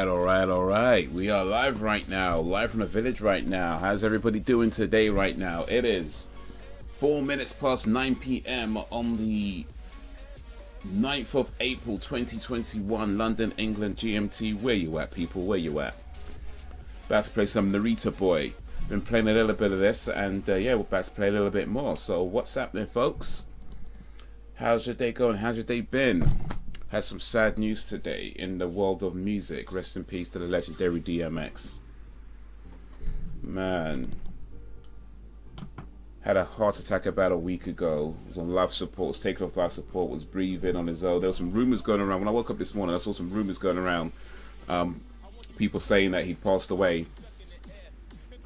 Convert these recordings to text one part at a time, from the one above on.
all right. We are live right now, live from the village right now. How's everybody doing today right now? It is 4 minutes past 9 p.m. on the 9th of April 2021, London, England, GMT. Where you at, people? Where you at? About to play some Narita Boy. Been playing a little bit of this, and yeah, we're about to play a little bit more. So what's happening, folks? How's your day going? How's your day been? Had some sad news today in the world of music. Rest in peace to the legendary DMX. Man. Had a heart attack about a week ago. Was on life support, was taken off life support, was breathing on his own. There were some rumors going around. When I woke up this morning, I saw some rumors going around. People saying that he passed away.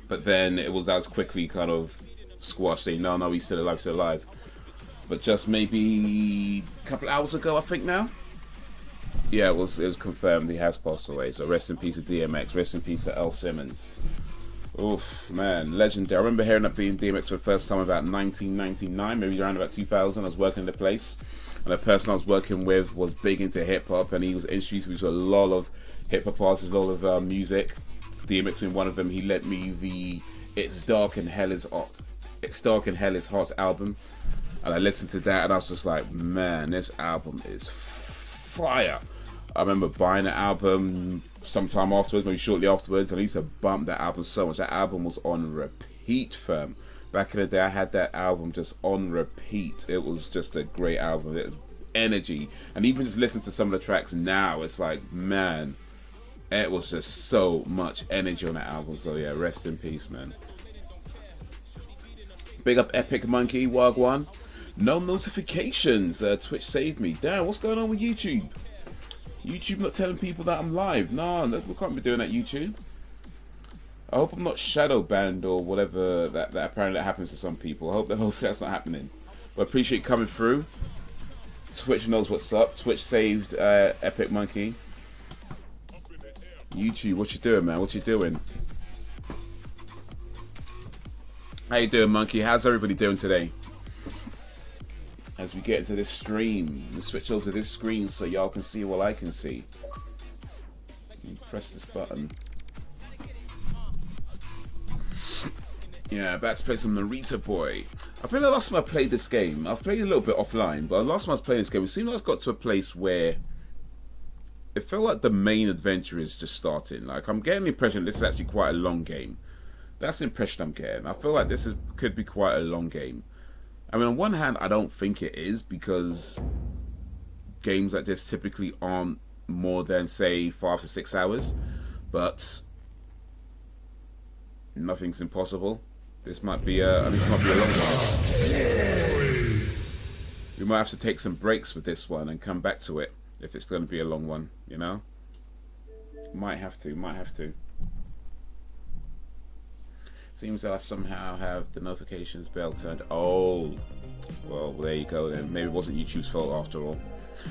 But then that was quickly kind of squashed, saying, no, he's still alive, still alive. But just maybe a couple of hours ago, I think now. Yeah, it was confirmed he has passed away. So rest in peace to DMX. Rest in peace to L. Simmons. Oof, man, legendary. I remember hearing that being DMX for the first time about 1999, maybe around about 2000. I was working in the place, and the person I was working with was big into hip hop, and he was introduced me to a lot of hip hop artists, a lot of music. DMX being one of them. He lent me the "It's Dark and Hell Is Hot," "It's Dark and Hell Is Hot" album, and I listened to that, and I was just like, man, this album is fire. I remember buying the album sometime afterwards, maybe shortly afterwards, and I used to bump that album so much. That album was on repeat, fam. Back in the day, I had that album just on repeat. It was just a great album. It was energy. And even just listening to some of the tracks now, it's like, man, it was just so much energy on that album. So yeah, rest in peace, man. Big up Epic Monkey, Wagwan. No notifications. Twitch saved me. Damn, what's going on with YouTube? YouTube not telling people that I'm live. No, we can't be doing that, YouTube. I hope I'm not shadow banned or whatever that apparently happens to some people. I hope that's not happening. But I appreciate coming through. Twitch knows what's up. Twitch saved Epic Monkey. YouTube, what you doing, man? What you doing? How you doing, Monkey? How's everybody doing today? As we get into this stream, we switch over to this screen so y'all can see what I can see. Press this button. Yeah, about to play some Narita Boy. I think the last time I played this game, I've played a little bit offline, but the last time I was playing this game, it seemed like it's got to a place where it felt like the main adventure is just starting. Like, I'm getting the impression this is actually quite a long game. That's the impression I'm getting. I feel like this could be quite a long game. I mean, on one hand, I don't think it is, because games like this typically aren't more than, say, 5 to 6 hours. But nothing's impossible. This might be a long one. We might have to take some breaks with this one and come back to it if it's going to be a long one, you know? Might have to. Seems that I somehow have the notifications bell turned. Oh, well, there you go then. Maybe it wasn't YouTube's fault after all.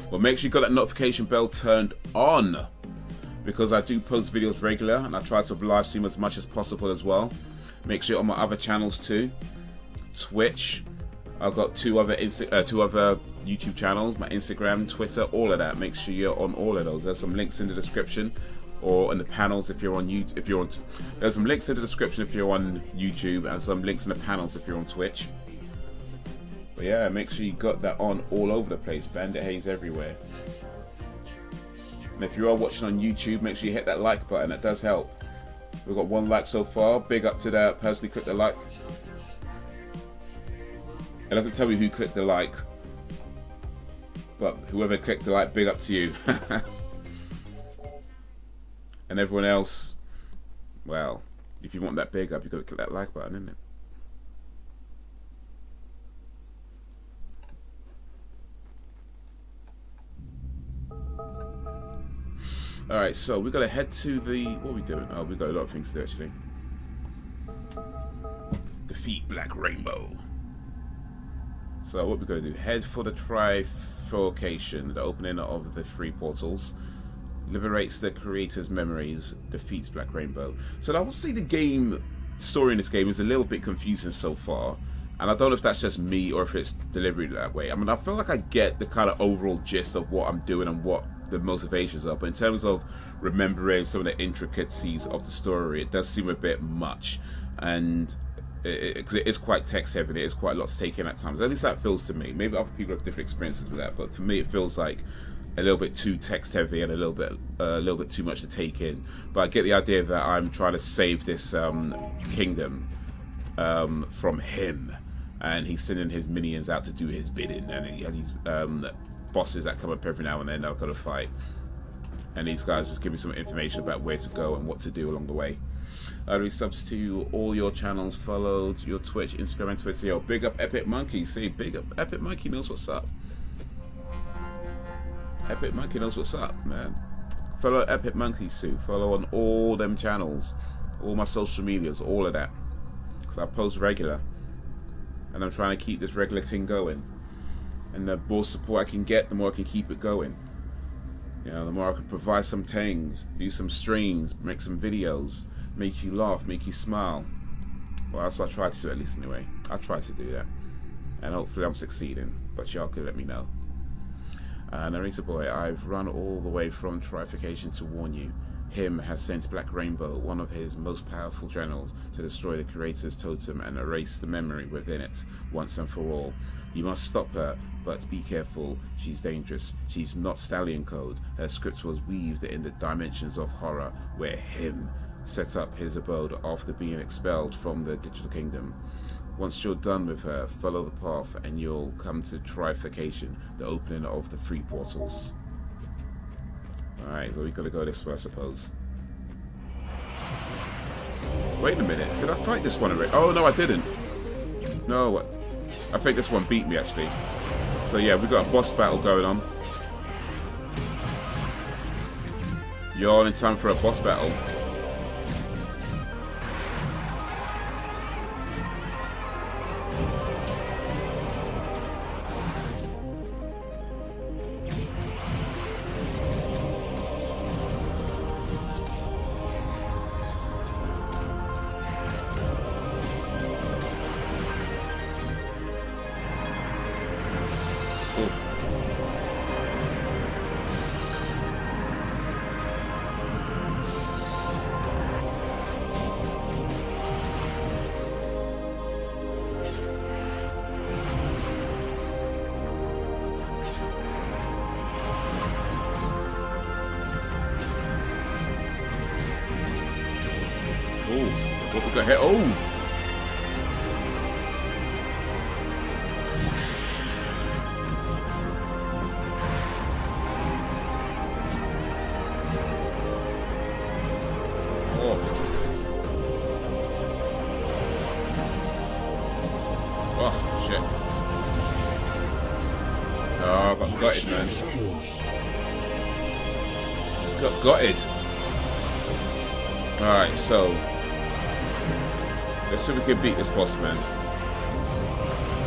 Well, make sure you got that notification bell turned on, because I do post videos regular and I try to live stream as much as possible as well. Make sure on my other channels too. Twitch. I've got two other YouTube channels, my Instagram, Twitter, all of that. Make sure you're on all of those. There's some links in the description, or in the panels if you're on YouTube. There's some links in the description if you're on YouTube, and some links in the panels if you're on Twitch. But yeah, make sure you got that on all over the place. Bandit Haze everywhere. And if you are watching on YouTube, make sure you hit that like button. That does help. We've got 1 like so far. Big up to that person who clicked the like. It doesn't tell me who clicked the like, but whoever clicked the like, big up to you. And everyone else, well, if you want that big up, you've got to click that like button, isn't it? Alright, so we've got to head to the... What are we doing? Oh, we've got a lot of things to do, actually. Defeat Black Rainbow. So what we're going to do, head for the trifurcation, the opening of the 3 portals. Liberates the creator's memories, defeats Black Rainbow. So I would say the game story in this game is a little bit confusing so far, and I don't know if that's just me or if it's delivered that way. I mean, I feel like I get the kind of overall gist of what I'm doing and what the motivations are. But in terms of remembering some of the intricacies of the story, it does seem a bit much, and it is quite text heavy. It is quite a lot to take in at times. At least that feels to me. Maybe other people have different experiences with that, but for me, it feels like a little bit too text heavy and a little bit too much to take in. But I get the idea that I'm trying to save this kingdom from him, and he's sending his minions out to do his bidding, and he has these bosses that come up every now and then that I've got to fight, and these guys just give me some information about where to go and what to do along the way. Resubs to all your channels, followed your Twitch, Instagram, and Twitter. Yo, big up Epic Monkey. See, big up Epic Monkey knows what's up. Epic Monkey knows what's up, man. Follow Epic Monkey Sue. Follow on all them channels, all my social medias, all of that. Because I post regular, and I'm trying to keep this regular thing going. And the more support I can get, the more I can keep it going. You know, the more I can provide some things, do some streams, make some videos, make you laugh, make you smile. Well, that's what I try to do, at least anyway. I try to do that, and hopefully I'm succeeding. But y'all can let me know. Narita Boy, I've run all the way from Trification to warn you. Him has sent Black Rainbow, one of his most powerful generals, to destroy the creator's totem and erase the memory within it once and for all. You must stop her, but be careful. She's dangerous. She's not Stallion Code. Her script was weaved in the dimensions of horror, where him set up his abode after being expelled from the digital kingdom. Once you're done with her, follow the path and you'll come to Trification, the opening of the 3 portals. Alright, so we gotta go this way, I suppose. Wait a minute, did I fight this one already? Oh, no, I didn't. No, I think this one beat me, actually. So yeah, we got a boss battle going on. You're all in time for a boss battle. What we got here? Oh! Oh, shit. Oh, I got gutted, man. Got gutted. Alright, so let's see if we can beat this boss, man. Oh.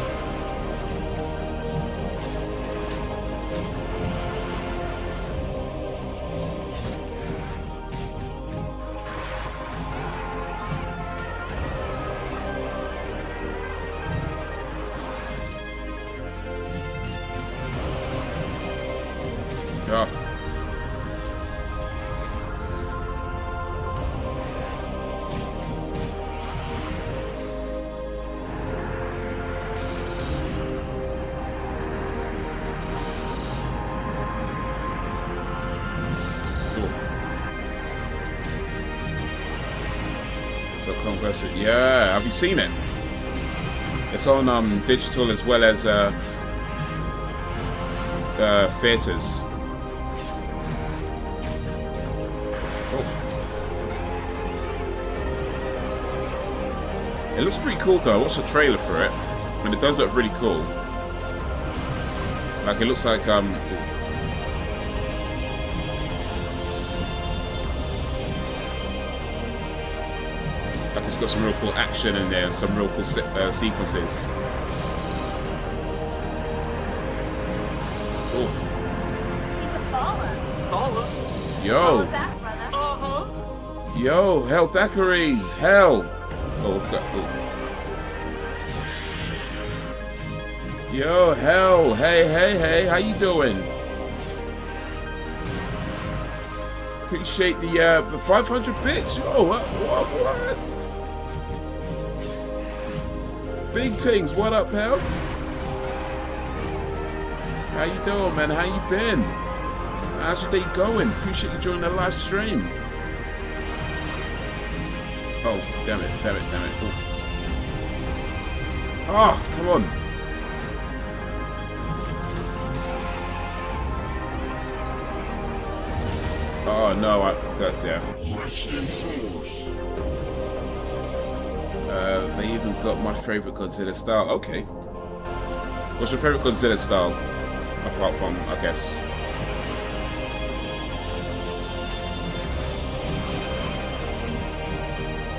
Yeah, have you seen it? It's on digital as well as theaters. Oh. It looks pretty cool though. I watched the trailer for it, and it does look really cool. Like it looks like like it's got some real cool action in there, some real cool sequences. Oh. He's a baller. Baller? Yo. Follow back, brother. Uh-huh. Yo, hell daiquiris, hell. Oh. Yo, hell. Hey, how you doing? Appreciate the 500 bits. Yo, what? Big things. What up, pal? How you doing, man? How you been? How's your day going? Appreciate you joining the live stream. Oh, damn it. Oh, come on. Oh no, I got there. They even got my favorite Godzilla style. Okay. What's your favorite Godzilla style? Apart from, I guess.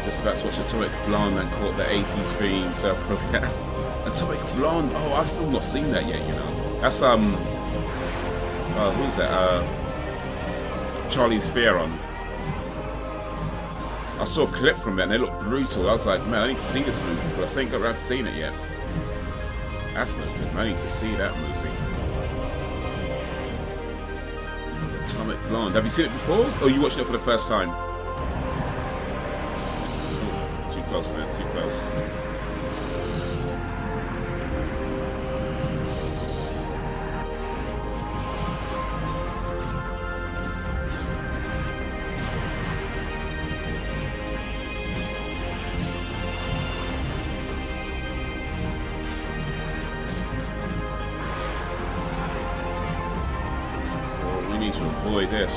Just about to watch Atomic Blonde and caught the 80s theme, so Atomic Blonde. Oh, I've still not seen that yet, you know. That's who's that? Charlie's Theron. I saw a clip from it and they look brutal. I was like, man, I need to see this movie, but I still ain't got around to seeing it yet. That's no good, man. I need to see that movie. Atomic Blonde. Have you seen it before? Or are you watching it for the first time? Ooh, too close, man. Too close.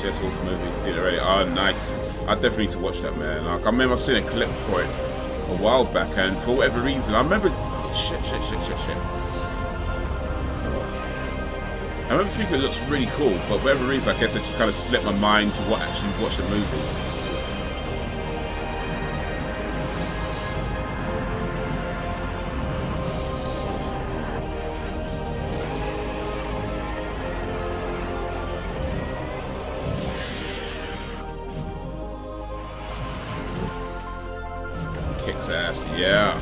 Yes, awesome movie. Seen it already. Oh, nice. I definitely need to watch that, man. Like, I remember seeing a clip for it a while back, and for whatever reason, I remember. Shit. I remember thinking it looks really cool, but for whatever reason, I guess it just kind of slipped my mind to actually watch the movie. Yeah.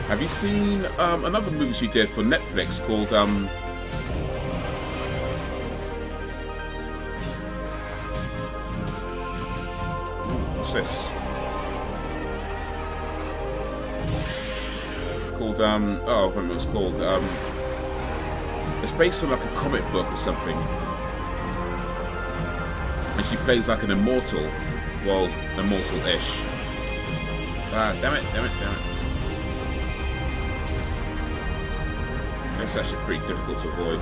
Have you seen another movie she did for Netflix called what's this? Called oh, I don't remember what it's called. It's based on like a comic book or something. And she plays like an immortal. Well, immortal-ish. Damn it. That's actually pretty difficult to avoid.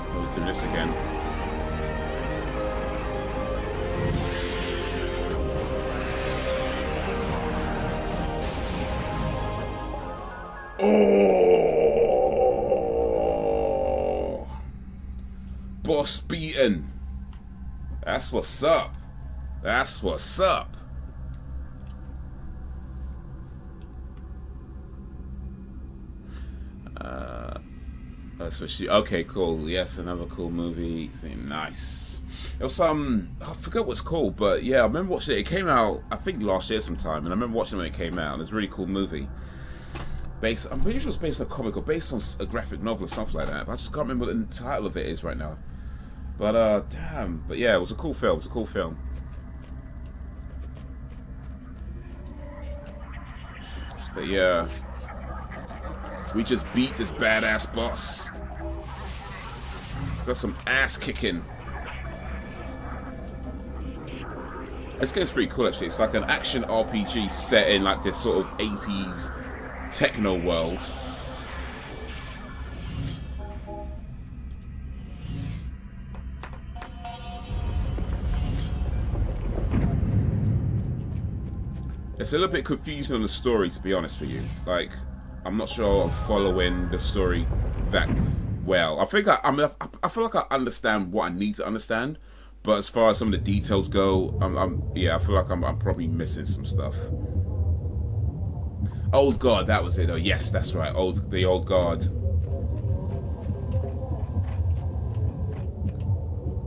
I was doing this again. Oh! Boss beaten. That's what's up. That's what's up. That's what she. Okay, cool. Yes, another cool movie. Nice. It was I forgot what it's called, but yeah, I remember watching it. It came out, I think, last year sometime, and I remember watching it when it came out. And it's a really cool movie. I'm pretty sure it's based on a comic or based on a graphic novel or something like that. But I just can't remember what the title of it is right now. But damn. But yeah, it was a cool film. It was a cool film. But yeah, we just beat this badass boss. Got some ass kicking. This game's pretty cool actually. It's like an action RPG set in like this sort of 80s techno world. It's a little bit confusing on the story, to be honest with you. Like, I'm not sure I'm following the story that well. I think I feel like I understand what I need to understand, but as far as some of the details go, I feel like I'm probably missing some stuff. Old Guard, that was it. Oh yes, that's right. The Old Guard.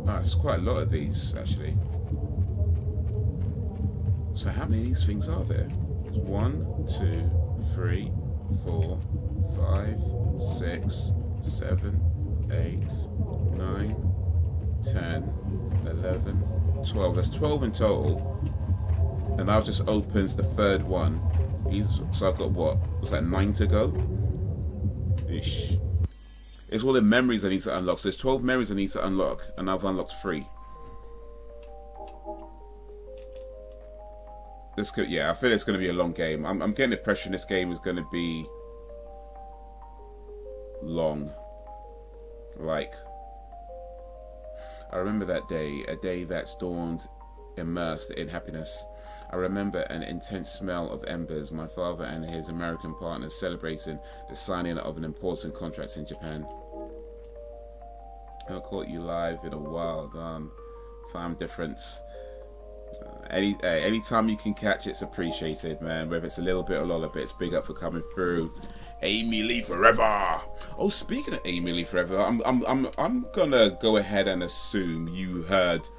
There's quite a lot of these actually. So how many of these things are there? 1, 2, 3, 4, 5, 6, 7, 8, 9, 10, 11, 12. There's 12 in total. And I've just opened the third one. So I've got what? What's that, 9 to go? Ish. It's all the memories I need to unlock. So there's 12 memories I need to unlock, and I've unlocked 3. This could, yeah, I feel it's going to be a long game. I'm getting the impression this game is going to be long. Like, I remember that day, a day that's dawned immersed in happiness. I remember an intense smell of embers, my father and his American partners celebrating the signing of an important contract in Japan. I caught you live in a while, time difference. Anytime you can catch it's appreciated, man. Whether it's a little bit or a lot of bits, big up for coming through. Amy Lee forever. Oh, speaking of Amy Lee forever, I'm gonna go ahead and assume you heard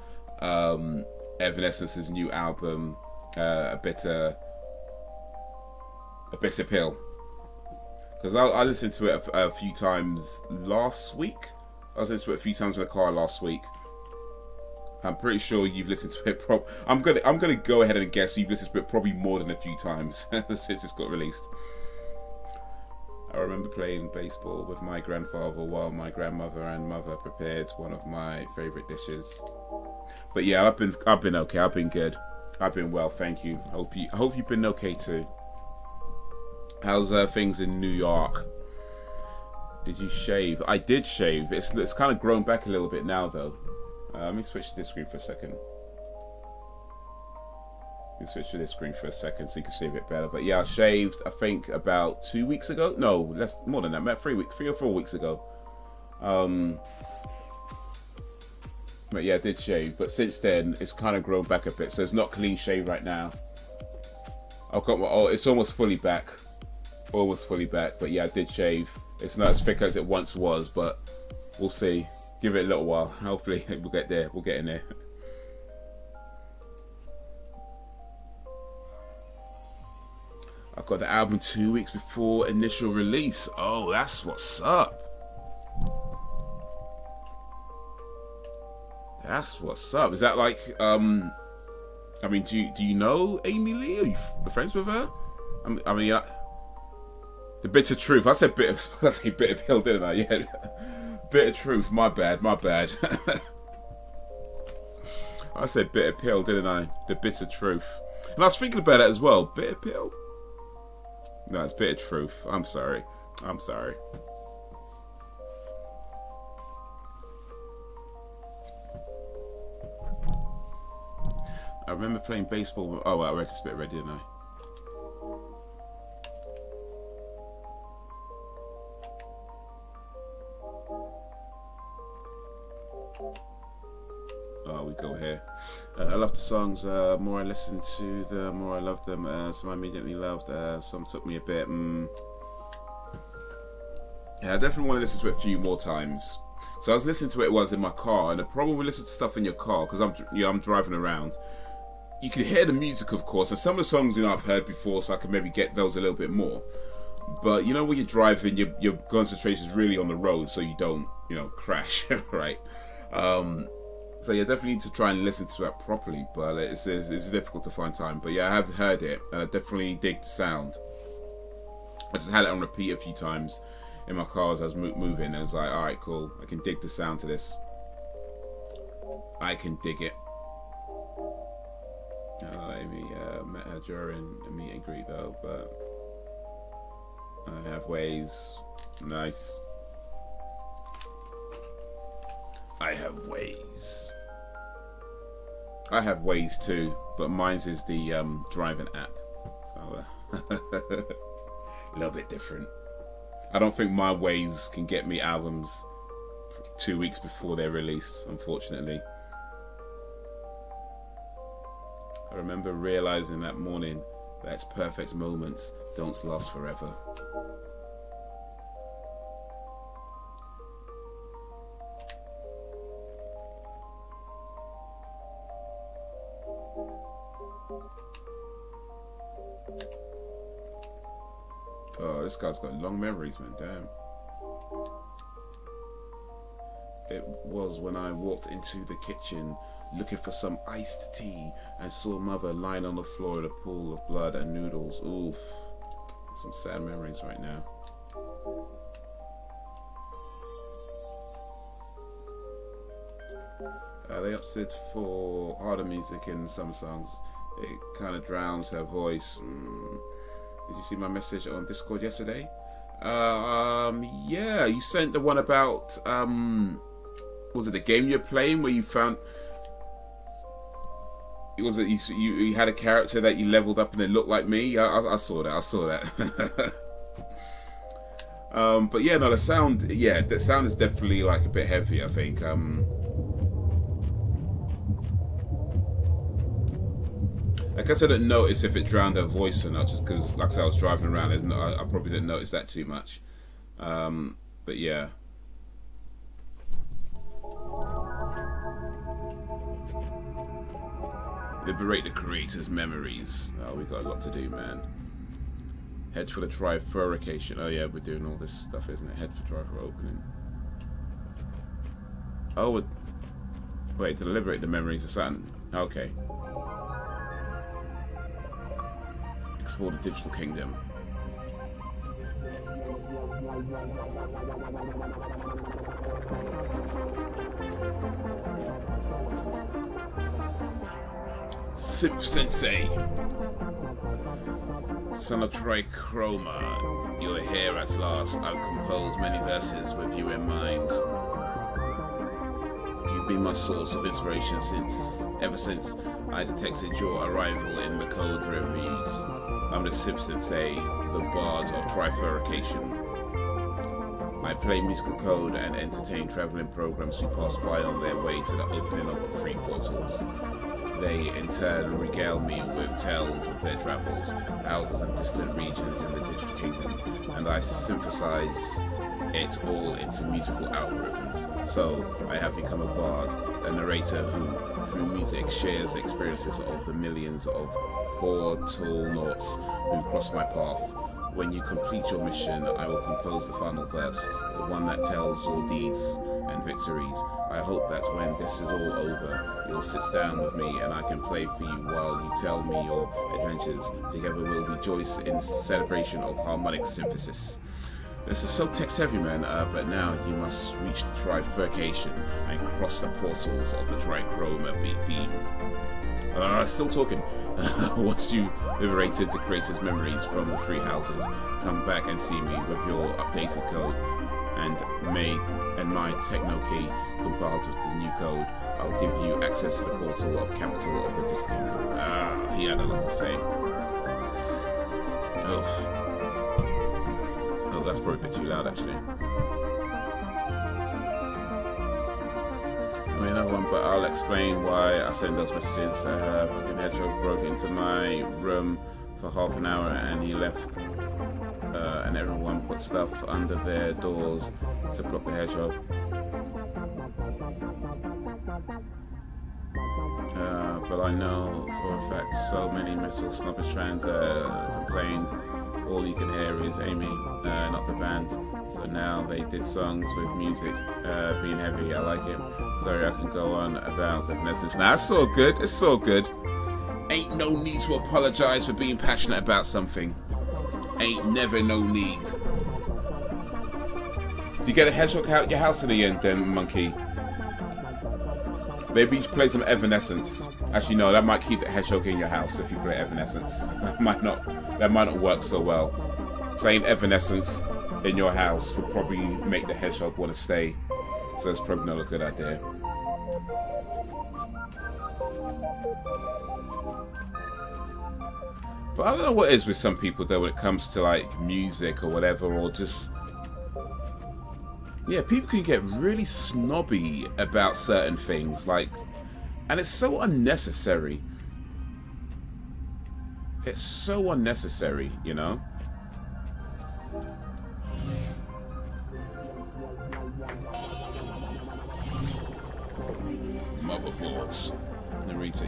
Evanescence's new album, a bitter pill, because I listened to it a few times last week. I was listening to it a few times in the car last week. I'm pretty sure you've listened to it. I'm gonna go ahead and guess you've listened to it probably more than a few times since it's got released. I remember playing baseball with my grandfather while my grandmother and mother prepared one of my favorite dishes. But yeah, I've been okay. I've been good. I've been well, thank you. Hope you've been okay too. How's things in New York? Did you shave? I did shave. It's kind of grown back a little bit now though. Let me switch to this screen for a second. Let me switch to this screen for a second so you can see a bit better. But yeah, I shaved, I think, about 2 weeks ago. No, less, more than that. About 3 or 4 weeks ago. But yeah, I did shave. But since then, it's kind of grown back a bit. So it's not clean shave right now. I've got it's almost fully back. Almost fully back. But yeah, I did shave. It's not as thick as it once was, but we'll see. Give it a little while. Hopefully we'll get there. We'll get in there. I got the album 2 weeks before initial release. Oh, that's what's up. That's what's up. Is that like, I mean, do you know Amy Lee? Are you friends with her? I mean, the bitter truth. I said bitter pill, didn't I? Yeah. Bitter truth, my bad. I said bitter pill, didn't I? The bitter truth. And I was thinking about it as well. Bitter pill? No, it's bitter truth. I'm sorry. I remember playing baseball. Oh, well, I read XSplit already, didn't I? We go here. I love the songs. More I listen to, the more I love them. Some I immediately loved. Some took me a bit. Yeah, I definitely want to listen to it a few more times. So I was listening to it once in my car, and the problem with listening to stuff in your car, because I'm driving around, you can hear the music, of course, and some of the songs I've heard before, so I can maybe get those a little bit more. But when you're driving, your concentration is really on the road, so you don't crash, right? So yeah, definitely need to try and listen to it properly, but it's difficult to find time. But yeah, I have heard it, and I definitely dig the sound. I just had it on repeat a few times in my car as I was moving, and I was like, alright, cool, I can dig the sound to this. I can dig it. Amy met her during a meet and greet though, but I have ways. Nice. I have ways. I have ways too, but mine's is the driving app, so a little bit different. I don't think my ways can get me albums 2 weeks before they're released, unfortunately. I remember realizing that morning that its perfect moments don't last forever. Oh, this guy's got long memories, man. Damn. it was when I walked into the kitchen looking for some iced tea and saw Mother lying on the floor in a pool of blood and noodles. Oof. Some sad memories right now. They opted for harder music in some songs. It kind of drowns her voice. Did you see my message on Discord yesterday? Yeah, you sent the one about was it the game you're playing where you found was it you had a character that you leveled up and it looked like me? I saw that. But yeah, no, the sound is definitely like a bit heavy, I think. I guess I didn't notice if it drowned her voice or not, just because, like I said, I was driving around. I probably didn't notice that too much. But yeah. Liberate the creator's memories. Oh, we've got a lot to do, man. Head for the trifurcation. Oh yeah, we're doing all this stuff, isn't it? Head for trifurcation opening. Oh, wait, to liberate the memories of Saturn. Okay. Explore the digital kingdom. Synth Sensei, son of Trichroma, you're here at last. I've composed many verses with you in mind. You've been my source of inspiration ever since I detected your arrival in the code reviews. I'm the Synth Sensei, the bards of trifurcation. I play musical code and entertain traveling programs who pass by on their way to the opening of the free portals. They in turn regale me with tales of their travels, houses and distant regions in the digital kingdom, and I synthesize it all into musical algorithms. So I have become a bard, a narrator who, through music, shares the experiences of the millions of poor tall noughts who cross my path. When you complete your mission, I will compose the final verse, the one that tells your deeds and victories. I hope that when this is all over, you'll sit down with me and I can play for you while you tell me your adventures. Together we'll rejoice in celebration of harmonic synthesis. This is so text heavy, man, but now you must reach the trifurcation and cross the portals of the Trichroma beam. Still talking. Once you liberated the creator's memories from the free houses, come back and see me with your updated code and my techno key compiled with the new code. I'll give you access to the portal of capital of the digital kingdom. He had a lot to say. Oh, that's probably a bit too loud, actually. I mean, another one, but I'll explain why I send those messages. Fucking Hedgehog broke into my room for half an hour and he left, and everyone put stuff under their doors to block the Hedgehog. But I know for a fact so many metal snobbish fans complained. All you can hear is Amy, not the band. So now they did songs with music being heavy. I like it. Sorry, I can go on about Evanescence. Now it's all good. It's all good. Ain't no need to apologize for being passionate about something. Ain't never no need. Do you get a Hedgehog out your house in the end, then, Monkey? Maybe you should play some Evanescence. Actually, no, that might keep the Hedgehog in your house if you play Evanescence. That might not work so well. Playing Evanescence in your house would probably make the Hedgehog want to stay. So it's probably not a good idea. But I don't know what it is with some people though when it comes to like music or whatever, or just... Yeah, people can get really snobby about certain things, like, and it's so unnecessary. It's so unnecessary, you know? Motherboards. Narita,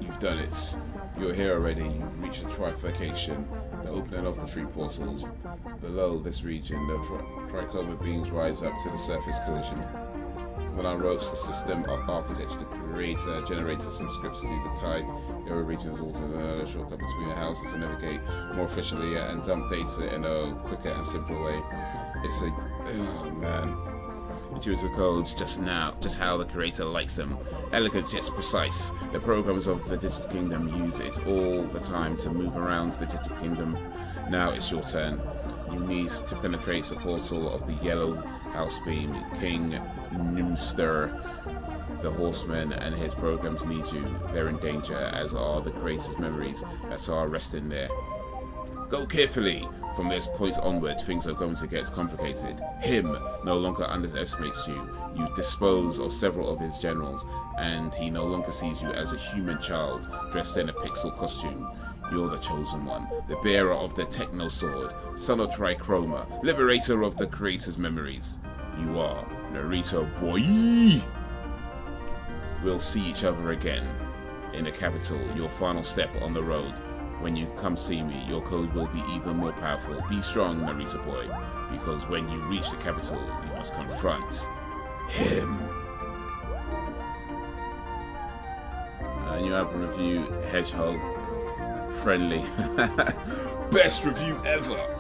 you've done it. You're here already. You've reached the trifurcation, the opening of the three portals. Below this region, the Trichroma beams rise up to the surface collision. when I wrote the system architecture, the creator generated some scripts to the tide, area regions, alter shortcut between the houses to navigate more efficiently and dump data in a quicker and simpler way. It's a, oh man. Intuitive codes just how the creator likes them. Elegant yet precise. The programs of the Digital Kingdom use it all the time to move around the Digital Kingdom. Now it's your turn. You need to penetrate the portal of the Yellow House Beam. King Nimster, the Horseman, and his programs need you. They're in danger, as are the creator's memories that are resting there. Go carefully. From this point onward, things are going to get complicated. Him no longer underestimates you. You dispose of several of his generals, and he no longer sees you as a human child dressed in a pixel costume. You're the chosen one, the bearer of the Techno Sword, son of Trichroma, liberator of the creator's memories. You are Narita Boy. We'll see each other again in the capital, your final step on the road. When you come see me, your code will be even more powerful. Be strong, Narita Boy, because when you reach the capital, you must confront him. New album review, Hedgehog friendly. Best review ever.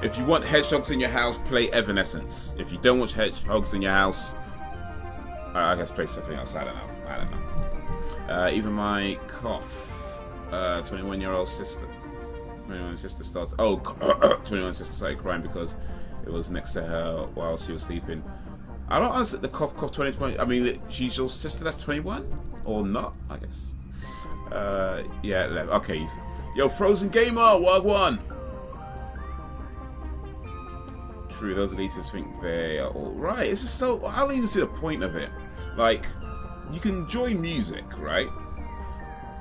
If you want hedgehogs in your house, play Evanescence. If you don't want hedgehogs in your house, I guess play something else. I don't know. Even my cough. 21-year-old sister. 21 sister starts. 21 sister started crying because it was next to her while she was sleeping. I don't understand the cough 2020. I mean, she's your sister that's 21 or not? I guess. Yeah. Okay. Yo, Frozen Gamer, Wagwan. True, those elitists think they are all right. It's just so. I don't even see the point of it. Like, you can enjoy music, right?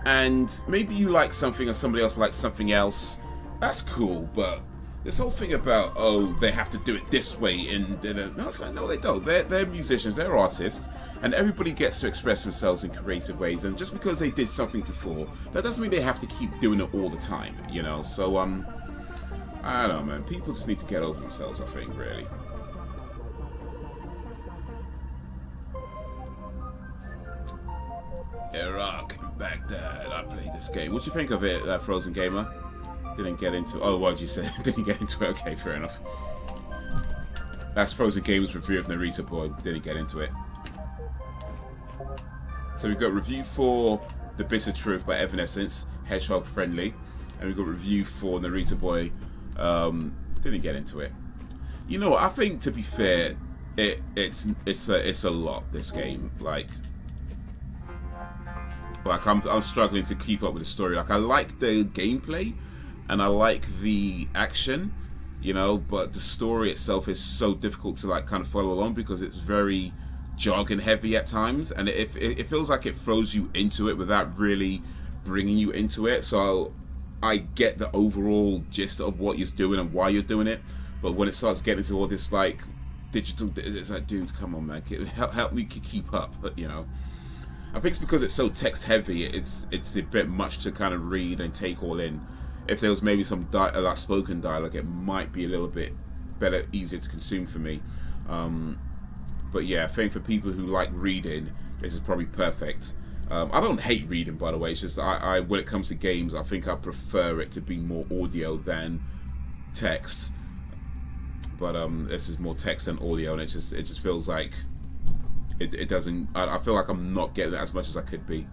And maybe you like something and somebody else likes something else. That's cool, but this whole thing about, oh, they have to do it this way, and no, it's like, no, they don't. They're musicians, they're artists, and everybody gets to express themselves in creative ways. And just because they did something before, that doesn't mean they have to keep doing it all the time, you know. So I don't know, man. People just need to get over themselves, I think, really. Iraq and Baghdad. I played this game. What do you think of it, Frozen Gamer? Didn't get into. Oh, what did you say? Didn't get into it. Okay, fair enough. That's Frozen Gamer's review of Narita Boy. Didn't get into it. So we've got review for The Bitter Truth by Evanescence, Hedgehog friendly, and we've got review for Narita Boy. Didn't get into it. You know, I think to be fair, it's a lot. This game, like I'm struggling to keep up with the story. Like, I like the gameplay and I like the action, you know, but the story itself is so difficult to like kind of follow along because it's very jargon heavy at times, and it feels like it throws you into it without really bringing you into it. So I get the overall gist of what you're doing and why you're doing it, but when it starts getting into all this like digital, it's like, dude, come on, man, help me keep up, you know. I think it's because it's so text heavy. It's a bit much to kind of read and take all in. If there was maybe some like spoken dialogue, it might be a little bit better, easier to consume for me. But yeah, I think for people who like reading, this is probably perfect. I don't hate reading, by the way. It's just I when it comes to games, I think I prefer it to be more audio than text. But this is more text than audio, and it just feels like it doesn't. I feel like I'm not getting it as much as I could be.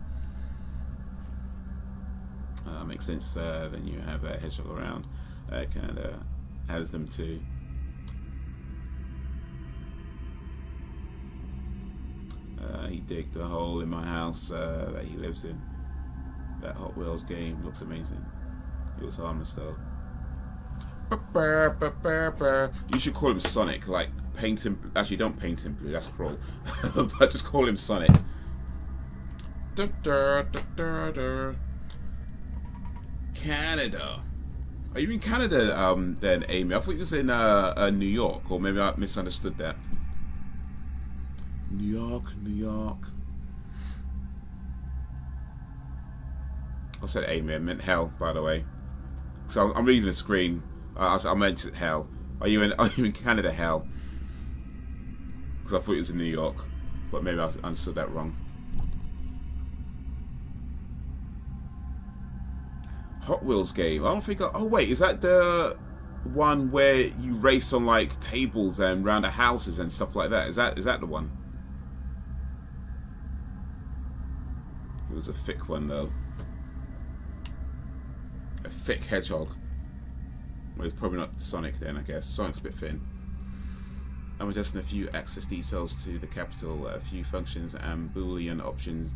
Makes sense. Then you have a hedgehog around. Canada has them too. He digged a hole in my house that he lives in. That Hot Wheels game looks amazing. It was harmless though. You should call him Sonic. Like, paint him. Actually, don't paint him blue. That's cruel. But just call him Sonic. Canada. Are you in Canada then, Amy? I thought you was in New York, or maybe I misunderstood that. New York. I said Amy, I meant hell, by the way. So I'm reading the screen. I meant hell. Are you in Canada, hell? Because I thought it was in New York. but maybe I understood that wrong. Hot Wheels game. I don't think. Oh wait, is that the one where you race on like tables and around the houses and stuff like that? Is that the one? It was a thick one though. A thick hedgehog. Well, it's probably not Sonic then, I guess. Sonic's a bit thin. I'm adjusting a few access details to the capital, a few functions and Boolean options.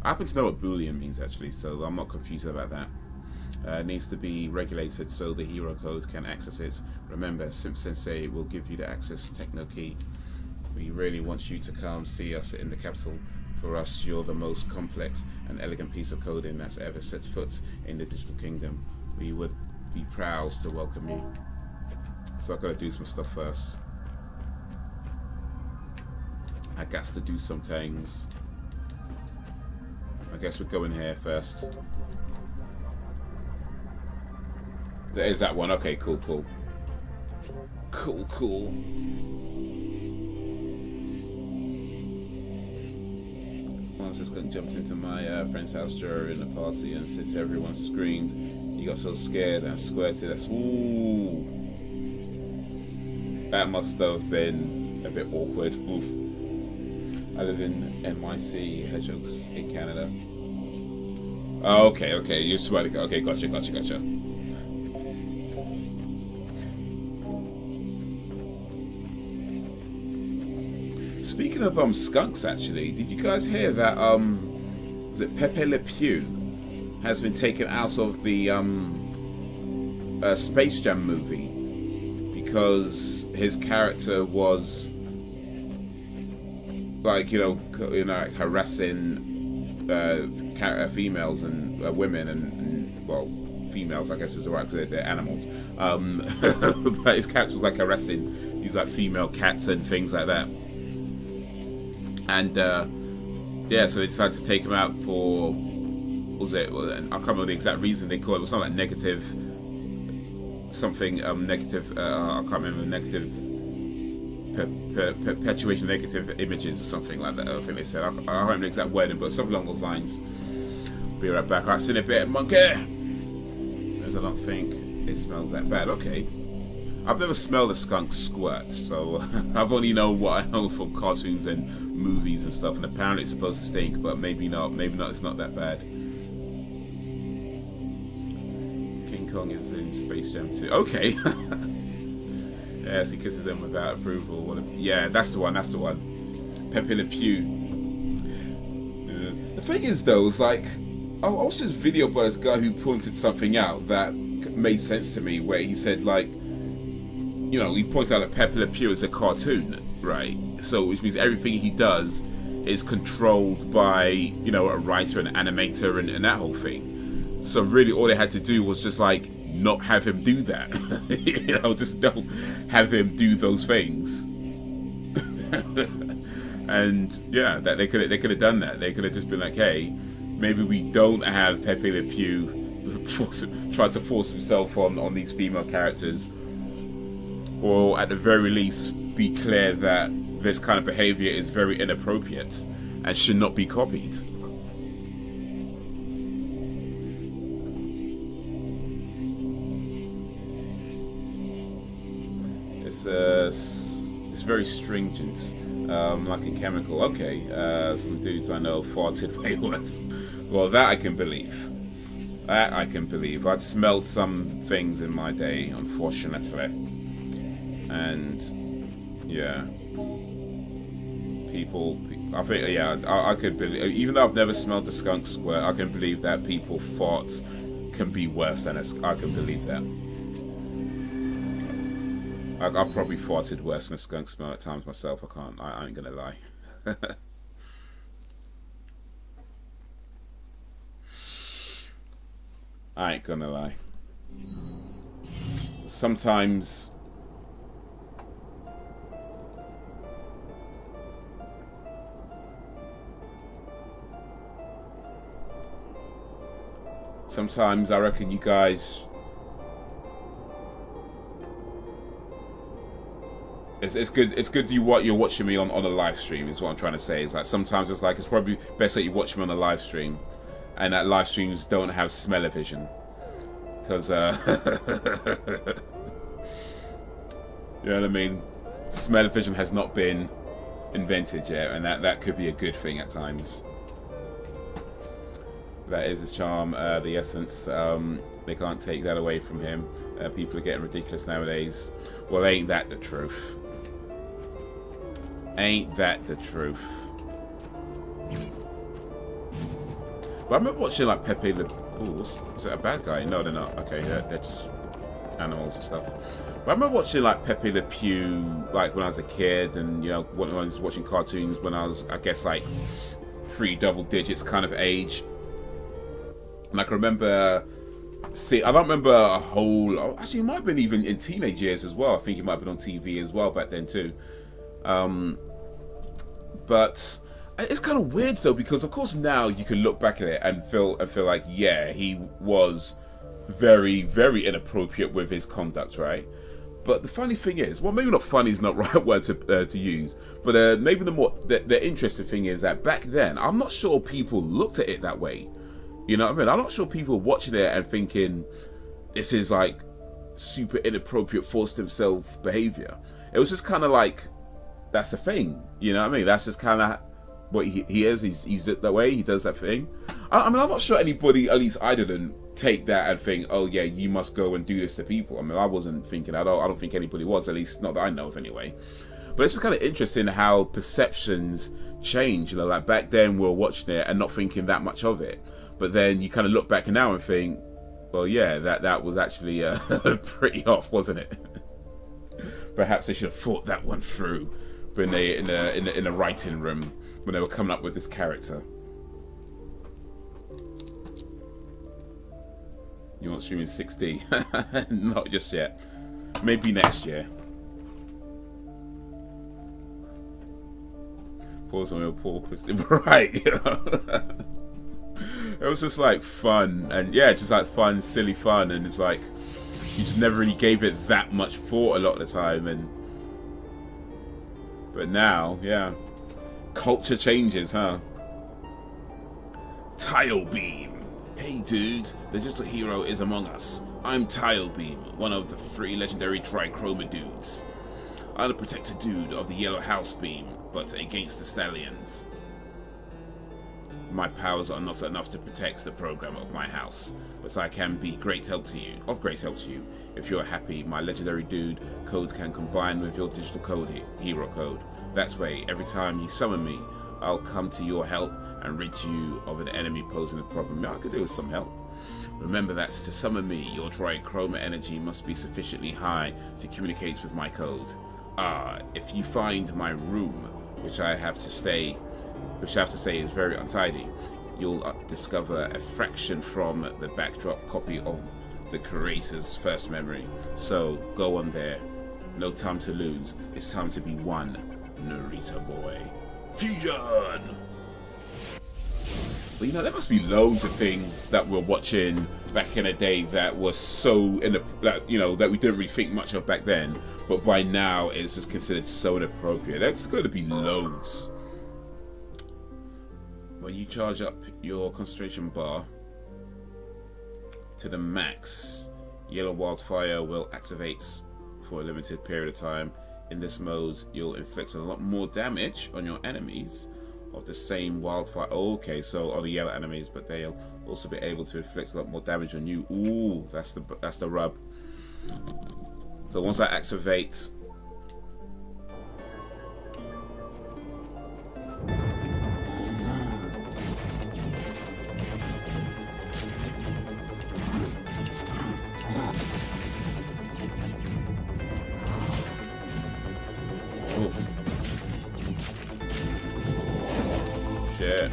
I happen to know what Boolean means actually, so I'm not confused about that. Needs to be regulated so the hero code can access it. Remember, Simp Sensei will give you the access techno key. We really want you to come see us in the capital. For us, you're the most complex and elegant piece of coding that's ever set foot in the digital kingdom. We would be proud to welcome you. So I've got to do some stuff first. I guess to do some things. I guess we're going here first. There is that one. Okay, cool. Once this guy jumped into my friend's house during the party, and since everyone screamed, he got so scared and squirted. That's ooh. That must have been a bit awkward. Oof. I live in NYC, Hedgehogs in Canada. Oh, okay. You're sweating. Okay, gotcha. Speaking of skunks, actually, did you guys hear that was it Pepe Le Pew has been taken out of the Space Jam movie because his character was like like harassing females and women and well, females I guess is alright because they're animals, but his character was like harassing these like female cats and things like that. And yeah, so they decided to take him out for, what was it? Well, I can't remember the exact reason they called it. It was something like negative. I can't remember, negative perpetuation, negative images or something like that. I think they said. I can't remember the exact wording, but something along those lines. Be right back. I've seen a bit, monkey. Because I don't think it smells that bad. Okay. I've never smelled a skunk squirt, so I've only known what I know from cartoons and movies and stuff, and apparently it's supposed to stink, but maybe not, it's not that bad. King Kong is in Space Jam 2. Okay. Yes, he kisses them without approval. Yeah, that's the one. Pepe Le Pew. The thing is though, it's like, I watched this video by this guy who pointed something out that made sense to me, where he said like, he points out that Pepe Le Pew is a cartoon, right? So, which means everything he does is controlled by, a writer, an animator, and that whole thing. So, really, all they had to do was just like not have him do that. Just don't have him do those things. And yeah, that they could have done that. They could have just been like, hey, maybe we don't have Pepe Le Pew try to force himself on these female characters. Or at the very least, be clear that this kind of behavior is very inappropriate and should not be copied. It's very stringent, like a chemical. Okay, some dudes I know farted way worse. Well, that I can believe. I'd smelled some things in my day, unfortunately. And yeah, I think, yeah, I could believe, even though I've never smelled a skunk squirt, I can believe that people farts can be worse than I can believe that. I've probably farted worse than a skunk smell at times myself. I ain't gonna lie. I ain't gonna lie. Sometimes I reckon you guys It's good. It's good you're watching me on a live stream. Is what I'm trying to say. It's like sometimes it's like it's probably best that you watch me on a live stream, and that live streams don't have smell-o-vision, because you know what I mean. Smell-o-vision has not been invented yet, and that could be a good thing at times. That is his charm, the essence. They can't take that away from him. People are getting ridiculous nowadays. Well, ain't that the truth? Ain't that the truth? But I remember watching like Pepe Le... Ooh, is that a bad guy? No, they're not. Okay, they're just animals and stuff. But I remember watching like Pepe Le Pew like when I was a kid, and you know when I was watching cartoons when I was, I guess, like pre-double digits kind of age. And I can remember see, I don't remember a whole... Actually, it might have been even in teenage years as well. I think it might have been on TV as well back then too. But it's kind of weird though, because of course now you can look back at it and feel like, yeah, he was very, very inappropriate with his conduct, right? But the funny thing is, well, maybe not funny is not the right word to use, but maybe the interesting thing is that back then, I'm not sure people looked at it that way. You know what I mean? I'm not sure people watching it and thinking this is like super inappropriate, forced himself behavior. It was just kind of like, that's the thing. You know what I mean? That's just kind of what he is. He's that way. He does that thing. I mean, I'm not sure anybody, at least I didn't take that and think, oh yeah, you must go and do this to people. I mean, I wasn't thinking at all. I don't think anybody was, at least not that I know of anyway. But it's just kind of interesting how perceptions change. You know, like back then we were watching it and not thinking that much of it. But then you kind of look back now and think, well, yeah, that was actually pretty off, wasn't it? Perhaps they should have thought that one through when they in the writing room when they were coming up with this character. You want streaming 6D? Not just yet. Maybe next year. Pause on your Paul Christie. Right, you know. It was just like fun, and yeah, just like fun, silly fun, and it's like you just never really gave it that much thought a lot of the time. But now, yeah, culture changes, huh? Tile Beam. Hey dude, the digital hero is among us. I'm Tile Beam, one of the 3 legendary trichroma dudes. I'm the protector dude of the yellow house beam, but against the stallions. My powers are not enough to protect the program of my house, but I can be of great help to you. If you're happy, my legendary dude code can combine with your digital code hero code. That way, every time you summon me, I'll come to your help and rid you of an enemy posing a problem. Yeah, I could do with some help. Remember that to summon me, your trichroma energy must be sufficiently high to communicate with my code. If you find my room, which I have to say is very untidy, you'll discover a fraction from the backdrop copy of the creator's first memory. So go on there. No time to lose. It's time to be one, Narita Boy. Fusion! But you know, there must be loads of things that we're watching back in the day that were so that we didn't really think much of back then, but by now it's just considered so inappropriate. There's going to be loads. When you charge up your concentration bar to the max, Yellow Wildfire will activate for a limited period of time. In this mode, you'll inflict a lot more damage on your enemies of the same wildfire. Okay, so on the yellow enemies, but they'll also be able to inflict a lot more damage on you. Ooh, that's the rub. So once I activate, shit.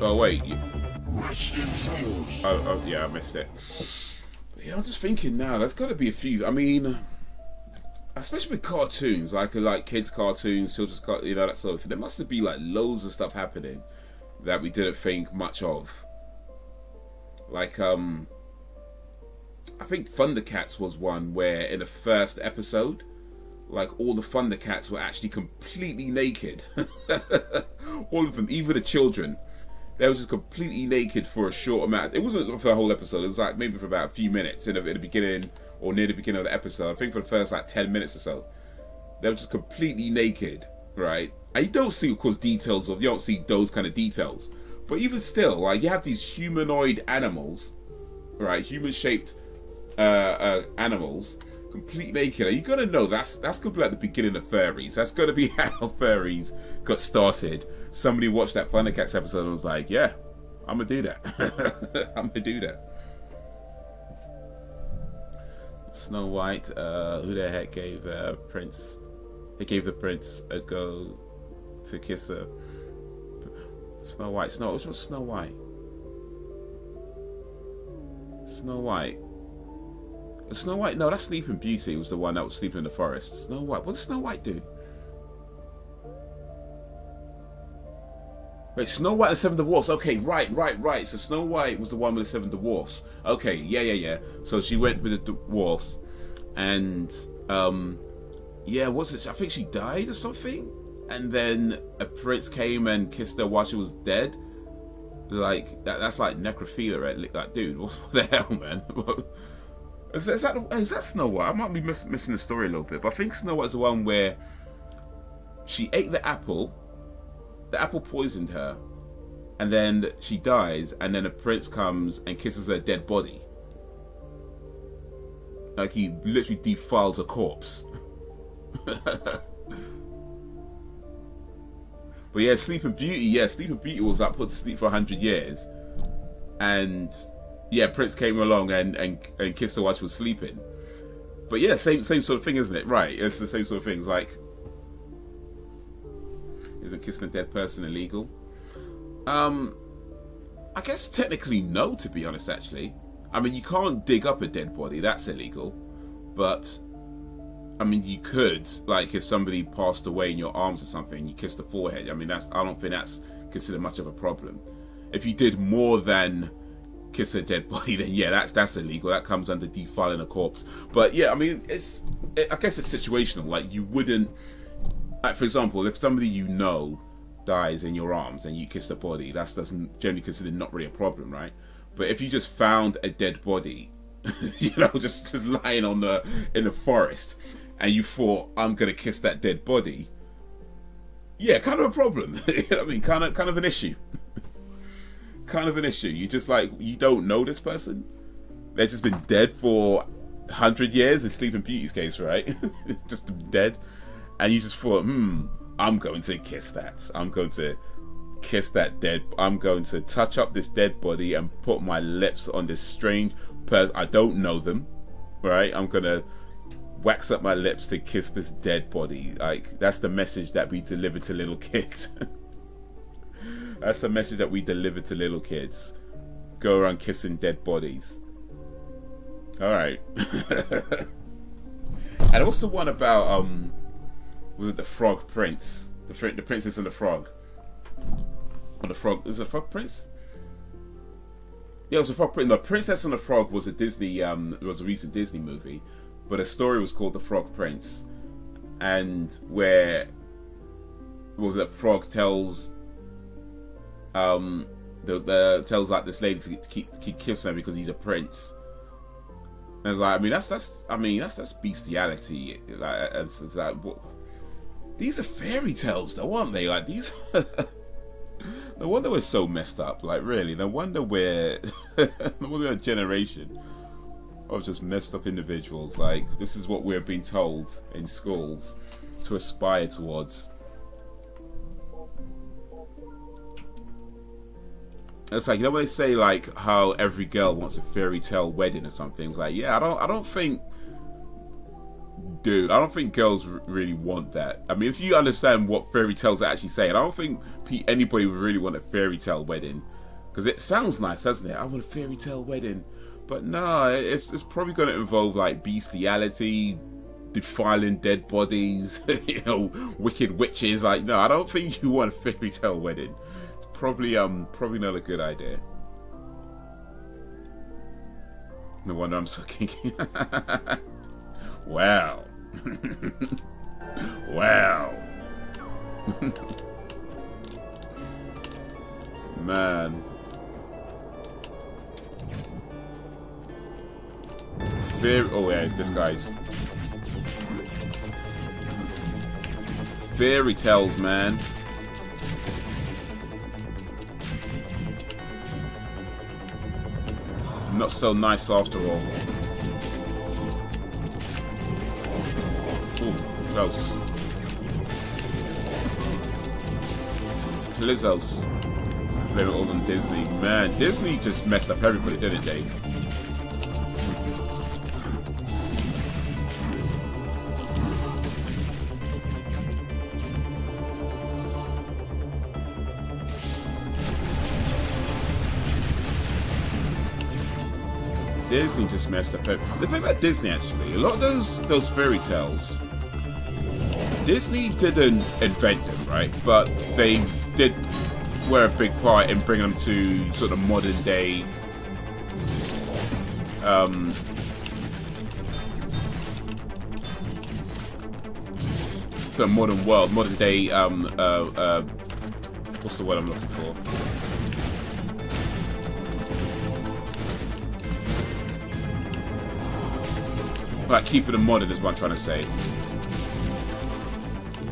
Oh wait. Oh yeah, I missed it. Yeah, I'm just thinking now. There's got to be a few. I mean, especially with cartoons, like kids' cartoons, children's that sort of thing. There must have been like loads of stuff happening that we didn't think much of. Like, I think Thundercats was one where in the first episode, like all the Thundercats were actually completely naked. All of them, even the children. They were just completely naked for a short amount. It wasn't for the whole episode. It was like maybe for about a few minutes in the beginning or near the beginning of the episode. I think for the first like 10 minutes or so, they were just completely naked, right? And you don't see, of course, you don't see those kind of details. But even still, like you have these humanoid animals, right? Human-shaped animals, completely naked. And you got to know that's gonna be like the beginning of furries. That's got to be how furries got started. Somebody watched that Thundercats episode and was like, yeah, I'm gonna do that. I'm gonna do that. Snow White, who the heck gave Prince? They gave the Prince a go to kiss her. Snow White. Which was Snow White? Snow White. Snow White. No, that's Sleeping Beauty. Was the one that was sleeping in the forest. Snow White. What did Snow White do? Wait, Snow White and the Seven Dwarfs. Okay, right. So Snow White was the one with the Seven Dwarfs. Okay, yeah. So she went with the dwarfs, and was it? I think she died or something. And then a prince came and kissed her while she was dead. Like that's like necrophilia, right? Like, dude, what the hell, man? Is that Snow White? I might be missing the story a little bit, but I think Snow White's the one where she ate the apple. The apple poisoned her, and then she dies, and then a prince comes and kisses her dead body. Like he literally defiles a corpse. But yeah, Sleeping Beauty. Yeah, Sleeping Beauty was like put to sleep for 100 years, and yeah, Prince came along and kissed her while she was sleeping. But yeah, same sort of thing, isn't it? Right, it's the same sort of things. Like, isn't kissing a dead person illegal? I guess technically no, to be honest, actually. I mean, you can't dig up a dead body, that's illegal. But, I mean, you could, like, if somebody passed away in your arms or something, you kiss the forehead. I mean, I don't think that's considered much of a problem. If you did more than kiss a dead body, then yeah, that's illegal. That comes under defiling a corpse. But yeah, I mean, I guess it's situational. Like, you wouldn't, like, for example, if somebody you know dies in your arms and you kiss the body, that's generally considered not really a problem, right? But if you just found a dead body, just lying in the forest, and you thought, I'm gonna kiss that dead body, yeah, kind of a problem. You know what I mean? Kind of an issue. Kind of an issue. You just like, you don't know this person. They've just been dead for 100 years in Sleeping Beauty's case, right? Just dead. And you just thought, I'm going to kiss that. I'm going to kiss that dead. I'm going to touch up this dead body and put my lips on this strange person. I don't know them, right? I'm going to wax up my lips to kiss this dead body. Like, that's the message that we deliver to little kids. That's the message that we deliver to little kids. Go around kissing dead bodies. Alright. And what's the one about, was it the Frog Prince? The Princess and the Frog. Or the Frog, is it a Frog Prince? Yeah, it was a Frog Prince. The Princess and the Frog was a recent Disney movie. But the story was called The Frog Prince. And where, was it, Frog tells tells like this lady to keep kissing him because he's a prince. And it's like, that's bestiality. Like, it's like, what? These are fairy tales, though, aren't they? Like, these. No wonder we're so messed up. Like, really, no wonder we're a generation of just messed up individuals. Like, this is what we're being told in schools to aspire towards. It's like, when they say like how every girl wants a fairy tale wedding or something, it's like, yeah, I don't think girls really want that. I mean, if you understand what fairy tales are actually saying, I don't think anybody would really want a fairy tale wedding, because it sounds nice, doesn't it? I want a fairy tale wedding, But no, it's probably going to involve like bestiality, defiling dead bodies, you know, wicked witches. Like, no, I don't think you want a fairy tale wedding. It's probably not a good idea. No wonder I'm so kinky. Wow. Wow. Man. Oh yeah, this guy's fairy tales, man. Not so nice after all. Ooh, close. Lizzos. Blame it all on Disney. Man, Disney just messed up everybody, didn't they? Disney just messed up. The thing about Disney, actually, a lot of those fairy tales, Disney didn't invent them, right? But they did were a big part in bringing them to sort of modern day, sort of modern world, modern day. What's the word I'm looking for? Like keeping them modern is what I'm trying to say.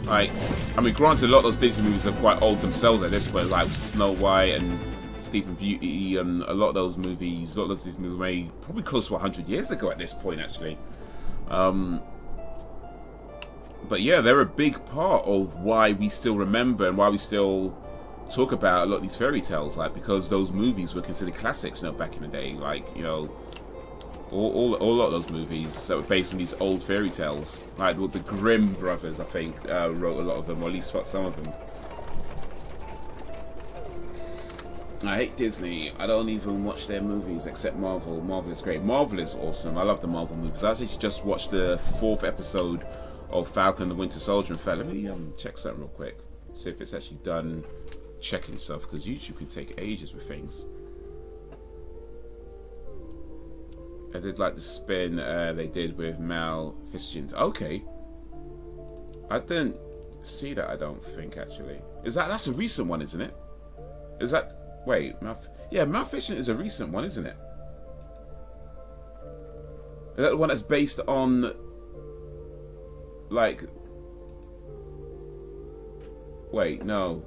Like, I mean, granted, a lot of those Disney movies are quite old themselves at this point, like Snow White and Sleeping Beauty, and a lot of those movies, a lot of these movies were made probably close to 100 years ago at this point, actually. But yeah, they're a big part of why we still remember and why we still talk about a lot of these fairy tales, like because those movies were considered classics, you know, back in the day, like, you know. A lot of those movies that were based on these old fairy tales, like the Grimm brothers, I think, wrote a lot of them, or at least some of them. I hate Disney. I don't even watch their movies except Marvel. Marvel is great. Marvel is awesome. I love the Marvel movies. I actually just watched the 4th episode of Falcon and the Winter Soldier. In fact, let me check something real quick, see if it's actually done checking stuff, because YouTube can take ages with things. I did like the spin they did with Maleficent. Okay. I didn't see that, I don't think, actually. That's a recent one, isn't it? Is that... Wait, yeah, Maleficent is a recent one, isn't it? Is that the one that's based on... Like... Wait, no.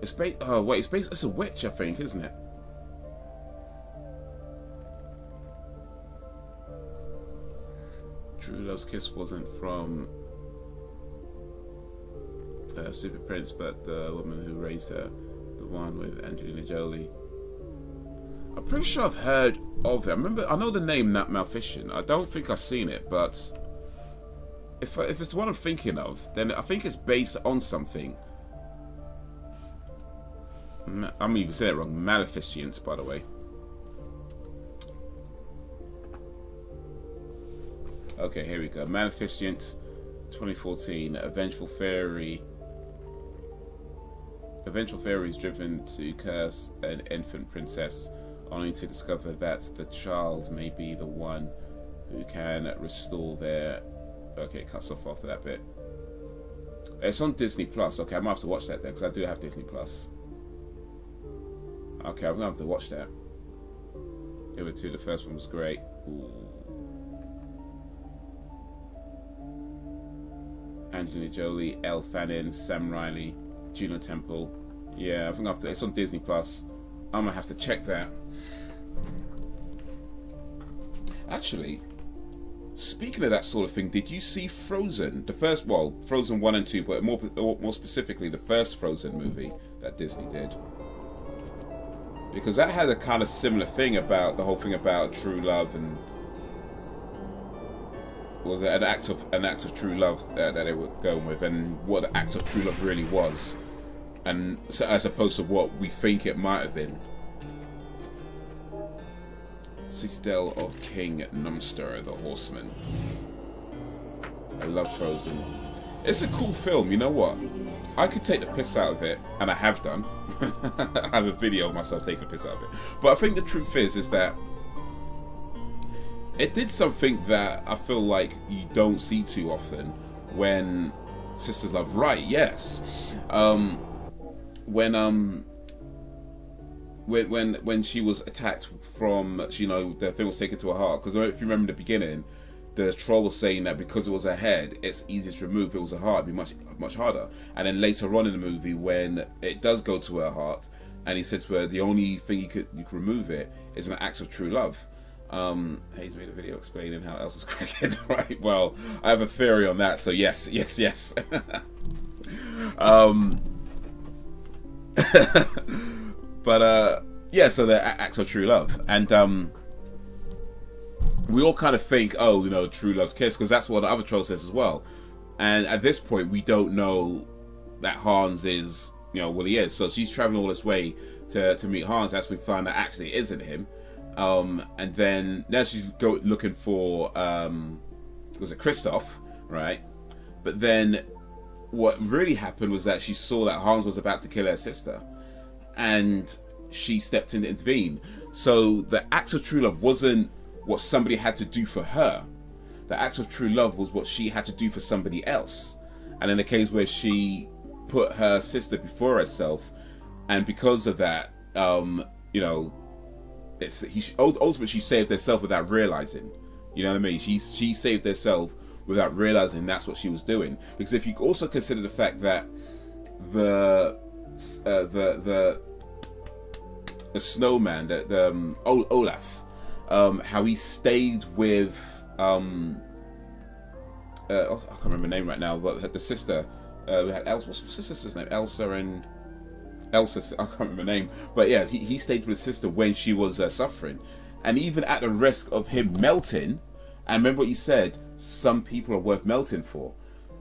It's based. Oh wait, it's based. It's a witch, I think, isn't it? True Love's Kiss wasn't from Super Prince, but the woman who raised her, the one with Angelina Jolie. I'm pretty sure I've heard of it. I know the name, that Maleficent. I don't think I've seen it, but if it's the one I'm thinking of, then I think it's based on something. I'm even saying it wrong. Maleficent, by the way. Okay, here we go. Maleficent, 2014. A vengeful fairy. A vengeful fairy is driven to curse an infant princess, only to discover that the child may be the one who can restore their... Okay, it cuts off after that bit. It's on Disney Plus. Okay, I might have to watch that then, because I do have Disney Plus. Okay, I'm gonna have to watch that. The other two, the first one was great. Ooh. Angelina Jolie, Elle Fanning, Sam Riley, Juno Temple. Yeah, I think after it's on Disney Plus. I'm gonna have to check that. Actually, speaking of that sort of thing, did you see Frozen? The first, well, Frozen 1 and 2, but more specifically, the first Frozen movie that Disney did. Because that had a kind of similar thing about the whole thing about true love and was an act of true love that they were going with, and what the act of true love really was, and so, as opposed to what we think it might have been. Citadel of King Numster, the Horseman. I love Frozen. It's a cool film. You know what? I could take the piss out of it, and I have done. I have a video of myself taking the piss out of it. But I think the truth is that it did something that I feel like you don't see too often when sisters love. Right? Yes. When she was attacked from, you know, the thing was taken to her heart. Because if you remember in the beginning, the troll was saying that because it was her head, it's easier to remove. If it was her heart, it'd be much harder. And then later on in the movie, when it does go to her heart, and he says to her, the only thing you can remove it is an act of true love. Haze made a video explaining how Elsa's crackhead, right? Well, I have a theory on that, so yes. But yeah, so the acts of true love, and we all kind of think, oh, you know, true love's kiss, because that's what the other troll says as well. And at this point, we don't know that Hans is, you know, what he is. So she's traveling all this way to meet Hans. That's when we find that actually it isn't him. And then now she's looking for was it Christoph, right? But then what really happened was that she saw that Hans was about to kill her sister, and she stepped in to intervene. So the act of true love wasn't what somebody had to do for her. The act of true love was what she had to do for somebody else. And in the case where she put her sister before herself, and because of that, you know, ultimately she saved herself without realizing. You know what I mean? She saved herself without realizing that's what she was doing. Because if you also consider the fact that the snowman, the Olaf, how he stayed with I can't remember the name right now, but the sister, we had Elsa. What's the sister's name? Elsa. I can't remember the name, but yeah, he stayed with his sister when she was suffering, and even at the risk of him melting. And remember what you said: some people are worth melting for.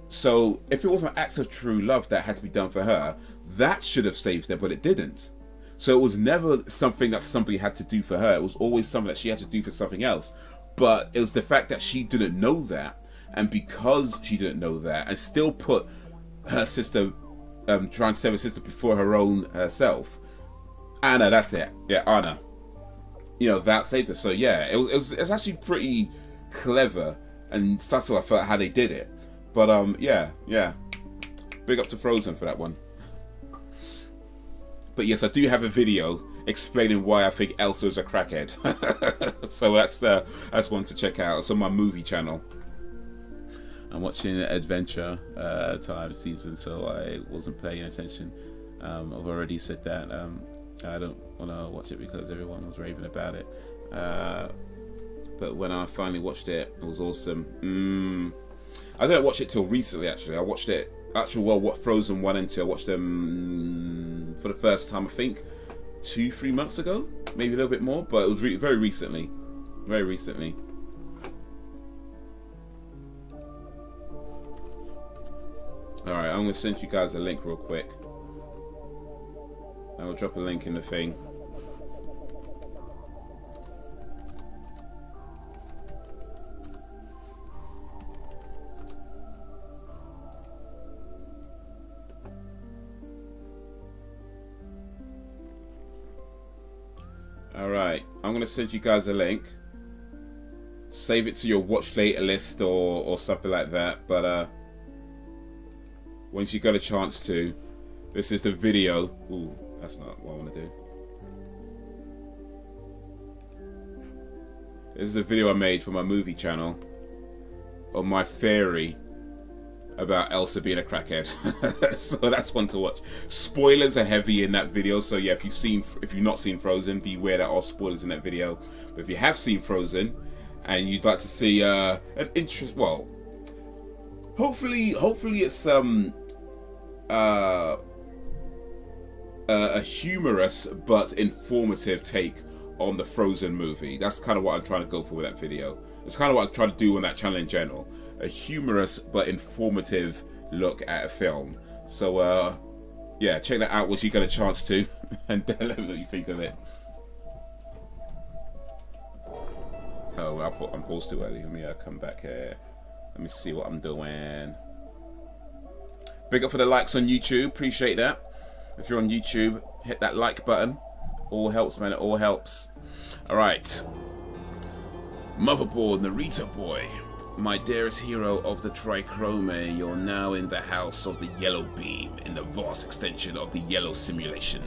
So if it was an act of true love that had to be done for her, that should have saved her, but it didn't. So it was never something that somebody had to do for her. It was always something that she had to do for something else. But it was the fact that she didn't know that, and because she didn't know that, and still put her sister, trying to save her sister before her own herself. Anna, that's it. Yeah, Anna. You know, that saved her. So yeah, it was actually pretty clever and subtle, I felt, how they did it. But yeah. Big up to Frozen for that one. But yes, I do have a video explaining why I think Elsa is a crackhead. So that's one to check out. It's on my movie channel. I'm watching Adventure Time season, so I wasn't paying attention. I've already said that I don't want to watch it because everyone was raving about it. But when I finally watched it, it was awesome. I didn't watch it till recently, actually. I watched it, what Frozen 1 and 2, I watched them for the first time, I think, 2-3 months ago, maybe a little bit more, but it was very recently. Very recently. Alright, I'm going to send you guys a link real quick. I'll drop a link in the thing. Alright, I'm going to send you guys a link. Save it to your watch later list or something like that, but once you got a chance to, this is the video. Ooh, that's not what I want to do. This is the video I made for my movie channel on my theory about Elsa being a crackhead. So that's one to watch. Spoilers are heavy in that video, so yeah, if you've not seen Frozen, beware that are spoilers in that video. But if you have seen Frozen and you'd like to see an interest, well, hopefully it's a humorous but informative take on the Frozen movie. That's kind of what I'm trying to go for with that video. It's kind of what I'm trying to do on that channel in general. A humorous but informative look at a film. So yeah, check that out once you get a chance to, and let me know what you think of it. Oh, I'm paused too early. Let me come back here. Let me see what I'm doing. Big up for the likes on YouTube. Appreciate that. If you're on YouTube, hit that like button. All helps, man. It all helps. All right. Motherboard, Narita Boy. My dearest hero of the Trichrome, you're now in the house of the Yellow Beam, in the vast extension of the Yellow Simulation.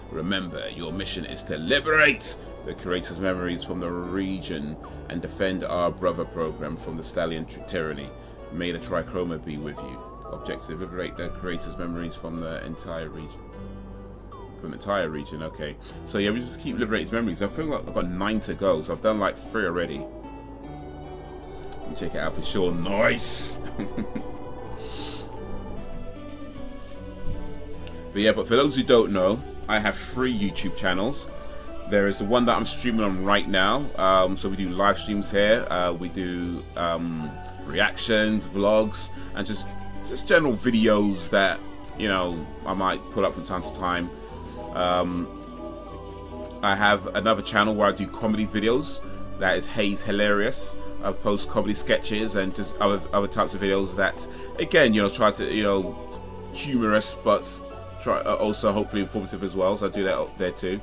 Remember, your mission is to liberate the creator's memories from the region and defend our brother program from the Stallion tyranny. May the Trichroma be with you. Objective: liberate the creator's memories from the entire region. From the entire region, okay. So yeah, we just keep liberating his memories. I feel like I've got 9 to go, so I've done like 3 already. You check it out for sure. Nice. But yeah, but for those who don't know, I have 3 YouTube channels. There is the one that I'm streaming on right now. So we do live streams here. We do reactions, vlogs, and just general videos that, you know, I might put up from time to time. I have another channel where I do comedy videos. That is Haze Hilarious. I post comedy sketches and just other types of videos that, again, you know, try to, you know, humorous, but try also hopefully informative as well. So I do that there too.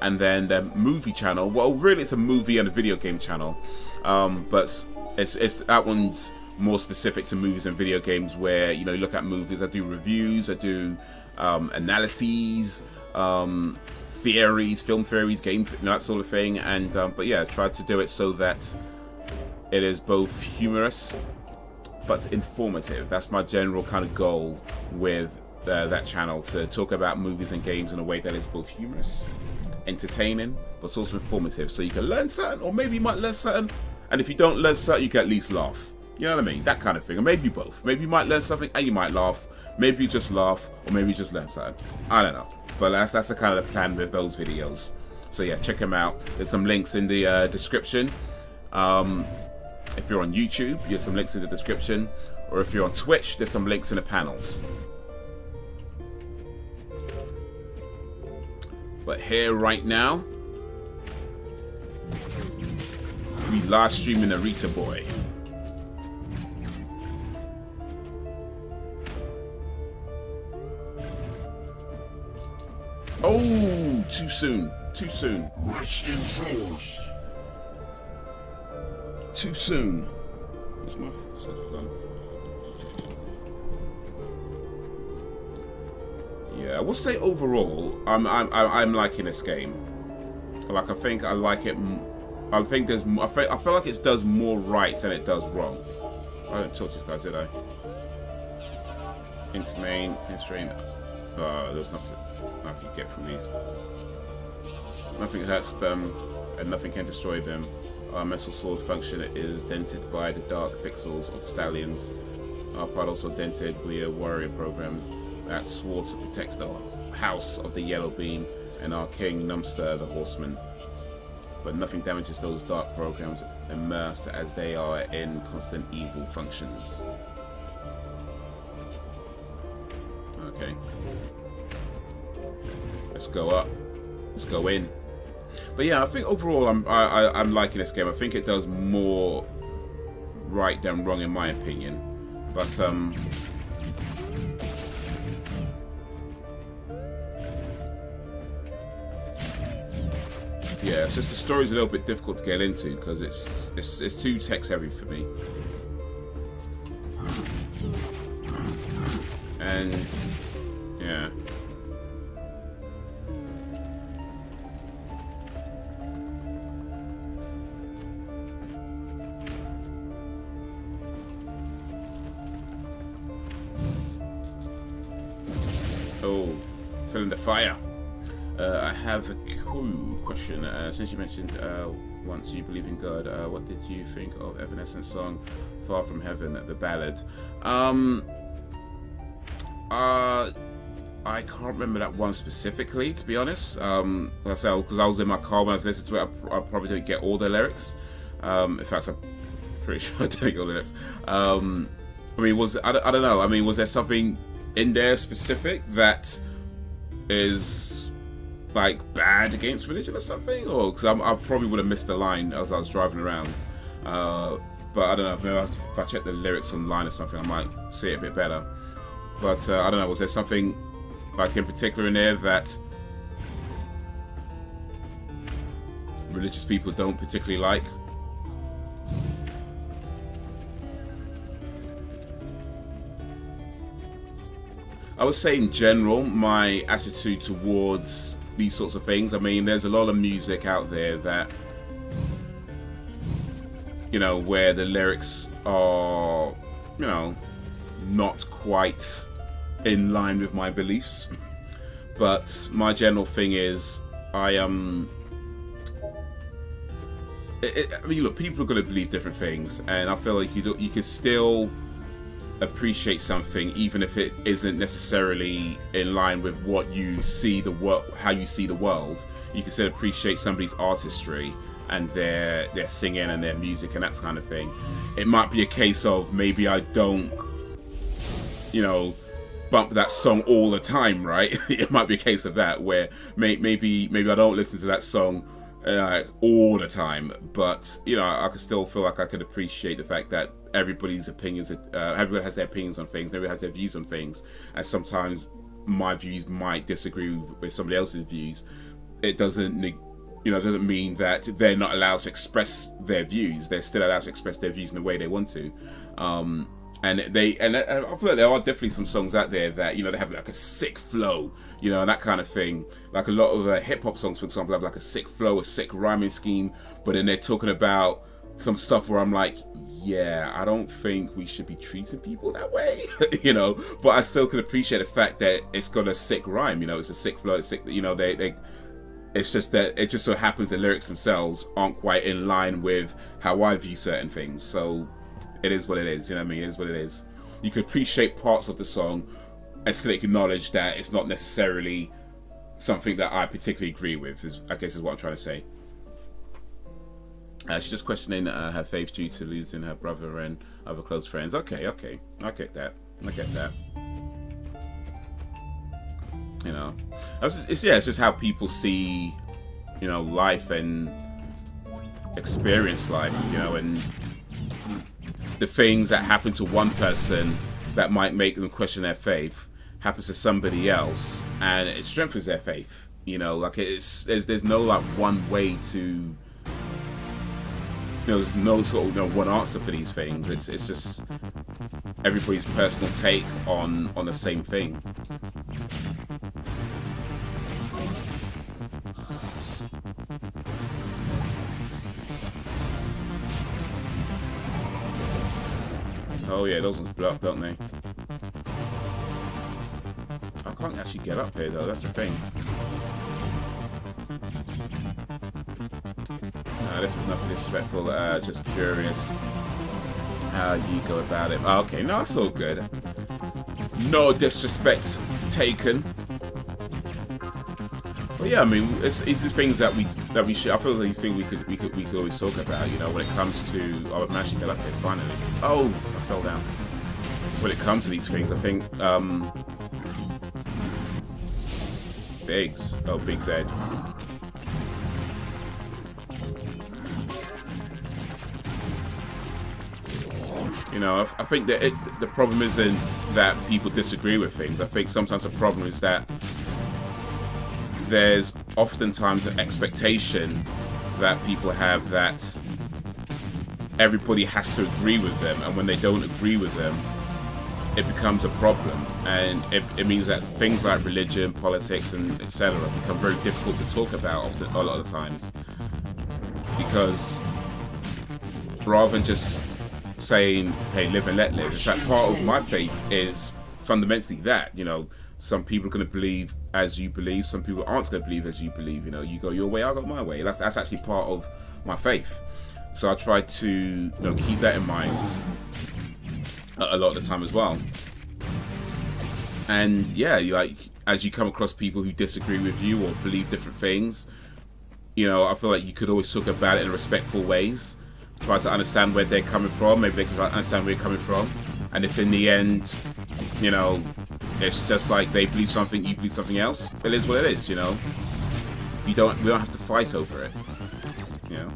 And then the movie channel. Well, really, it's a movie and a video game channel, but it's that one's more specific to movies and video games. Where, you know, you look at movies. I do reviews. I do analyses. Theories, film theories, game, you know, that sort of thing. And but yeah, I tried to do it so that it is both humorous but informative. That's my general kind of goal with that channel, to talk about movies and games in a way that is both humorous, entertaining, but also informative, so you can learn something, or maybe you might learn something, and if you don't learn something, you can at least laugh. You know what I mean? That kind of thing. Or maybe both. Maybe you might learn something and you might laugh. Maybe you just laugh, or maybe you just learn something. I don't know. But that's the kind of the plan with those videos. So yeah, check them out. There's some links in the description. If you're on YouTube, there's some links in the description. Or if you're on Twitch, there's some links in the panels. But here right now, we live streaming Narita Boy. Oh, too soon. Too soon. Too soon. Where's my setup done? Yeah, I will say overall, I'm liking this game. Like, I think I like it. I think there's. I feel like it does more right than it does wrong. I didn't talk to these guys, did I? Int main, constraint. There's nothing I can get from these. Nothing hurts them, and nothing can destroy them. Our metal sword function is dented by the dark pixels of the stallions. Our part also dented via warrior programs. That sword protects the house of the yellow beam and our king Numster the horseman. But nothing damages those dark programs immersed, as they are in constant evil functions. Okay. Let's go up. Let's go in. But yeah, I think overall I'm liking this game. I think it does more right than wrong in my opinion. But yeah, it's just the story's a little bit difficult to get into because it's too text heavy for me. And yeah. Oh, feeling the fire. I have a question. Since you mentioned once you believe in God, what did you think of Evanescence song "Far From Heaven," the ballad? I can't remember that one specifically, to be honest. Because I was in my car when I was listening to it, I probably didn't get all the lyrics. In fact, I'm pretty sure I didn't get all the lyrics. I mean, I don't know. I mean, was there something in there specific that is like bad against religion or something? Or because I probably would have missed the line as I was driving around. But I don't know. Maybe if I check the lyrics online or something, I might see it a bit better. But I don't know. Was there something like in particular in there that religious people don't particularly like? I would say in general, my attitude towards these sorts of things, I mean, there's a lot of music out there that, you know, where the lyrics are, you know, not quite in line with my beliefs. But my general thing is, I mean, look, people are going to believe different things, and I feel like you can still appreciate something even if it isn't necessarily in line with what you see the world, how you see the world. You can still appreciate somebody's artistry and their singing and their music and that kind of thing. It might be a case of maybe I don't, you know, bump that song all the time, right? It might be a case of that where maybe I don't listen to that song all the time, but you know, I can still feel like I could appreciate the fact that everybody's opinions, everyone has their opinions on things, everyone has their views on things, and sometimes my views might disagree with somebody else's views. It doesn't, you know, doesn't mean that they're not allowed to express their views. They're still allowed to express their views in the way they want to. And I feel like there are definitely some songs out there that, you know, they have like a sick flow, you know, and that kind of thing. Like a lot of hip hop songs, for example, have like a sick flow, a sick rhyming scheme, but then they're talking about some stuff where I'm like, yeah, I don't think we should be treating people that way, you know. But I still can appreciate the fact that it's got a sick rhyme, you know, it's a sick flow, it's sick, you know, it's just that it just so happens the lyrics themselves aren't quite in line with how I view certain things. So it is what it is, you know what I mean? It is what it is. You can appreciate parts of the song and still acknowledge that it's not necessarily something that I particularly agree with, I guess is what I'm trying to say. She's just questioning her faith due to losing her brother and other close friends. Okay, I get that. You know, it's just how people see, you know, life and experience life, you know, and the things that happen to one person that might make them question their faith happens to somebody else and it strengthens their faith, you know. Like there's no like one way to, you know, there's no sort of, you know, one answer for these things. It's just everybody's personal take on the same thing. Oh yeah, those ones blow up, don't they? I can't actually get up here though, that's the thing. This is nothing disrespectful, just curious how you go about it. Oh, okay, no, it's all good. No disrespect taken. But yeah, I mean, it's the things that we should. I feel like we could always talk about. You know, when it comes to, oh, I've managed to get up here finally. Oh, I fell down. When it comes to these things, I think Biggs. Oh, Biggs Ed. You know, I think that the problem isn't that people disagree with things. I think sometimes the problem is that there's oftentimes an expectation that people have that everybody has to agree with them, and when they don't agree with them, it becomes a problem, and it means that things like religion, politics, and etc. become very difficult to talk about often, a lot of the times, because rather than just saying, hey, live and let live. In fact, part of my faith is fundamentally that, you know, some people are going to believe as you believe, some people aren't going to believe as you believe. You know, you go your way, I go my way. That's actually part of my faith. So I try to, you know, keep that in mind a lot of the time as well. And yeah, as you come across people who disagree with you or believe different things, you know, I feel like you could always talk about it in respectful ways. Try to understand where they're coming from. Maybe they can understand where you're coming from. And if in the end, you know, it's just like they believe something, you believe something else, it is what it is, you know. We don't have to fight over it, you know.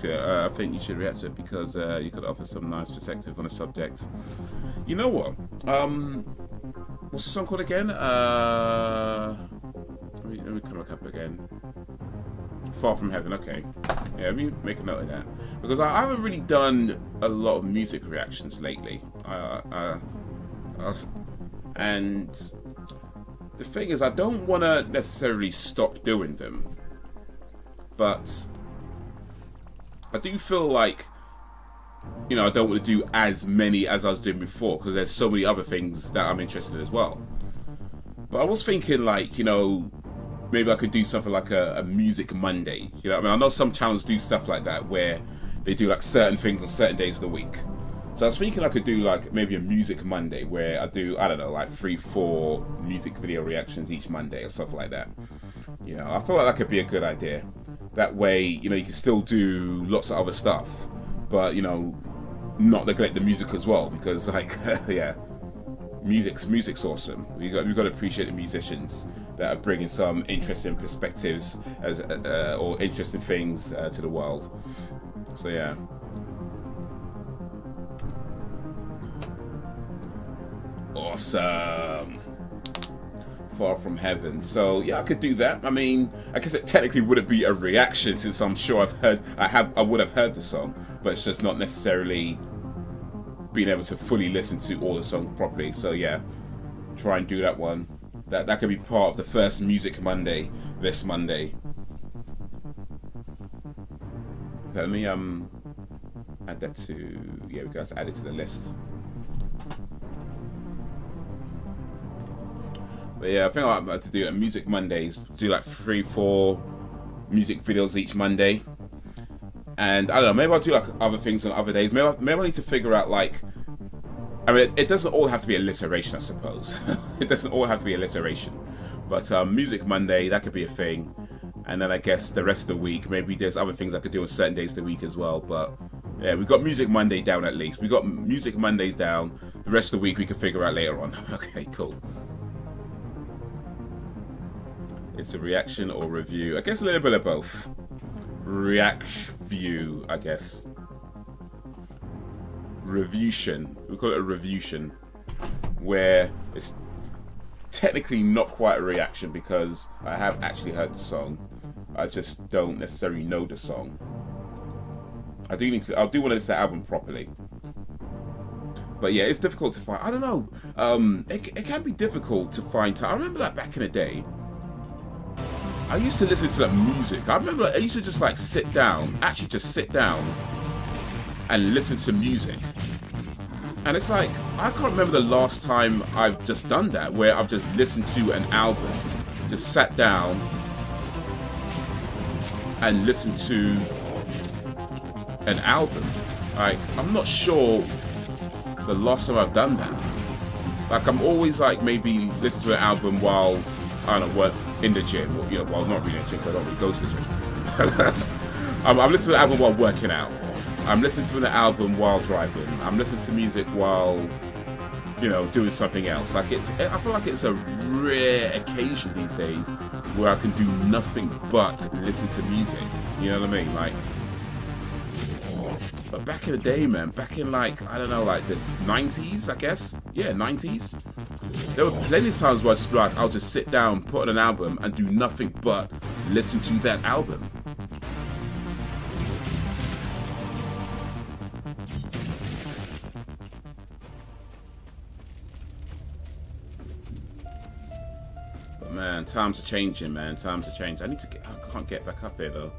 I think you should react to it because you could offer some nice perspective on the subject. You know what? What's the song called again? Let me come back up again. Far From Heaven. Okay. Yeah, let me make a note of that because I haven't really done a lot of music reactions lately. And the thing is, I don't want to necessarily stop doing them, but I do feel like, you know, I don't want to do as many as I was doing before because there's so many other things that I'm interested in as well. But I was thinking, like, you know, maybe I could do something like a Music Monday. You know what I mean? I know some channels do stuff like that where they do like certain things on certain days of the week. So I was thinking I could do like maybe a Music Monday where I do, I don't know, like 3-4 music video reactions each Monday or something like that. You know, I feel like that could be a good idea. That way, you know, you can still do lots of other stuff, but, you know, not neglect the music as well, because, like, yeah, music's awesome. We've got to appreciate the musicians that are bringing some interesting perspectives as or interesting things to the world. So yeah. Awesome. Far From Heaven. So yeah, I could do that. I mean, I guess it technically wouldn't be a reaction since I'm sure I would have heard the song, but it's just not necessarily being able to fully listen to all the songs properly. So yeah, try and do that one. That could be part of the first Music Monday this Monday. Okay, let me add that to, yeah, we got to add it to the list. But yeah, I think I'd like to do Music Mondays, do like 3-4 music videos each Monday. And I don't know, maybe I'll do like other things on other days. Maybe I need to figure out, like, I mean, it doesn't all have to be alliteration, I suppose. It doesn't all have to be alliteration. But Music Monday, that could be a thing. And then I guess the rest of the week, maybe there's other things I could do on certain days of the week as well. But yeah, we've got Music Monday down at least. We've got Music Mondays down. The rest of the week we can figure out later on. Okay, cool. It's a reaction or review. I guess a little bit of both. React-view, I guess. Reviewtion. We call it a reviewtion. Where it's technically not quite a reaction because I have actually heard the song. I just don't necessarily know the song. I'll do want to listen to the album properly. But yeah, it's difficult to find. I don't know. It can be difficult to find time. I remember like back in the day, I used to listen to that music. I remember I used to just like sit down and listen to music. And it's like, I can't remember the last time I've just done that, where I've just listened to an album, just sat down and listened to an album. Like, I'm not sure the last time I've done that. Like, I'm always like maybe listen to an album while, I don't know, what, in the gym, or, you know, well, not really in the gym because I don't really go to the gym. I'm listening to an album while working out. I'm listening to an album while driving. I'm listening to music while, you know, doing something else. Like, I feel like it's a rare occasion these days where I can do nothing but listen to music. You know what I mean? Like, but back in the day, man, back in like, I don't know, like the 90s, I guess. Yeah, 90s. There were plenty of times where I just be like, I'll just sit down, put on an album, and do nothing but listen to that album. But man, times are changing, man. Times are changing. I can't get back up here though.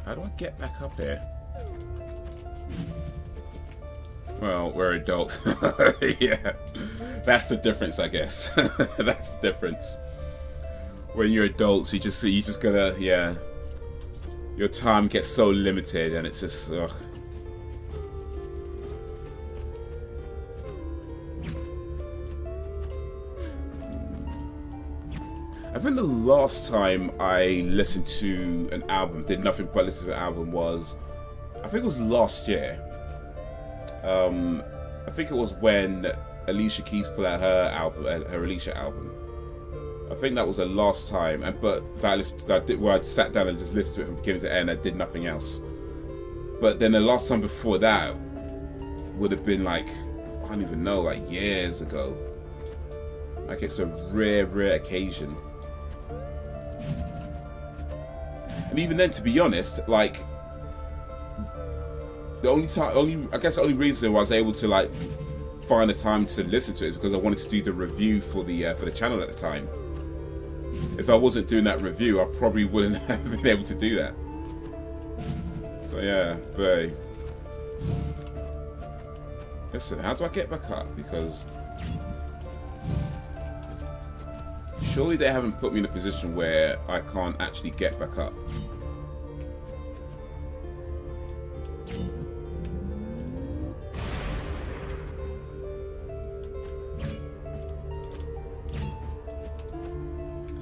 How do I get back up here? Well, we're adults. Yeah. That's the difference, I guess. That's the difference. When you're adults, you just gotta, yeah. Your time gets so limited, and it's just, ugh. I think the last time I listened to an album, did nothing but listen to an album, was, I think it was last year. I think it was when Alicia Keys put out her album, her Alicia album. I think that was the last time, where I sat down and just listened to it from beginning to end. I did nothing else. But then the last time before that would have been like, I don't even know, like years ago. Like, it's a rare occasion. And even then, to be honest, like, the only reason I was able to like find the time to listen to it is because I wanted to do the review for the channel at the time. If I wasn't doing that review, I probably wouldn't have been able to do that. So yeah, but listen, how do I get back up? Because surely they haven't put me in a position where I can't actually get back up.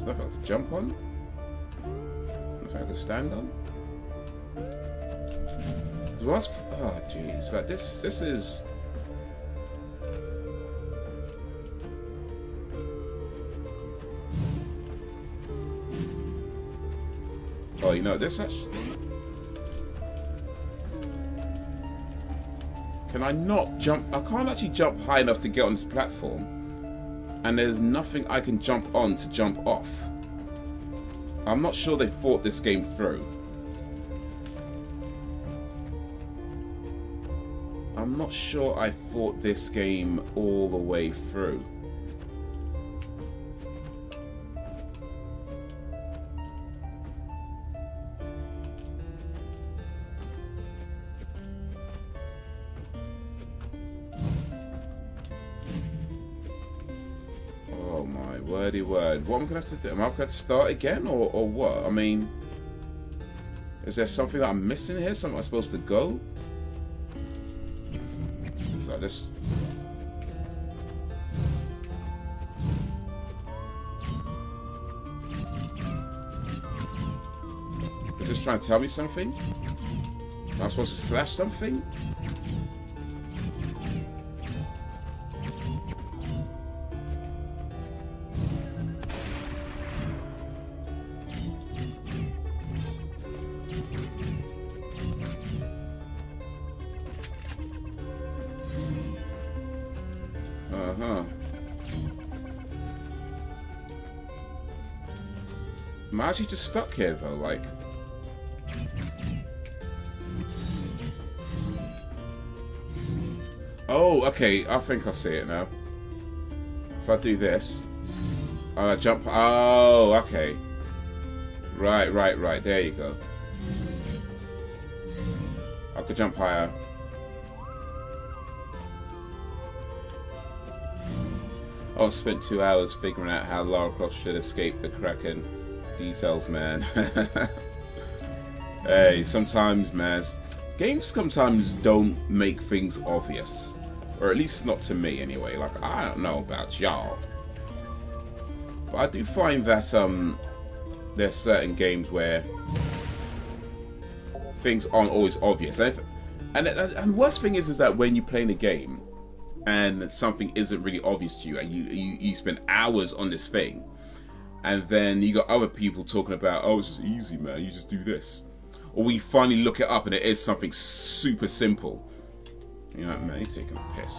Nothing I could jump on? Nothing I could stand on? Oh jeez, like this is... Oh, you know, this actually... Can I not jump? I can't actually jump high enough to get on this platform. And there's nothing I can jump on to jump off. I'm not sure they thought this game through. I'm not sure I thought this game all the way through. Wordy word. What am I going to have to do? Am I going to start again or what? I mean, is there something that I'm missing here? Something I'm supposed to go? Is that this? Is this trying to tell me something? Am I supposed to slash something? Am I actually just stuck here though, like? Oh, okay, I think I see it now. If I do this, I jump. Oh, okay. Right, there you go. I could jump higher. I spent 2 hours figuring out how Lara Croft should escape the Kraken. Details, man. Hey, sometimes, man, games sometimes don't make things obvious. Or at least not to me, anyway. Like, I don't know about y'all. But I do find that, there's certain games where things aren't always obvious. And the worst thing is that when you're playing a game and something isn't really obvious to you, and you spend hours on this thing, and then you got other people talking about, oh, it's just easy, man, you just do this. Or we finally look it up and it is something super simple. You know, man, you're taking a piss.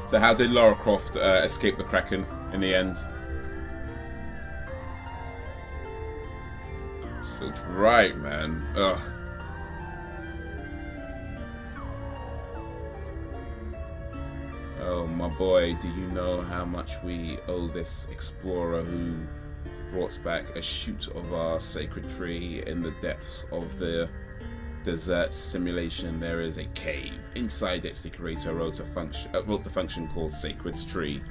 So how did Lara Croft escape the Kraken in the end? So right, man. Ugh. Oh my boy, do you know how much we owe this explorer who brought back a shoot of our sacred tree in the depths of the desert simulation? There is a cave. Inside it, the creator wrote the function called Sacred Tree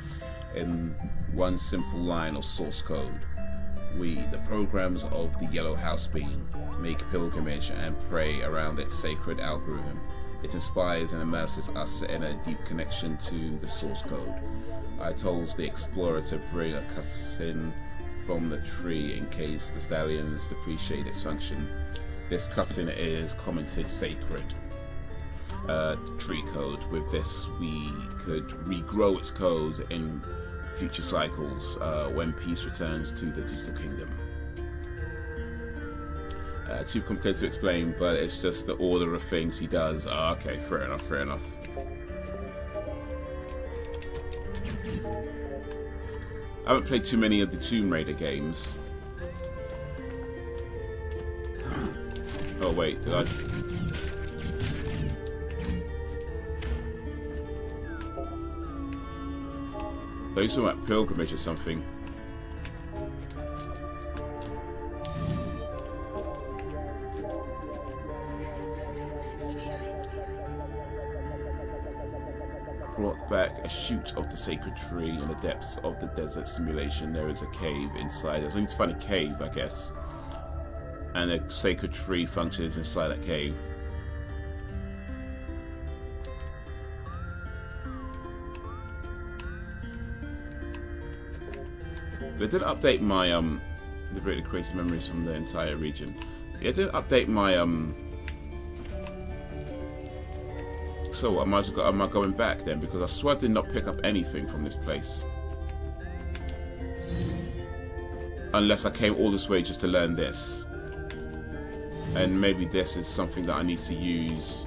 in one simple line of source code. We, the programs of the Yellow House Being, make pilgrimage and pray around its sacred algorithm. It inspires and immerses us in a deep connection to the source code. I told the explorer to bring a cutscene from the tree in case the stallions depreciate its function. This cutscene is commented sacred tree code. With this, we could regrow its code in future cycles when peace returns to the digital kingdom. Too complicated to explain, but it's just the order of things he does. Oh, okay, fair enough, fair enough. I haven't played too many of the Tomb Raider games. Oh wait, did I? They used to talk about pilgrimage or something. Brought back a shoot of the sacred tree in the depths of the desert simulation. There is a cave inside. I need to find a cave, I guess. And a sacred tree functions inside that cave. They did update my the greatly creative memories from the entire region. Yeah, they did update my So am I going back then? Because I swear I did not pick up anything from this place. Unless I came all this way just to learn this. And maybe this is something that I need to use.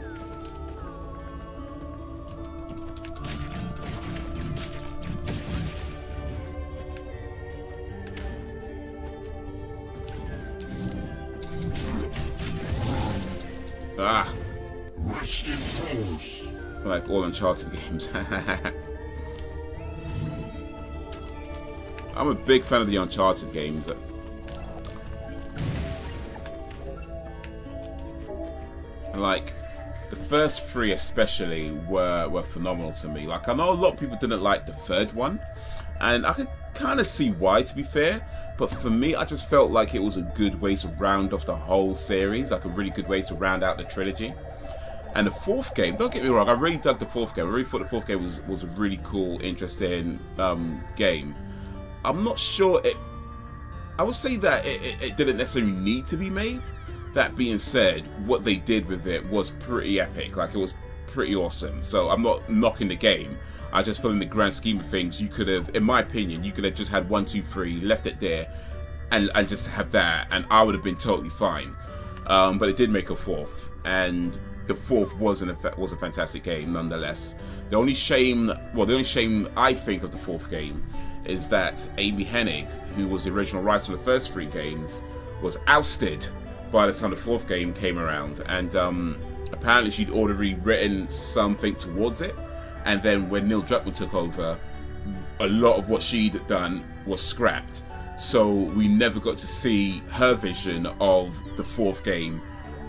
Ah! Like all Uncharted games. I'm a big fan of the Uncharted games. Like, the first three especially were phenomenal to me. Like, I know a lot of people didn't like the third one, and I could kind of see why, to be fair. But for me, I just felt like it was a good way to round off the whole series, like a really good way to round out the trilogy. And the fourth game, don't get me wrong, I really dug the fourth game. I really thought the fourth game was a really cool, interesting game. I'm not sure I would say that it didn't necessarily need to be made. That being said, what they did with it was pretty epic. Like, it was pretty awesome. So I'm not knocking the game. I just feel in the grand scheme of things, you could have, in my opinion, you could have just had 1, 2, 3, left it there, and just have that, and I would have been totally fine. But it did make a fourth, and the fourth was a fantastic game nonetheless. The only shame I think of the fourth game is that Amy Hennig, who was the original writer for the first 3 games, was ousted by the time the fourth game came around, and apparently she'd already written something towards it, and then when Neil Druckmann took over, a lot of what she'd done was scrapped, so we never got to see her vision of the fourth game,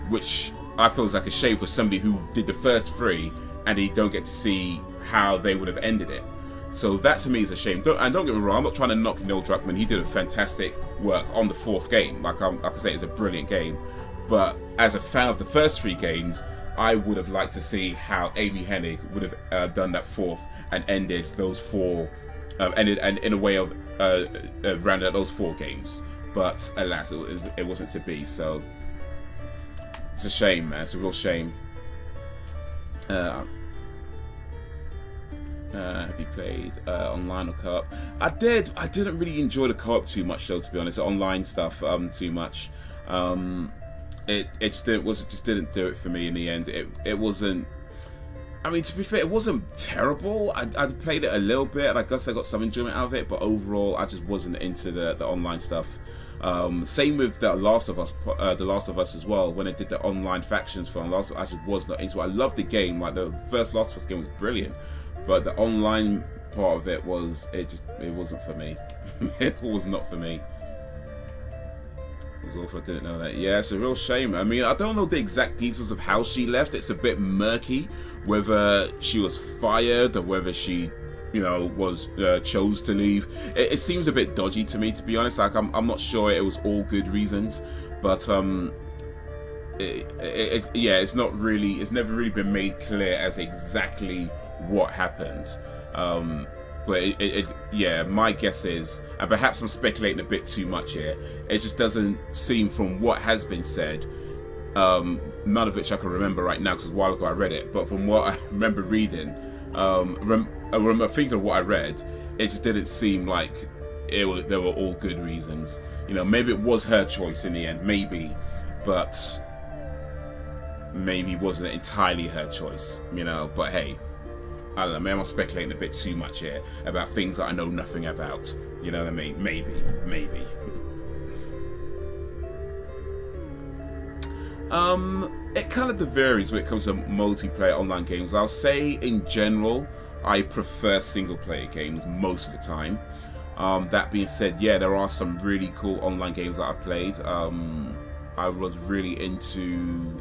which I feel is like a shame for somebody who did the first 3 and you don't get to see how they would have ended it. So that to me is a shame. And don't get me wrong, I'm not trying to knock Neil Druckmann. He did a fantastic work on the fourth game. Like I say, it's a brilliant game. But as a fan of the first 3 games, I would have liked to see how Amy Hennig would have done that fourth and ended those 4, ended and in a way of rounded out those 4 games. But alas, it wasn't to be. So it's a shame, man. It's a real shame. Have you played online or co-op? I did. I didn't really enjoy the co-op too much, though, to be honest. The online stuff too much. It just didn't do it for me in the end. It wasn't. I mean, to be fair, it wasn't terrible. I played it a little bit, and I guess I got some enjoyment out of it. But overall, I just wasn't into the online stuff. Same with The Last of Us as well. When I did the online factions for The Last of Us, I just was not into it. I loved the game. Like, the first Last of Us game was brilliant, but the online part of it wasn't for me. It was not for me. It was awful. I didn't know that. Yeah, it's a real shame. I mean, I don't know the exact details of how she left. It's a bit murky whether she was fired or whether she, you know, was chose to leave. It seems a bit dodgy to me, to be honest. Like I'm not sure it was all good reasons, but it's not really. It's never really been made clear as exactly what happened. But yeah, my guess is, and perhaps I'm speculating a bit too much here, it just doesn't seem from what has been said, none of which I can remember right now because a while ago I read it, but from what I remember reading, I remember thinking of what I read, it just didn't seem like there were all good reasons. You know, maybe it was her choice in the end, maybe, but maybe wasn't entirely her choice, you know, but hey, I don't know, maybe I'm speculating a bit too much here about things that I know nothing about. You know what I mean? Maybe. It kind of varies when it comes to multiplayer online games. I'll say in general, I prefer single player games most of the time. That being said, yeah, there are some really cool online games that I've played. I was really into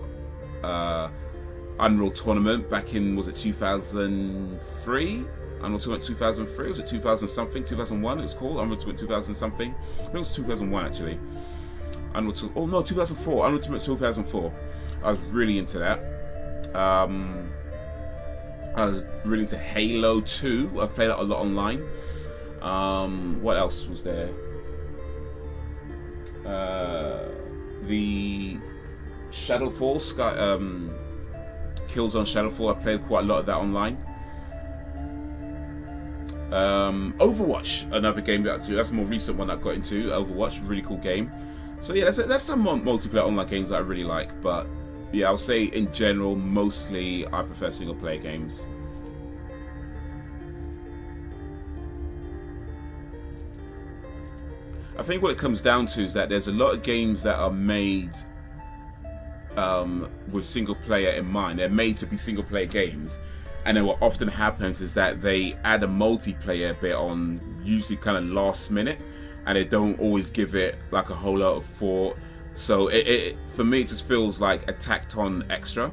Unreal Tournament back in, was it 2003? Unreal Tournament 2003? Was it 2000 something? 2001 it was called? Unreal Tournament 2000 something? I think it was 2001 actually. Unreal 2004. Unreal Tournament 2004. I was really into that. I was really into Halo 2. I played that a lot online. What else was there? The Shadowfall, Killzone Shadowfall, I played quite a lot of that online. Overwatch, another game that's a more recent one I got into. Overwatch, really cool game. So yeah, that's some multiplayer online games that I really like. But yeah, I'll say in general, mostly I prefer single player games. I think what it comes down to is that there's a lot of games that are made with single player in mind. They're made to be single player games, and then what often happens is that they add a multiplayer bit on, usually kind of last minute, and they don't always give it like a whole lot of thought. So it for me, it just feels like a tacked on extra.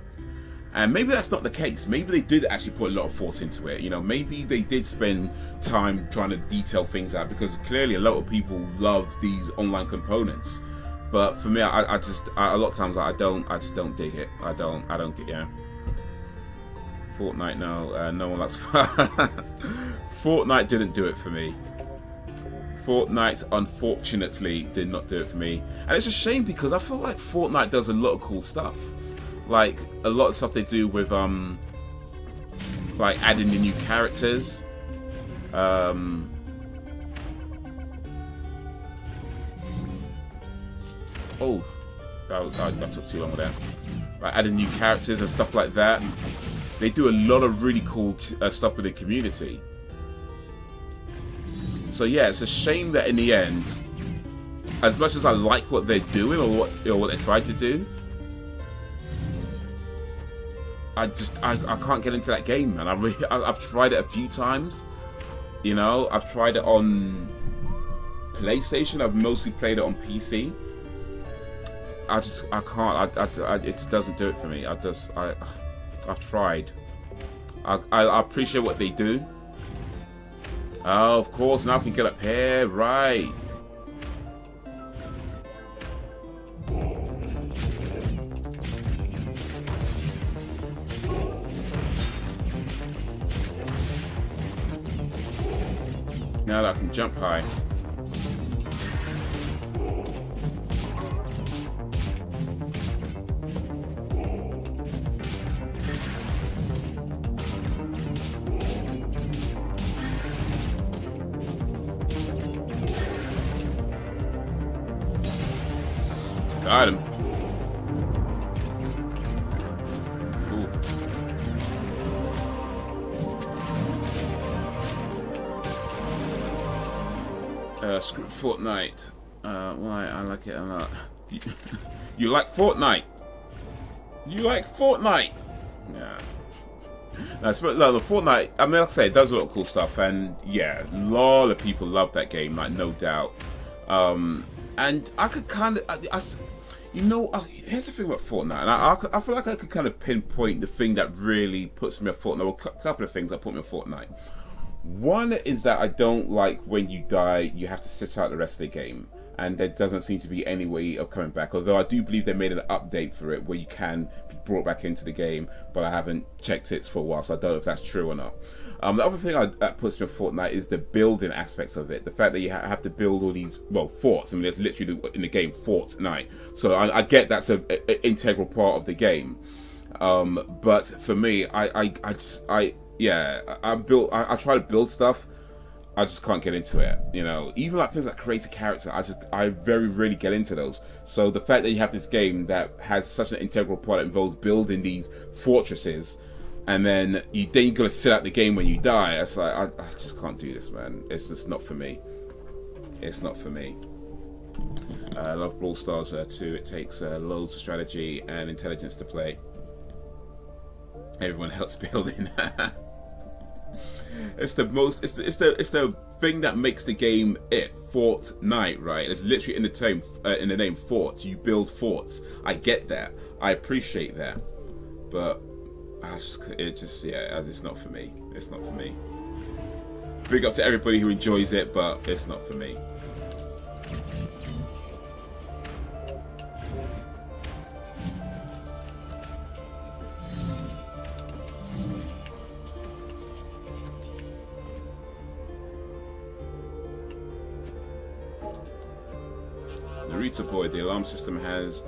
And maybe that's not the case. Maybe they did actually put a lot of thought into it. You know, maybe they did spend time trying to detail things out, because clearly a lot of people love these online components. But for me, I just a lot of times I just don't dig it. I don't get, yeah. Fortnite, no one likes. Fortnite didn't do it for me. Fortnite, unfortunately, did not do it for me, and it's a shame because I feel like Fortnite does a lot of cool stuff. Like a lot of stuff they do with like adding the new characters. Oh, that took too long with that. Like adding new characters and stuff like that. They do a lot of really cool stuff with the community. So yeah, it's a shame that in the end, as much as I like what they're doing or what they try to do, I can't get into that game, man. I've tried it a few times. You know, I've tried it on PlayStation. I've mostly played it on PC. I can't. It just doesn't do it for me. I've tried. I appreciate what they do. Oh, of course, now I can get up here, right? Now that I can jump high. Got him. Screw Fortnite. Why? I like it a lot. You like Fortnite? You like Fortnite? Yeah. No, the Fortnite, I mean, like I say, it does a lot of cool stuff, and yeah, a lot of people love that game, like, no doubt. And I could kind of, here's the thing about Fortnite, and I feel like I could kind of pinpoint the thing that really puts me off Fortnite, well, a couple of things that put me off Fortnite. One is that I don't like when you die, you have to sit out the rest of the game. And there doesn't seem to be any way of coming back. Although I do believe they made an update for it where you can be brought back into the game, but I haven't checked it for a while, so I don't know if that's true or not. The other thing that puts me on Fortnite is the building aspects of it. The fact that you have to build all these, well, forts. I mean, there's literally in the game Fortnite. So I get that's an integral part of the game. But for me, I try to build stuff. I just can't get into it, you know. Even like things like create a character, I very rarely get into those. So the fact that you have this game that has such an integral part that involves building these fortresses, and then you gotta sit out the game when you die, it's like I just can't do this, man. It's just not for me. It's not for me. I love Brawl Stars too. It takes loads of strategy and intelligence to play. Everyone else building. It's the thing that makes the game Fortnite, right? It's literally in the name forts. You build forts. I get that. I appreciate that, but it's not for me. It's not for me. Big up to everybody who enjoys it, but it's not for me. Narita Boy, the alarm system has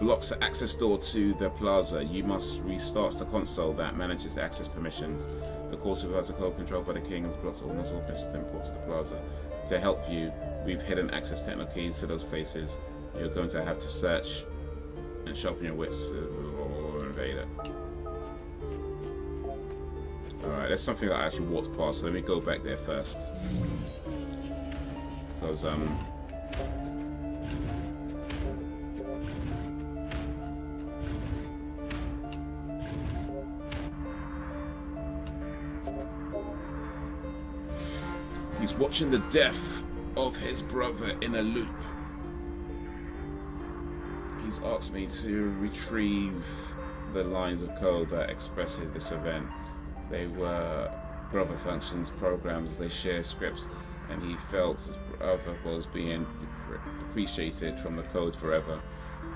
blocks the access door to the plaza. You must restart the console that manages the access permissions. The core supervisor code controlled by the king has blocked almost all permissions to import to the plaza. To help you, we've hidden access techno keys to those places. You're going to have to search and sharpen your wits or invade it. Alright, there's something that I actually walked past, so let me go back there first. Because, he's watching the death of his brother in a loop. He's asked me to retrieve the lines of code that expresses this event. They were brother functions, programs, they share scripts, and he felt his brother was being depreciated from the code forever.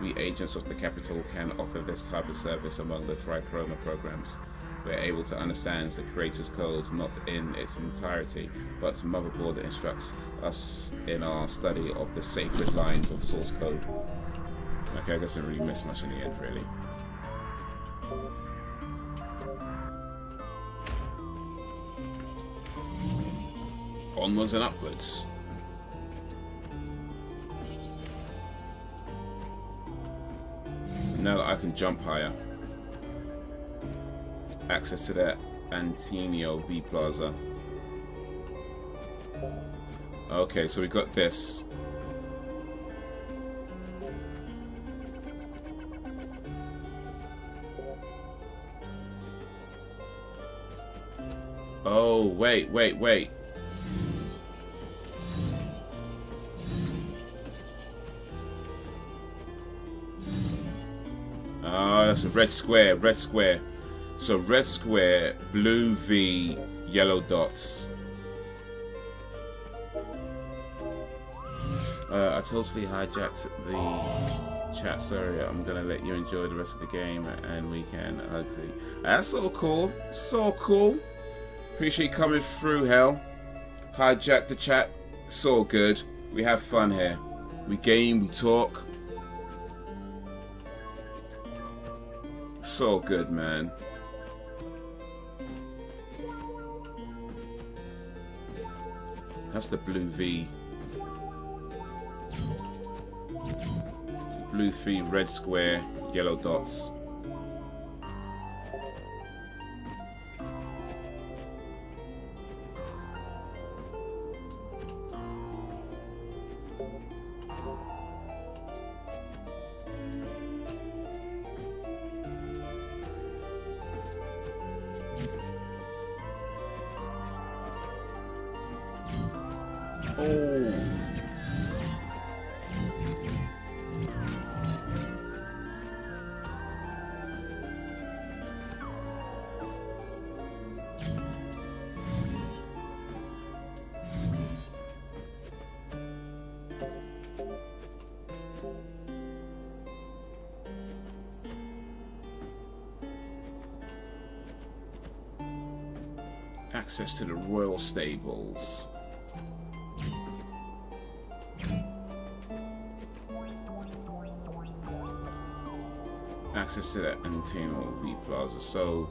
We agents of the capital can offer this type of service among the Trichroma programs. We're able to understand the creator's code not in its entirety, but Motherboard instructs us in our study of the sacred lines of source code. Okay, I guess I didn't really miss much in the end, really. Onwards and upwards. Now that I can jump higher. Access to the Antonio V Plaza. Okay, so we got this. Oh, wait. Oh, that's a red square. So red square, blue V, yellow dots. I totally hijacked the chat. Sorry, I'm gonna let you enjoy the rest of the game and we can ugly. That's so cool. So cool. Appreciate you coming through, Hell. Hijack the chat. So good. We have fun here. We game, we talk. So good, man. That's the blue V. Blue V, red square, yellow dots. Oh. Access to the royal stables. Access to that Antino V Plaza. So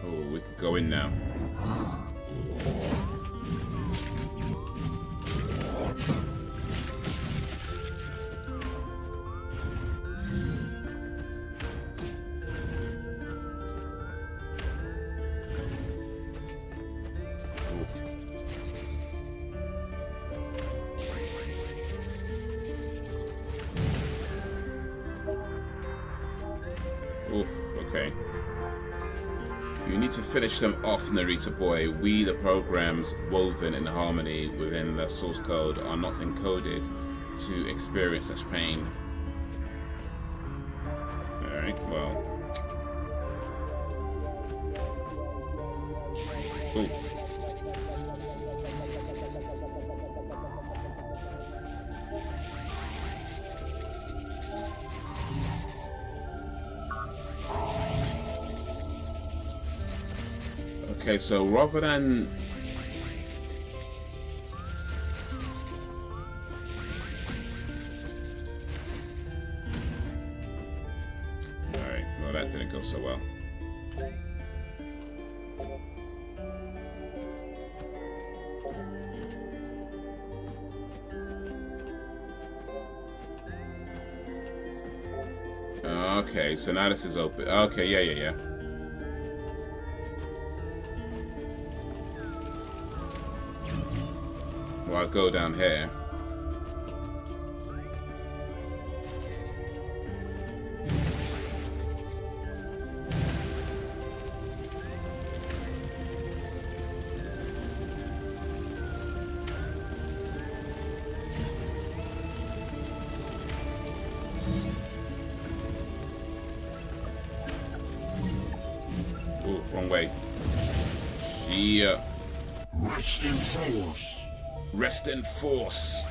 oh, we could go in now. Oh, okay. You need to finish them off, Narita Boy. We, the programs woven in harmony within the source code, are not encoded to experience such pain. Alright, well. Ooh. Okay, so rather than alright, well that didn't go so well. Okay, so now this is open. Okay, yeah. Well, I'll go down here. Ooh, wrong way. Yeah. Rest in force. Rest in force.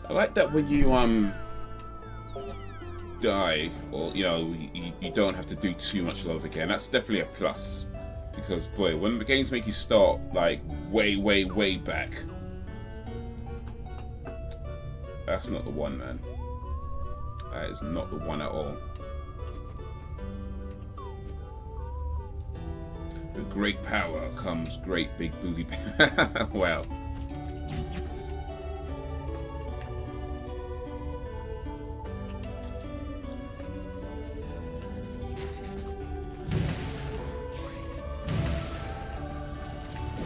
I like that when you die, or you know, you don't have to do too much love again. That's definitely a plus. Because boy, when the games make you start like way back, that's not the one, man. That is not the one at all. With great power comes great big booty. Wow.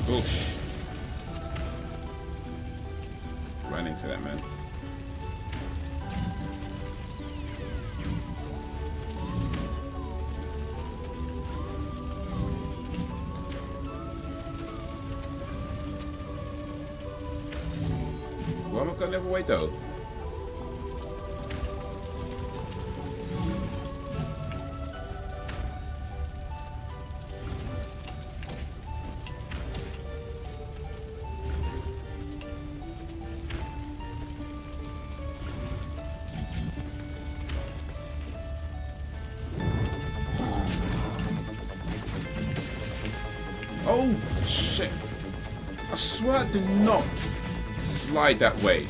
Oof. Ran into that, man. Why am I going the other way though? Oh, shit. I swear I did not slide that way.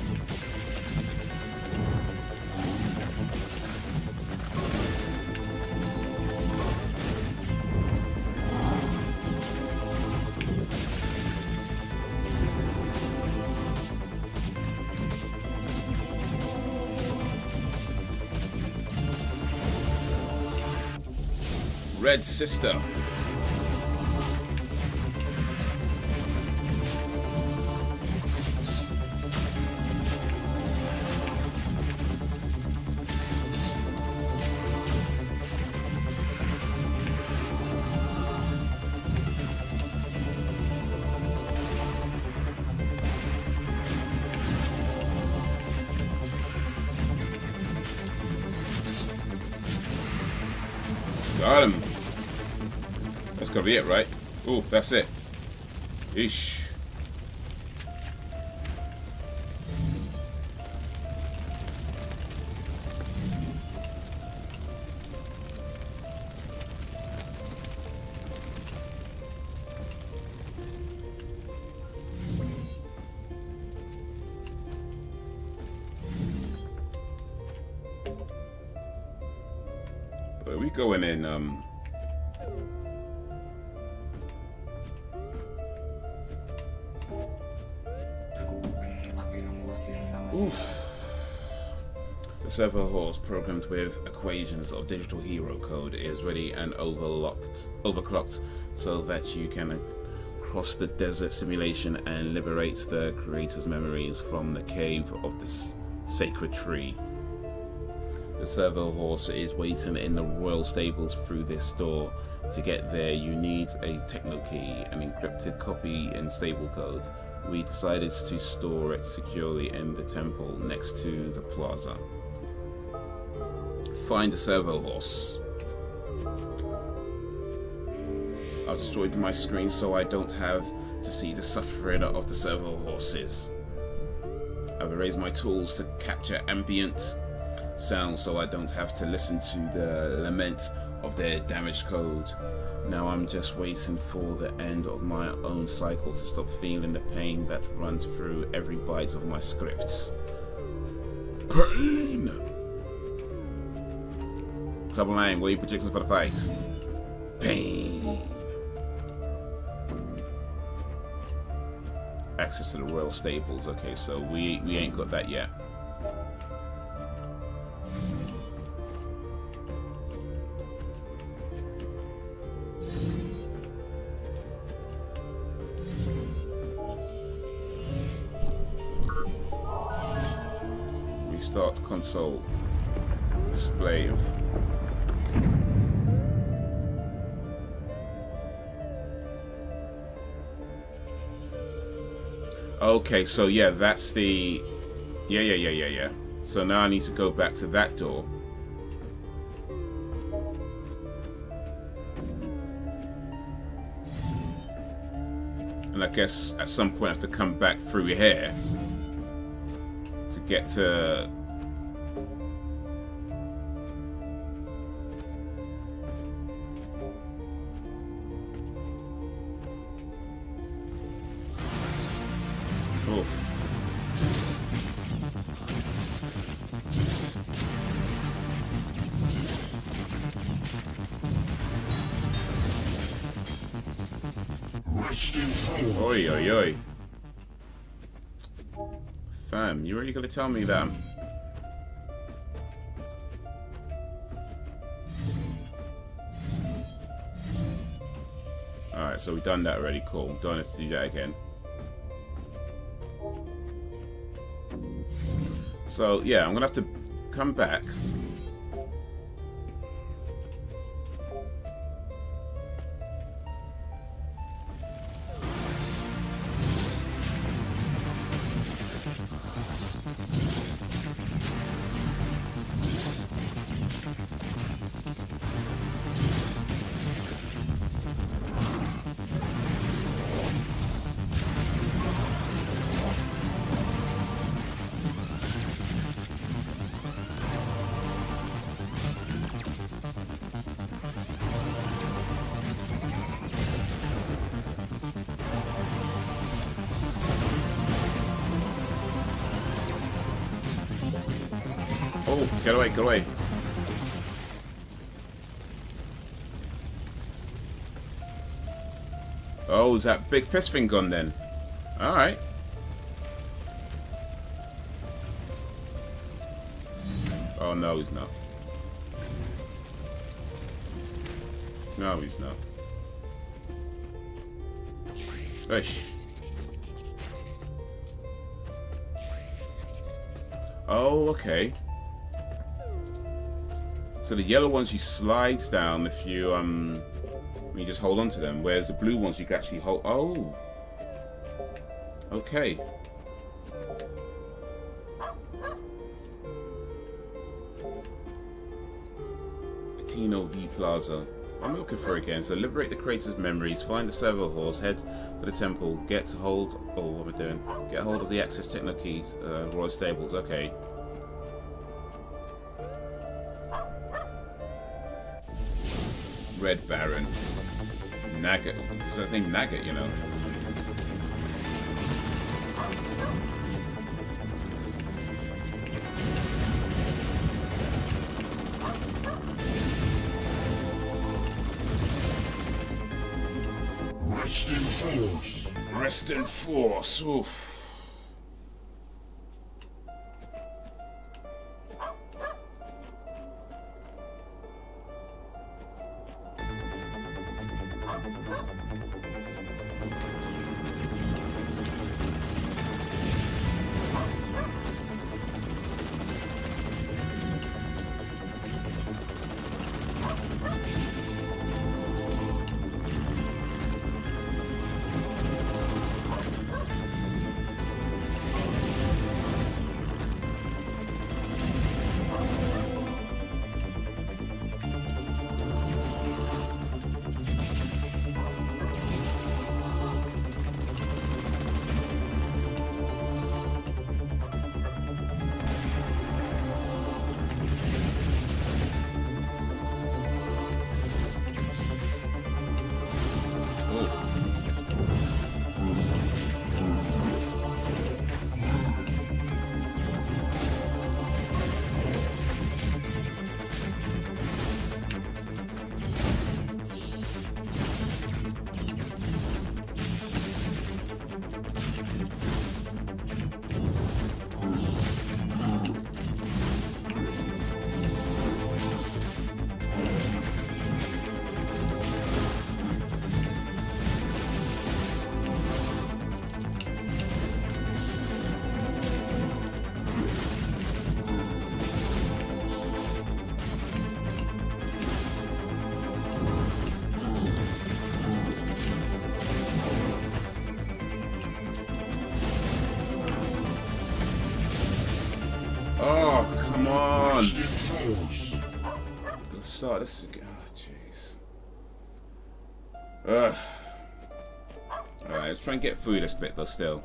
Red Sister. Got him. That's gotta be it, right? Oh, that's it. Ish. But we going in, oof. The server horse programmed with equations of digital hero code is ready and overclocked so that you can cross the desert simulation and liberate the creator's memories from the cave of the sacred tree. The server horse is waiting in the royal stables through this door. To get there, you need a techno key, an encrypted copy in stable code. We decided to store it securely in the temple next to the plaza. Find the servo horse. I've destroyed my screen so I don't have to see the suffering of the servo horses. I've erased my tools to capture ambient sound so I don't have to listen to the lament of their damaged code. Now I'm just waiting for the end of my own cycle to stop feeling the pain that runs through every bite of my scripts. Pain! Double aim, what are your predictions for the fight? Pain! Access to the royal stables. Okay, so we ain't got that yet. Restart console display. Okay, so yeah, that's the yeah. So now I need to go back to that door. And I guess at some point I have to come back through here to get to... Oh. Oi, oi, oi. Fam, you really gonna tell me that? Alright, so we've done that already, cool. Don't have to do that again. So, yeah, I'm gonna have to come back. Oh, get away, get away. Oh, is that big fist thing gone then? Alright. Oh no, he's not. No, he's not. Ish. Oh, okay. So the yellow ones you slide down if you when you just hold on to them, whereas the blue ones you can actually hold. Oh. Okay. Tino V Plaza. I'm looking for it again. So liberate the creator's memories, find the server horse, head to the temple, get hold. Oh, what am I doing? Get hold of the access techno keys, Royal Stables. Okay. Red Baron. Nugget. Is that thing Nugget? You know. Rest in force. Rest in force. Oof. Let's start this again. Oh, jeez. Ugh. Alright, let's try and get through this bit though still.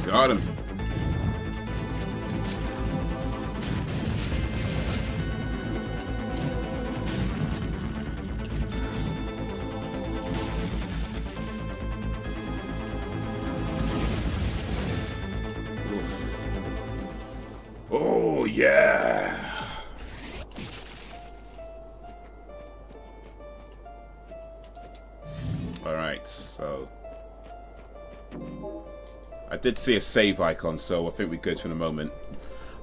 Got him. Oof. Oh, yeah. All right, so I did see a save icon, so I think we're good for the moment.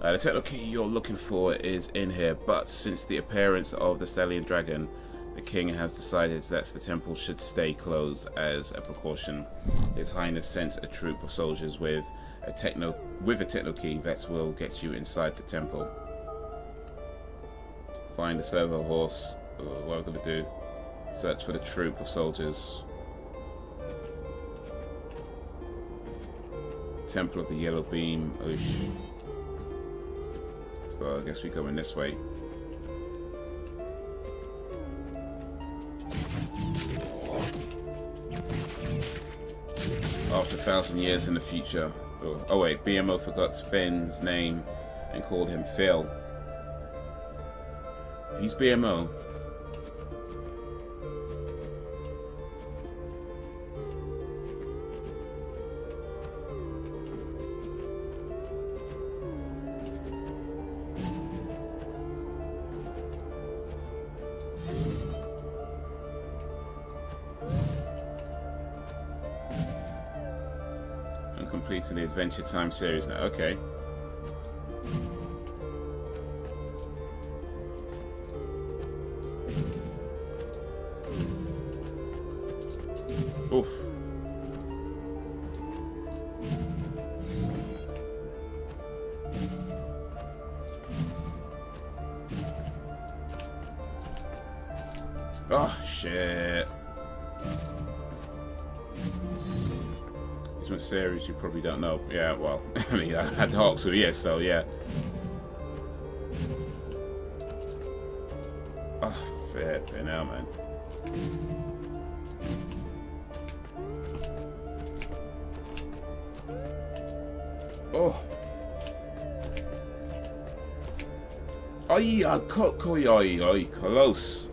The techno key you're looking for is in here, but since the appearance of the Stellian Dragon, the king has decided that the temple should stay closed as a precaution. His Highness sent a troop of soldiers with a techno key that will get you inside the temple. Find the servo horse. What are we gonna do? Search for the troop of soldiers. Temple of the Yellow Beam. Oosh. So I guess we're going this way. After 1,000 years in the future. Oh wait, BMO forgot Finn's name and called him Phil. He's BMO. Completing the Adventure Time series now. Okay. Oof. Oh shit. Series you probably don't know. Yeah, well, I mean, I had Hawks, so yes, so yeah. Oh, fair now, man. Oh. Ay, close.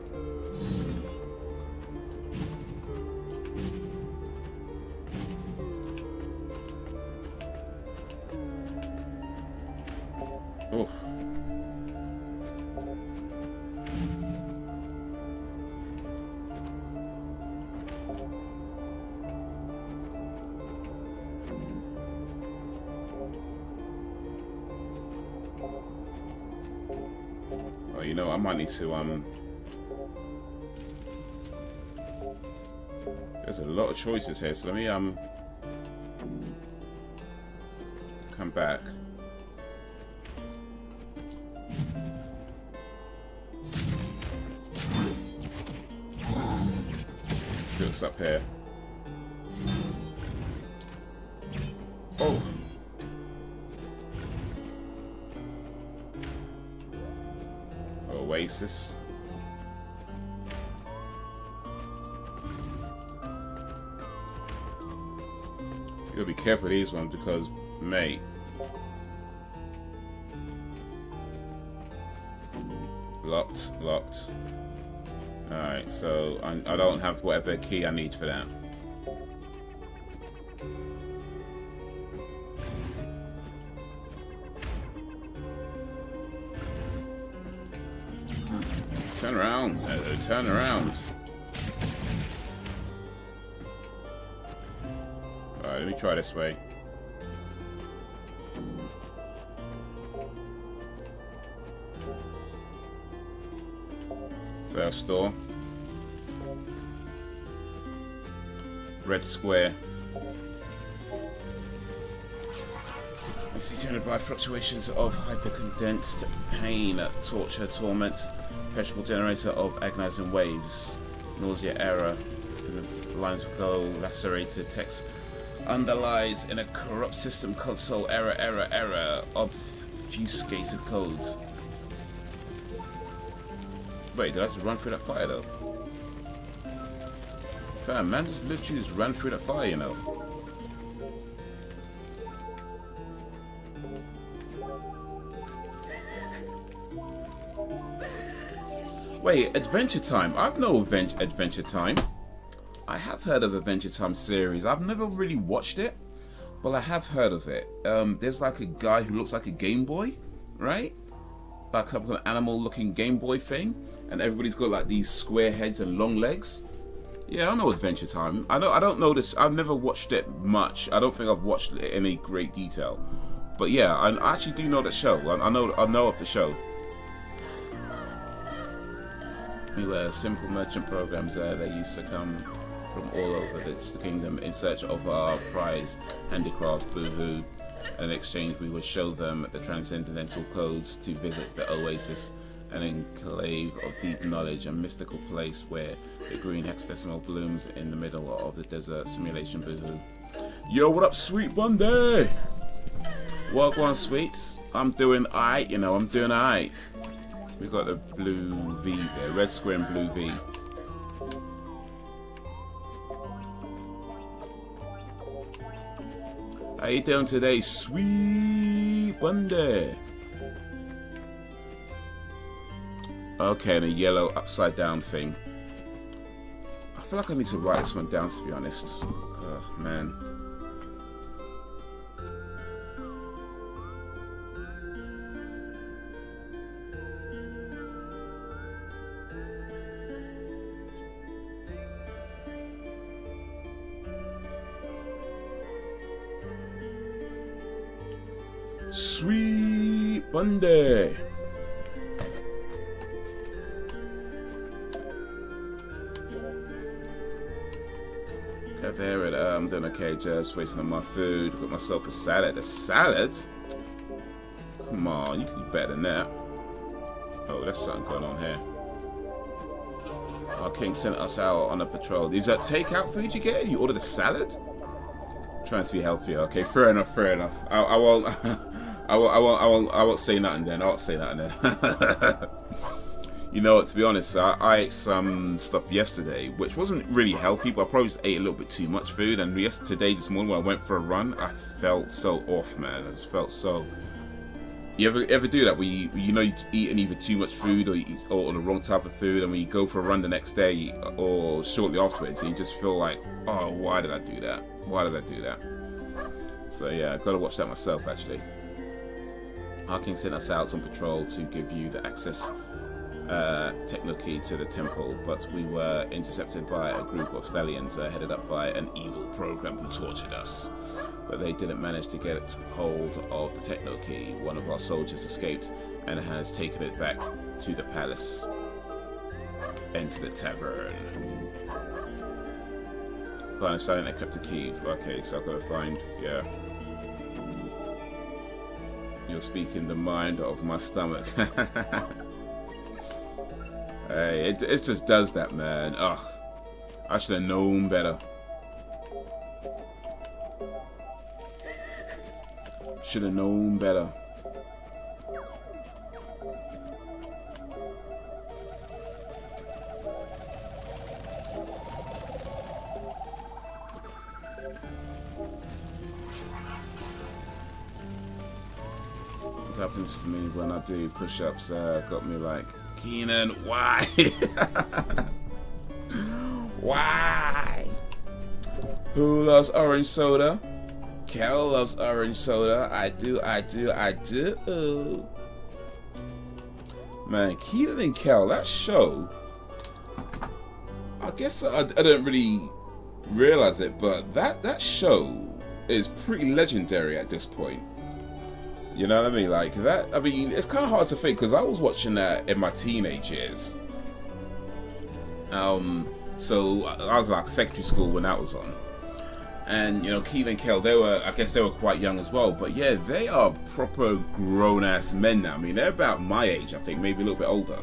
Oh. Oh, you know, I might need to there's a lot of choices here, so let me come back. See what's up here. Oh. Oasis. You gotta be careful with these ones because, mate. Locked. Alright, so I don't have whatever key I need for that. Turn around. Turn around. Alright, let me try this way. First door. Red square. This is generated by fluctuations of hypercondensed pain, torture, torment, perishable generator of agonizing waves, nausea, error, and the lines of go lacerated text underlies in a corrupt system console, error, obfuscated codes. Wait, did I just run through that fire though? Fam, man just literally just ran through that fire, you know. Wait, Adventure Time. I've no Adventure Time. I have heard of Adventure Time series. I've never really watched it, but I have heard of it. There's like a guy who looks like a Game Boy, right? Like some kind of animal-looking Game Boy thing, and everybody's got like these square heads and long legs. Yeah, I know Adventure Time. I don't know this. I've never watched it much. I don't think I've watched it in any great detail. But yeah, I actually do know that show. I know of the show. We were simple merchant programs there. They used to come from all over the kingdom in search of our prized handicrafts, boohoo. And in exchange, we would show them the transcendental codes to visit the oasis, an enclave of deep knowledge, a mystical place where the green hexadecimal blooms in the middle of the desert simulation boohoo. Yo, what up, Sweet Monday? Walk on, sweets. I'm doing alright, you know, I'm doing alright. We got the blue V there, red square and blue V. How you doing today, Sweet Monday? Okay, and a yellow upside down thing. I feel like I need to write this one down, to be honest. Oh, man. Sweet Monday. Got to hear it. I'm doing okay, just wasting on my food. Got myself a salad. A salad? Come on, you can do better than that. Oh, there's something going on here. Our king sent us out on a patrol. Is that takeout food you get? You ordered a salad? Trying to be healthier. Okay, fair enough. Fair enough. I won't. I won't say nothing then. I won't say nothing then. You know what? To be honest, I ate some stuff yesterday, which wasn't really healthy, but I probably just ate a little bit too much food. And this morning when I went for a run, I felt so off, man. I just felt so. You ever do that where you know you're eating either too much food or the wrong type of food, and when you go for a run the next day or shortly afterwards, and you just feel like, oh, why did I do that? Why did I do that? So yeah, I've got to watch that myself actually. Our king sent us out on patrol to give you the access techno key to the temple, but we were intercepted by a group of stallions headed up by an evil program who tortured us. But they didn't manage to get hold of the techno key. One of our soldiers escaped and has taken it back to the palace. Enter the tavern. Find a stallion that kept the key. Okay, so I've got to find, yeah. You're speaking the mind of my stomach. Hey, it just does that, man. Ugh. I should have known better. Should have known better. What happens to me when I do push-ups got me like, Keenan, why? Why? Who loves orange soda? Kel loves orange soda. I do. Man, Keenan and Kel, that show, I guess I didn't really realize it, but that show is pretty legendary at this point. You know what I mean? Like that, I mean, it's kind of hard to think because I was watching that in my teenage years. So I was like secondary school when that was on. And, you know, Keith and Kel, I guess they were quite young as well. But yeah, they are proper grown-ass men now. I mean, they're about my age, I think, maybe a little bit older.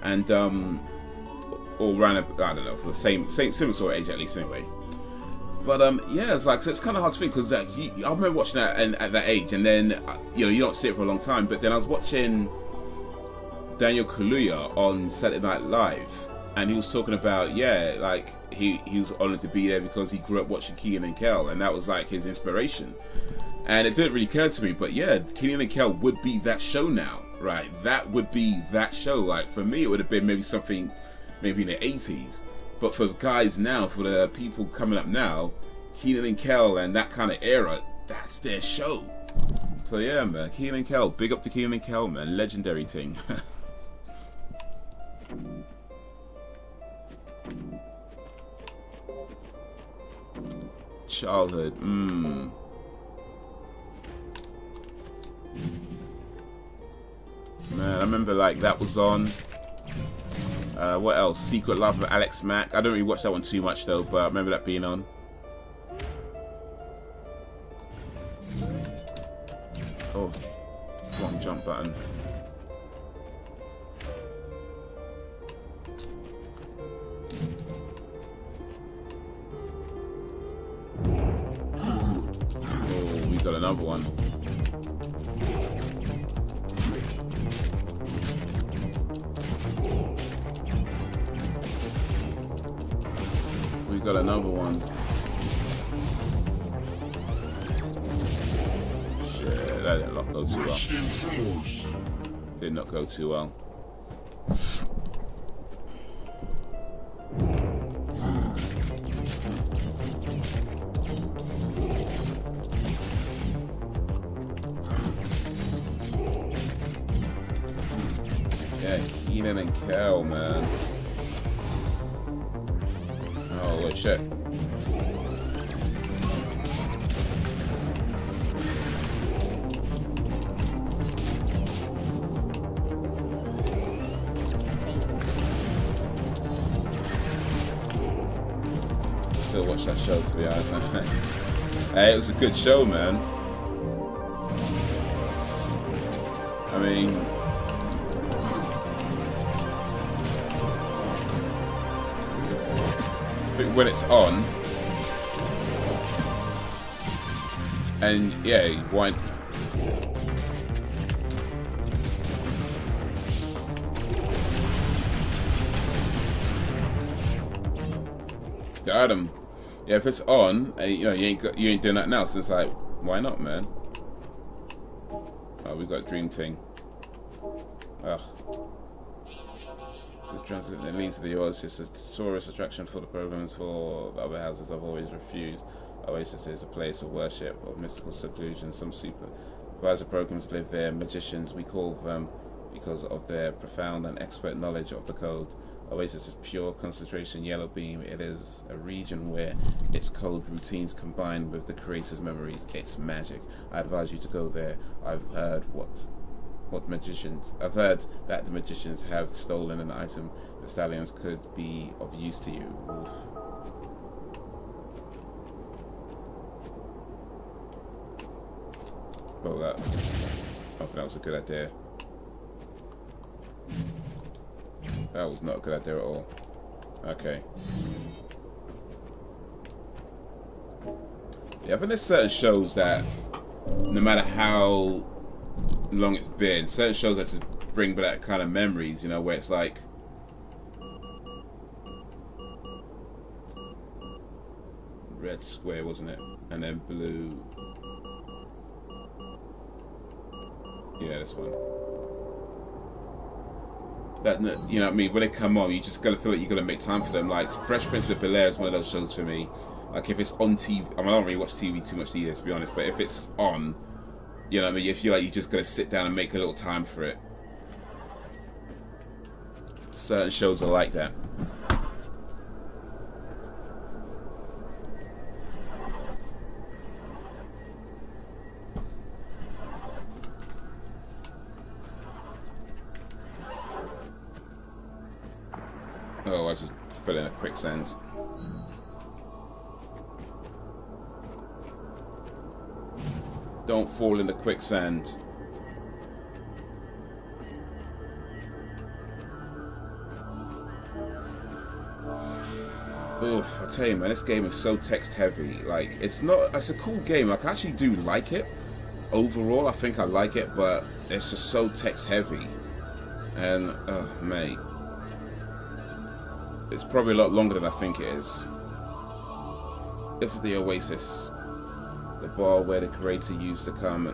And, or around, I don't know, for the same similar sort of age at least anyway. But, yeah, it's like, so it's kind of hard to think because I remember watching that at that age. And then, you know, you don't see it for a long time. But then I was watching Daniel Kaluuya on Saturday Night Live. And he was talking about, yeah, like, he was honored to be there because he grew up watching Kenan and Kel, and that was like his inspiration. And it didn't really occur to me, but yeah, Kenan and Kel would be that show now, right? That would be that show. Like for me, it would have been maybe something, maybe in the 80s. But for guys now, for the people coming up now, Kenan and Kel and that kind of era, that's their show. So yeah, man, Kenan and Kel, big up to Kenan and Kel, man, legendary thing. Childhood, Man, I remember like that was on. What else? Secret Love of Alex Mack. I don't really watch that one too much though, but I remember that being on. Oh, wrong jump button. Oh, we got another one. We got another one. Shit, that did not go too well. Did not go too well. Yeah, Keenan and Kel, man. Oh, wait, shit. Still watch that show, to be honest. Hey, it was a good show, man. I mean, when it's on, and yeah, why? Got him. Yeah, if it's on, and, you know, you ain't doing that now. So it's like, why not, man? Oh, we got Dream Team. Ugh. The transit that leads to the Oasis is a tourist attraction for the programs for the other houses I've always refused. Oasis is a place of worship, of mystical seclusion. Some supervisor programs live there. Magicians, we call them because of their profound and expert knowledge of the code. Oasis is pure concentration yellow beam. It is a region where its code routines combine with the creator's memories. It's magic. I advise you to go there. I've heard I've heard that the magicians have stolen an item. The stallions could be of use to you. Oof. Well, I think that was a good idea. That was not a good idea at all. Okay. Yeah, I think there's certain shows that, no matter how long it's been, certain shows that just bring back that kind of memories, you know, where it's like, red square, wasn't it? And then blue. Yeah, this one. That, you know what I mean, when they come on, you just gotta feel like you gotta make time for them. Like Fresh Prince of Bel-Air is one of those shows for me. Like if it's on TV, I mean, I don't really watch TV too much either, to be honest, but if it's on, you know what I mean, you feel like you just gotta sit down and make a little time for it. Certain shows are like that. Oh, I just fell in a quicksand. Don't fall in the quicksand. Oof, I tell you, man, this game is so text heavy. Like, it's a cool game. Like, I actually do like it. Overall, I think I like it, but it's just so text heavy. And, oh, mate. It's probably a lot longer than I think it is. This is the Oasis. The bar where the creator used to come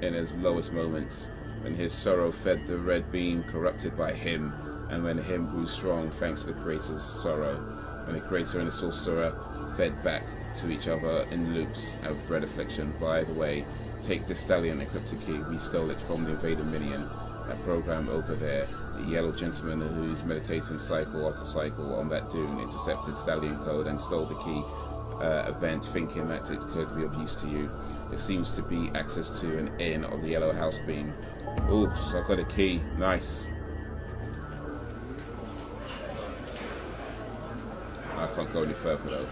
in his lowest moments. When his sorrow fed the red beam corrupted by him. And when him grew strong thanks to the creator's sorrow. When the creator and the sorcerer fed back to each other in loops of red affliction. By the way, take the stallion encrypted key. We stole it from the invader minion. That program over there. The yellow gentleman who's meditating cycle after cycle on that dune intercepted stallion code and stole the key event thinking that it could be of use to you. It seems to be access to an in of the yellow house beam. Oh, so I got a key. Nice. I can't go any further though.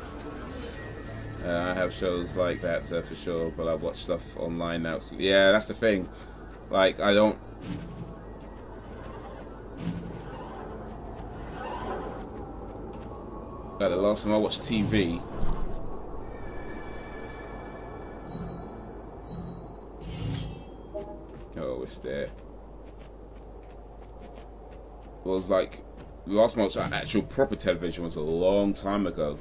I have shows like that for sure, but I watch stuff online now. Yeah, that's the thing. Like, I don't... Like, the last time I watched TV... Oh, it's there. It was like... The last time I watched actual proper television was a long time ago.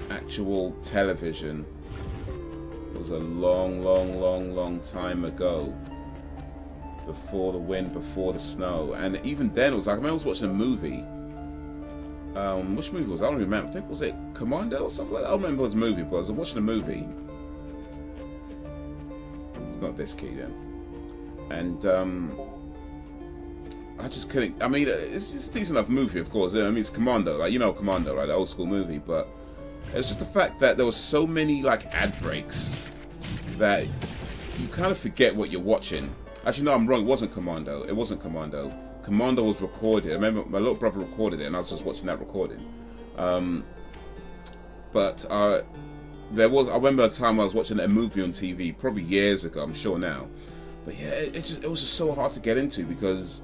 Actual television was a long time ago. Before the wind, before the snow. And even then it was like, I remember I was watching a movie. Which movie was it? I don't remember. I think, was it Commando or something like that? I don't remember what the movie was. I was watching a movie. It's not this key then. And I just couldn't. I mean, it's just a decent enough movie, of course. I mean, it's Commando, like, you know, Commando, right? The old school movie. But it's just the fact that there was so many like ad breaks that you kind of forget what you're watching. Actually, no, I'm wrong. It wasn't Commando. It wasn't Commando. Commando was recorded. I remember my little brother recorded it, and I was just watching that recording. But there was. I remember a time I was watching a movie on TV, probably years ago. I'm sure now. But yeah, it was just so hard to get into because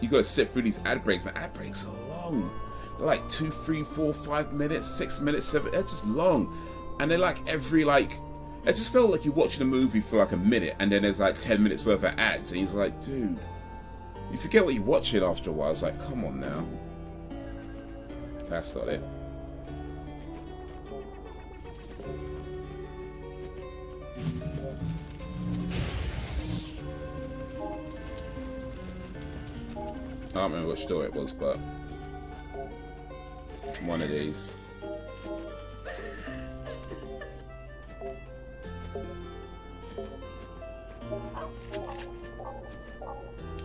you got to sit through these ad breaks. And ad breaks are long. They're like 2, 3, 4, 5 minutes, 6 minutes, 7. They're just long, and they're like every like. It just felt like you're watching a movie for like a minute, and then there's like 10 minutes worth of ads, and he's like, dude, you forget what you're watching after a while. It's like, come on now. That's not it. I don't remember which store it was, but one of these.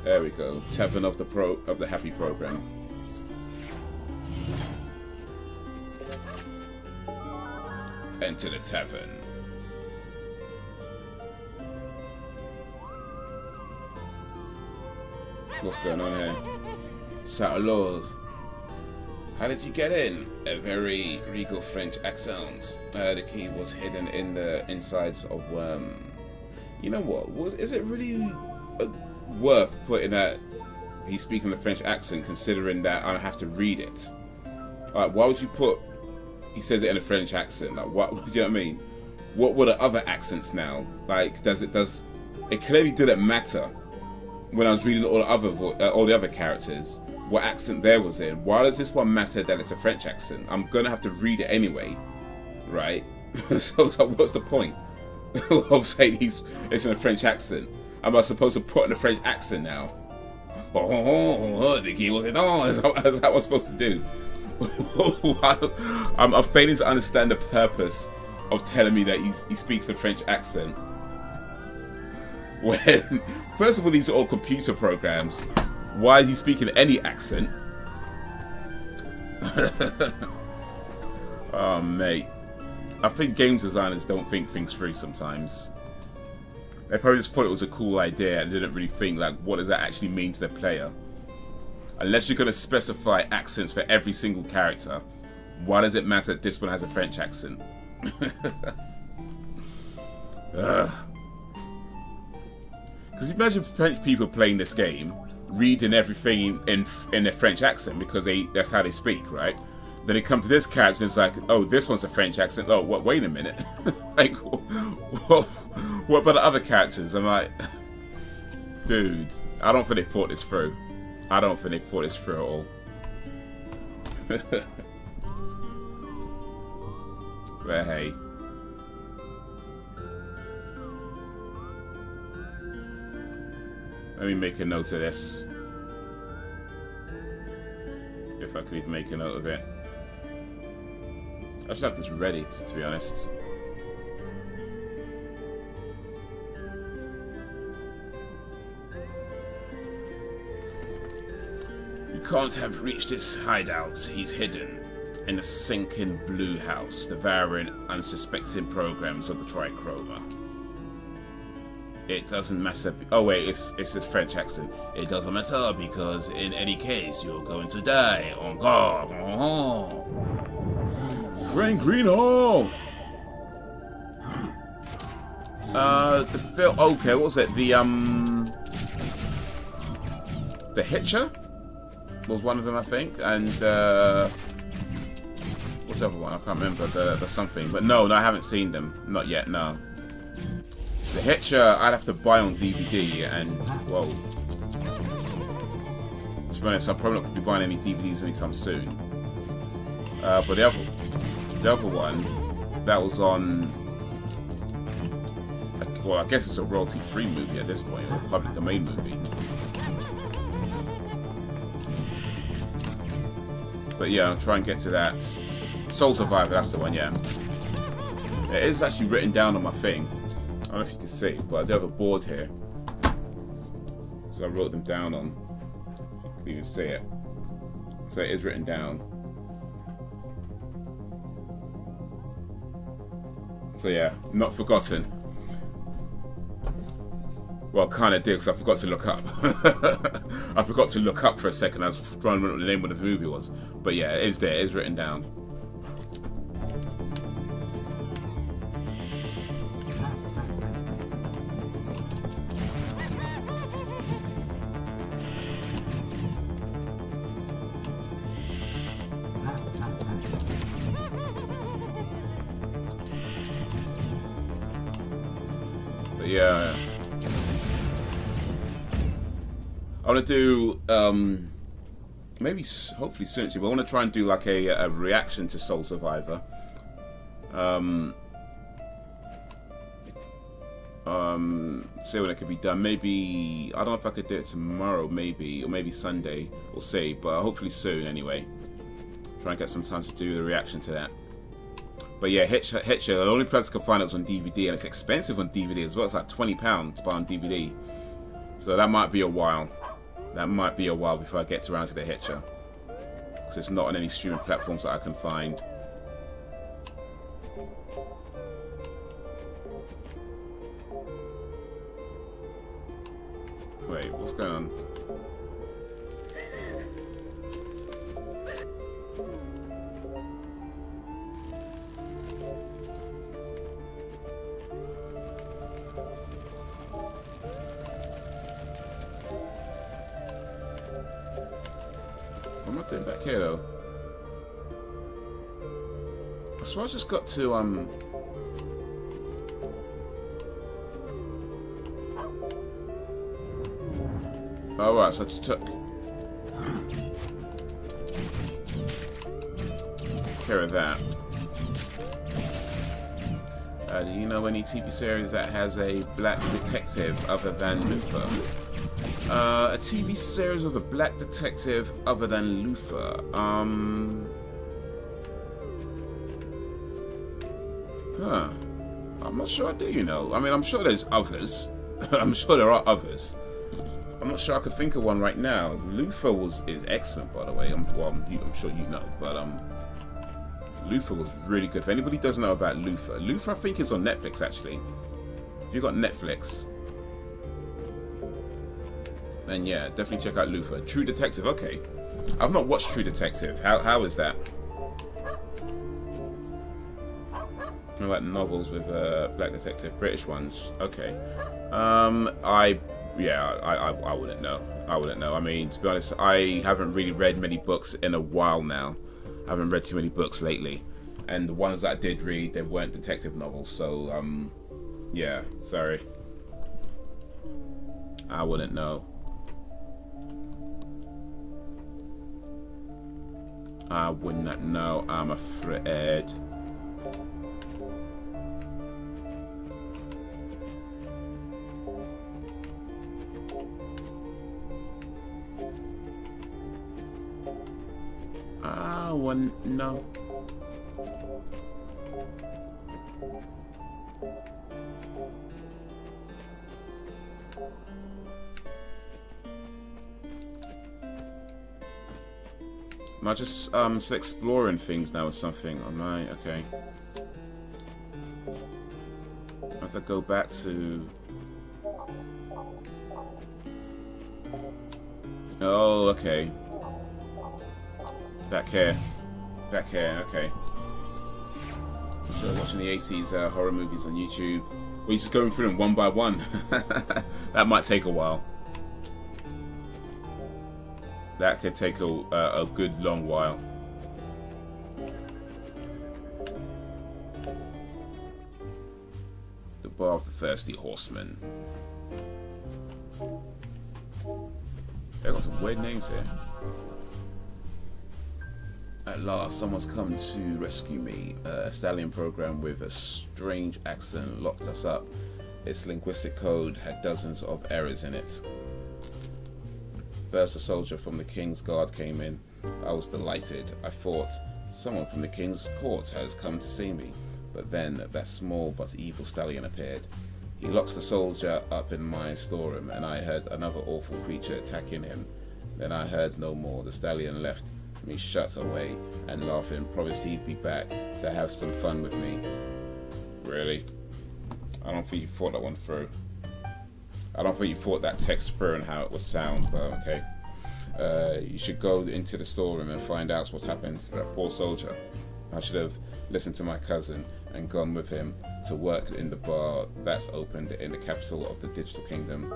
There we go. Tavern of the Happy Program. Enter the tavern. What's going on here? Saludos. How did you get in? A very regal French accent. The key was hidden in the insides of worm. You know what? Is it really worth putting that he's speaking a French accent, considering that I have to read it? Like, why would you put he says it in a French accent? Like, what? Do you know what I mean? What were the other accents now? Like, does it clearly didn't matter when I was reading all the other characters what accent there was in. Why does this one matter that it's a French accent? I'm gonna have to read it anyway, right? So what's the point of saying it's in a French accent? Am I supposed to put in a French accent now? The key was it on? Is that what I'm supposed to do? I'm failing to understand the purpose of telling me that he speaks the French accent. When, first of all, these are all computer programs. Why is he speaking any accent? Oh, mate. I think game designers don't think things through sometimes. They probably just thought it was a cool idea and didn't really think, like, what does that actually mean to the player? Unless you're going to specify accents for every single character, why does it matter that this one has a French accent? Because imagine French people playing this game, reading everything in a French accent because that's how they speak, right? Then they come to this character and it's like, oh, this one's a French accent. Oh, what? Wait a minute. Like, what about the other characters? I'm like, dude, I don't think they thought this through. I don't think they thought this through at all. But hey. Let me make a note of this. If I could even make a note of it. I should have this ready, to be honest. You can't have reached his hideout. He's hidden in a sinking blue house, devouring unsuspecting programs of the trichroma. It doesn't matter. Oh wait, it's his French accent. It doesn't matter because in any case you're going to die. On guard. Frank Greenhall. The film. Okay, what was it? The Hitcher was one of them, I think, and what's the other one? I can't remember. The something, but no, I haven't seen them. Not yet. No. The Hitcher, I'd have to buy on DVD, and well, to be honest, I'm probably not going to be buying any DVDs anytime soon. But the other one, that was on. Well, I guess it's a royalty-free movie at this point, or a public domain movie. But yeah, I'll try and get to that. Soul Survivor, that's the one, yeah. It is actually written down on my thing. I don't know if you can see, but I do have a board here. So I wrote them down on, if you can even see it. So it is written down. So yeah, not forgotten. Well, kind of did, because I forgot to look up. I forgot to look up for a second. I was trying to remember what the name of the movie was. But yeah, it is there. It is written down. But yeah. I want to do, maybe, hopefully soon, but I want to try and do like a reaction to Soul Survivor. See when it could be done. Maybe, I don't know if I could do it tomorrow, maybe, or maybe Sunday. We'll see, but hopefully soon anyway. Try and get some time to do the reaction to that. But yeah, Hitcher, the only place I can find it was on DVD, and it's expensive on DVD as well. It's like £20 to buy on DVD. So that might be a while. That might be a while before I get around to the Hitcher, because it's not on any streaming platforms that I can find. Wait, what's going on? What am I doing back here though? I swear I just got to oh right, so I just took care of that. Do you know any TV series that has a black detective other than Luther? A TV series with a black detective other than Luther. I'm not sure I do, you know. I mean, I'm sure there's others. I'm sure there are others. I'm not sure I could think of one right now. Luther is excellent, by the way. I'm sure you know, but Luther was really good. If anybody doesn't know about Luther I think is on Netflix actually. If you got Netflix, then yeah, definitely check out Luther. True Detective, okay. I've not watched True Detective. How is that? I like novels with black detective, British ones. Okay. I wouldn't know. I wouldn't know. I mean, to be honest, I haven't really read many books in a while now. I haven't read too many books lately, and the ones that I did read, they weren't detective novels. So, yeah, sorry. I wouldn't know. I would not know, I'm afraid. I wouldn't know. Am I just still exploring things now or something? Am I? Okay. I have to go back to... Oh, okay. Back here. Back here, okay. So watching the 80s horror movies on YouTube. We're just going through them one by one. That might take a while. That could take a good long while. The Bar of the Thirsty Horseman. They've got some weird names here. At last, someone's come to rescue me. A stallion program with a strange accent locked us up. Its linguistic code had dozens of errors in it. First, a soldier from the King's Guard came in. I was delighted. I thought, someone from the King's Court has come to see me. But then, that small but evil stallion appeared. He locks the soldier up in my storeroom, and I heard another awful creature attacking him. Then I heard no more. The stallion left me shut away and laughing, promised he'd be back to have some fun with me. Really? I don't think you thought that one through. I don't think you thought that text through and how it would sound, but okay. You should go into the storeroom and find out what's happened to that poor soldier. I should have listened to my cousin and gone with him to work in the bar that's opened in the capital of the Digital Kingdom.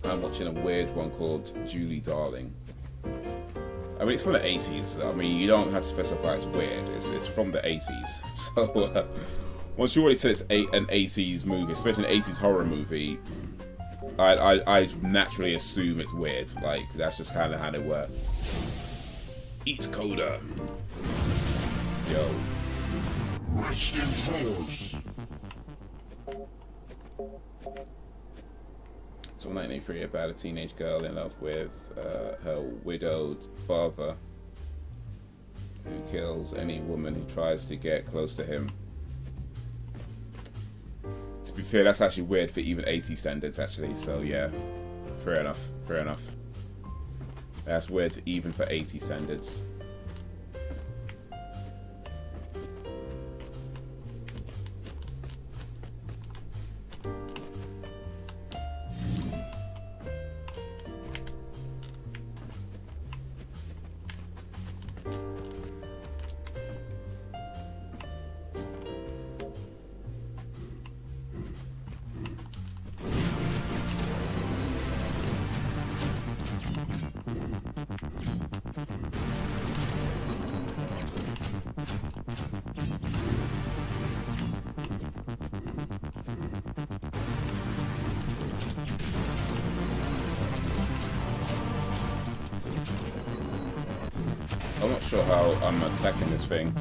I'm watching a weird one called Julie Darling. I mean, it's from the 80s. I mean, you don't have to specify it's weird. It's from the 80s. So, once you already said it's an 80s movie, especially an 80s horror movie, I naturally assume it's weird. Like, that's just kind of how they were. Eat Coda. Yo. Rest in force. So 1983, about a teenage girl in love with her widowed father, who kills any woman who tries to get close to him. To be fair, that's actually weird for even 80 standards, actually. So yeah, fair enough. Fair enough. That's weird even for 80 standards. I'm not sure how I'm attacking this thing.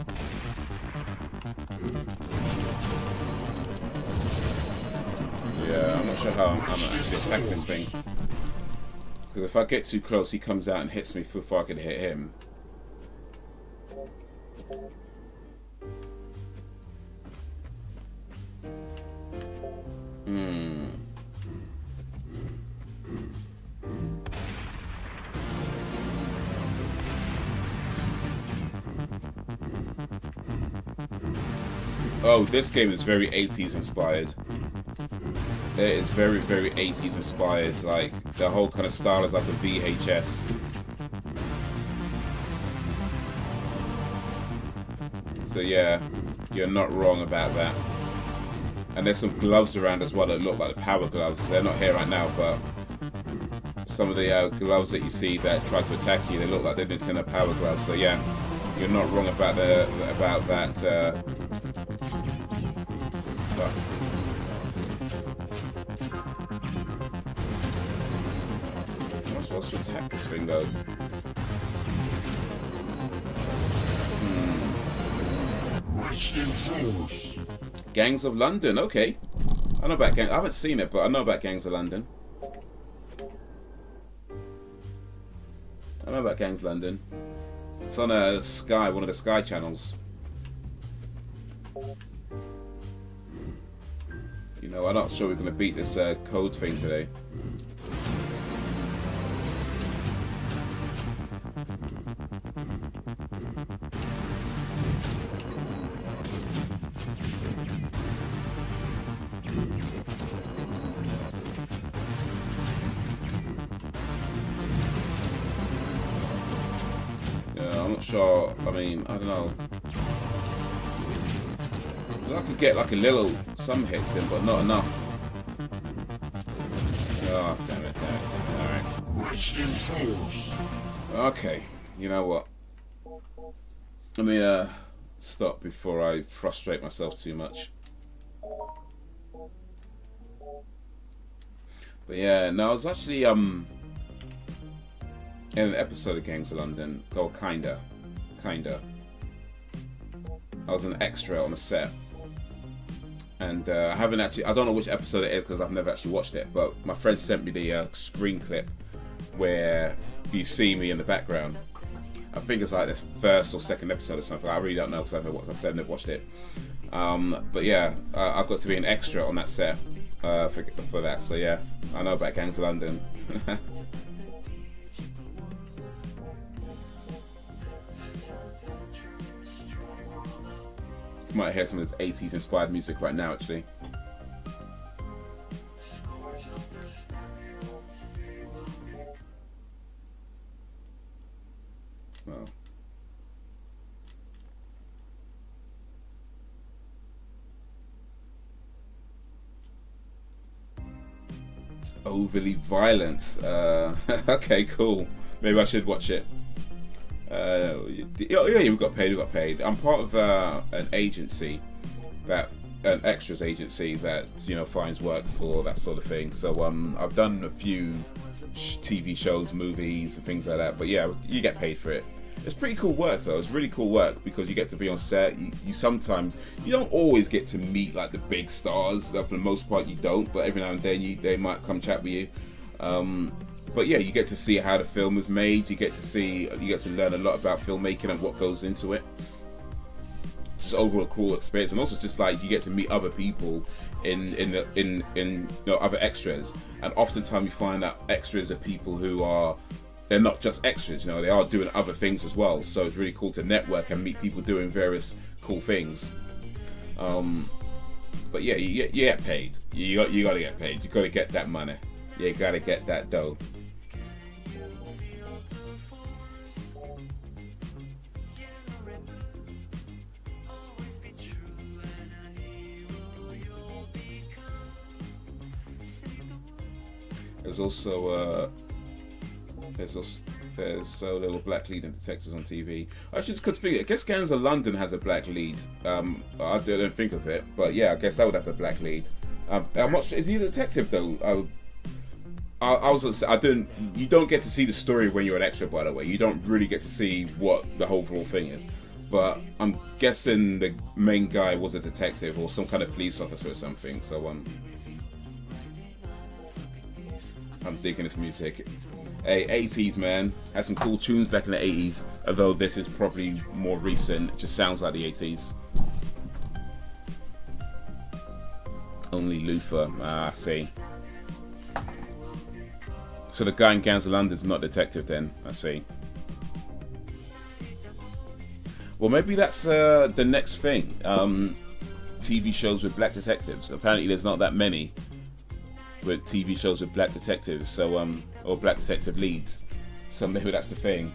Yeah, I'm not sure how I'm actually attacking this thing. Because if I get too close, he comes out and hits me before I can hit him. Oh, this game is very 80s inspired. It is very, very 80s inspired. Like, the whole kind of style is like a VHS. So yeah, you're not wrong about that. And there's some gloves around as well that look like the power gloves. They're not here right now, but some of the gloves that you see that try to attack you, they look like the Nintendo power gloves. So yeah, you're not wrong about that. I'm not supposed to attack this thing though. Gangs of London, okay. I know about I haven't seen it, but I know about Gangs of London. I know about Gangs of London. It's on Sky, one of the Sky channels. You know, I'm not sure we're going to beat this code thing today. I'm not sure. I mean, I don't know. I could get like a little, some hits in, but not enough. Oh, damn it. Alright. Okay, you know what? Let me stop before I frustrate myself too much. But yeah, no, I was actually in an episode of Gangs of London. Oh, kinda. I was an extra on a set. And I haven't actually, I don't know which episode it is because I've never actually watched it, but my friend sent me the screen clip where you see me in the background. I think it's like this first or second episode or something. I really don't know because I've never watched it. But yeah, I got to be an extra on that set for that. So yeah, I know about Gangs of London. You might hear some of this 80s inspired music right now, actually. Well. It's overly violent. Okay, cool. Maybe I should watch it. Yeah, we got paid. I'm part of an agency, an extras agency that finds work for that sort of thing. So I've done a few TV shows, movies, and things like that. But yeah, you get paid for it. It's pretty cool work though. It's really cool work because you get to be on set. You sometimes, you don't always get to meet like the big stars. For the most part, you don't. But every now and then, they might come chat with you. But yeah, you get to see how the film is made. You get to learn a lot about filmmaking and what goes into it. It's just overall a cool experience, and also just like you get to meet other people in other extras. And oftentimes you find that extras are people who they're not just extras. They are doing other things as well. So it's really cool to network and meet people doing various cool things. But yeah, you get paid. You got to get paid. You got to get that money. You got to get that dough. There's so little black lead in detectives on TV. Actually, it's good to think. I guess Gangs of London has a black lead. I didn't think of it, but yeah, I guess that would have a black lead. I'm not sure. Is he a detective though? You don't get to see the story when you're an extra, by the way. You don't really get to see what the whole thing is. But I'm guessing the main guy was a detective or some kind of police officer or something. So I'm digging this music. Hey, 80s, man. Had some cool tunes back in the 80s, although this is probably more recent. It just sounds like the 80s. Only Luther. I see. So the guy in Gangs of London is not detective then. I see. Well, maybe that's the next thing. TV shows with black detectives. Apparently there's not that many with TV shows with black detectives, so or black detective leads. So maybe that's the thing.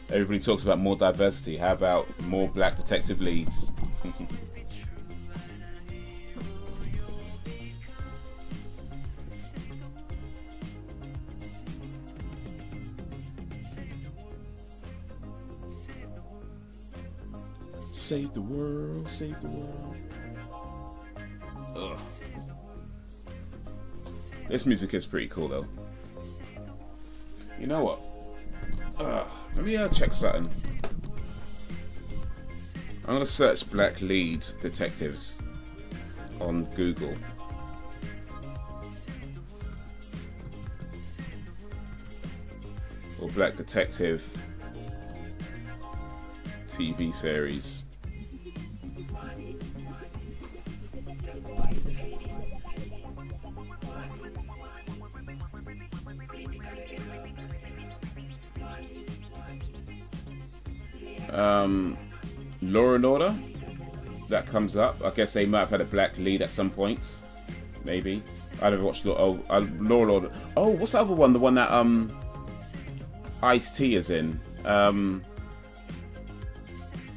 Everybody talks about more diversity. How about more black detective leads? Save the world, save the world. Ugh. This music is pretty cool though. You know what? Let me check something. I'm gonna search black lead detectives on Google. Or black detective TV series. Law and Order, that comes up. I guess they might have had a black lead at some points. Maybe. I never watched Law and Order. Oh, what's the other one? The one that Ice-T is in.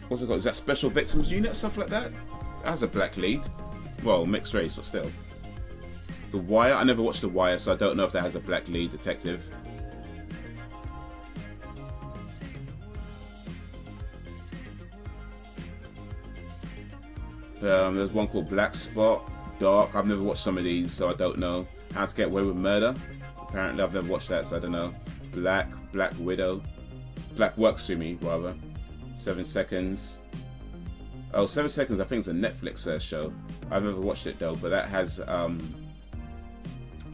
what's it called? Is that Special Victims Unit, stuff like that? It has a black lead. Well, mixed race, but still. The Wire, I never watched The Wire, so I don't know if that has a black lead detective. There's one called Black Spot, Dark. I've never watched some of these, so I don't know. How to Get Away with Murder. Apparently, I've never watched that, so I don't know. Black Widow. Black Works to me, rather. 7 Seconds. Oh, 7 Seconds, I think it's a Netflix show. I've never watched it though, but that has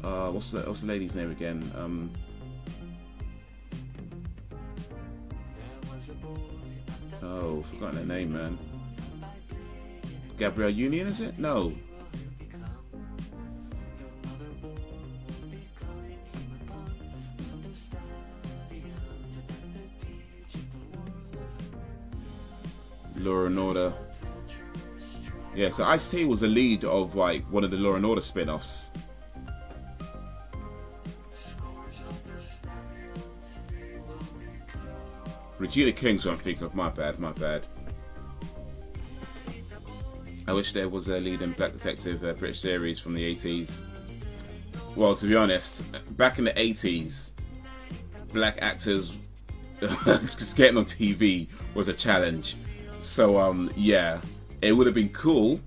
what's the lady's name again? Oh, forgotten her name, man. Gabrielle Union, is it? No. Law and Order. Yeah, so Ice-T was the lead of like one of the Law and Order spin-offs. Regina King's what I'm thinking of. My bad. I wish there was a lead in Black Detective, British series from the 80s. Well, to be honest, back in the 80s, black actors just getting on TV was a challenge. So, yeah, it would have been cool,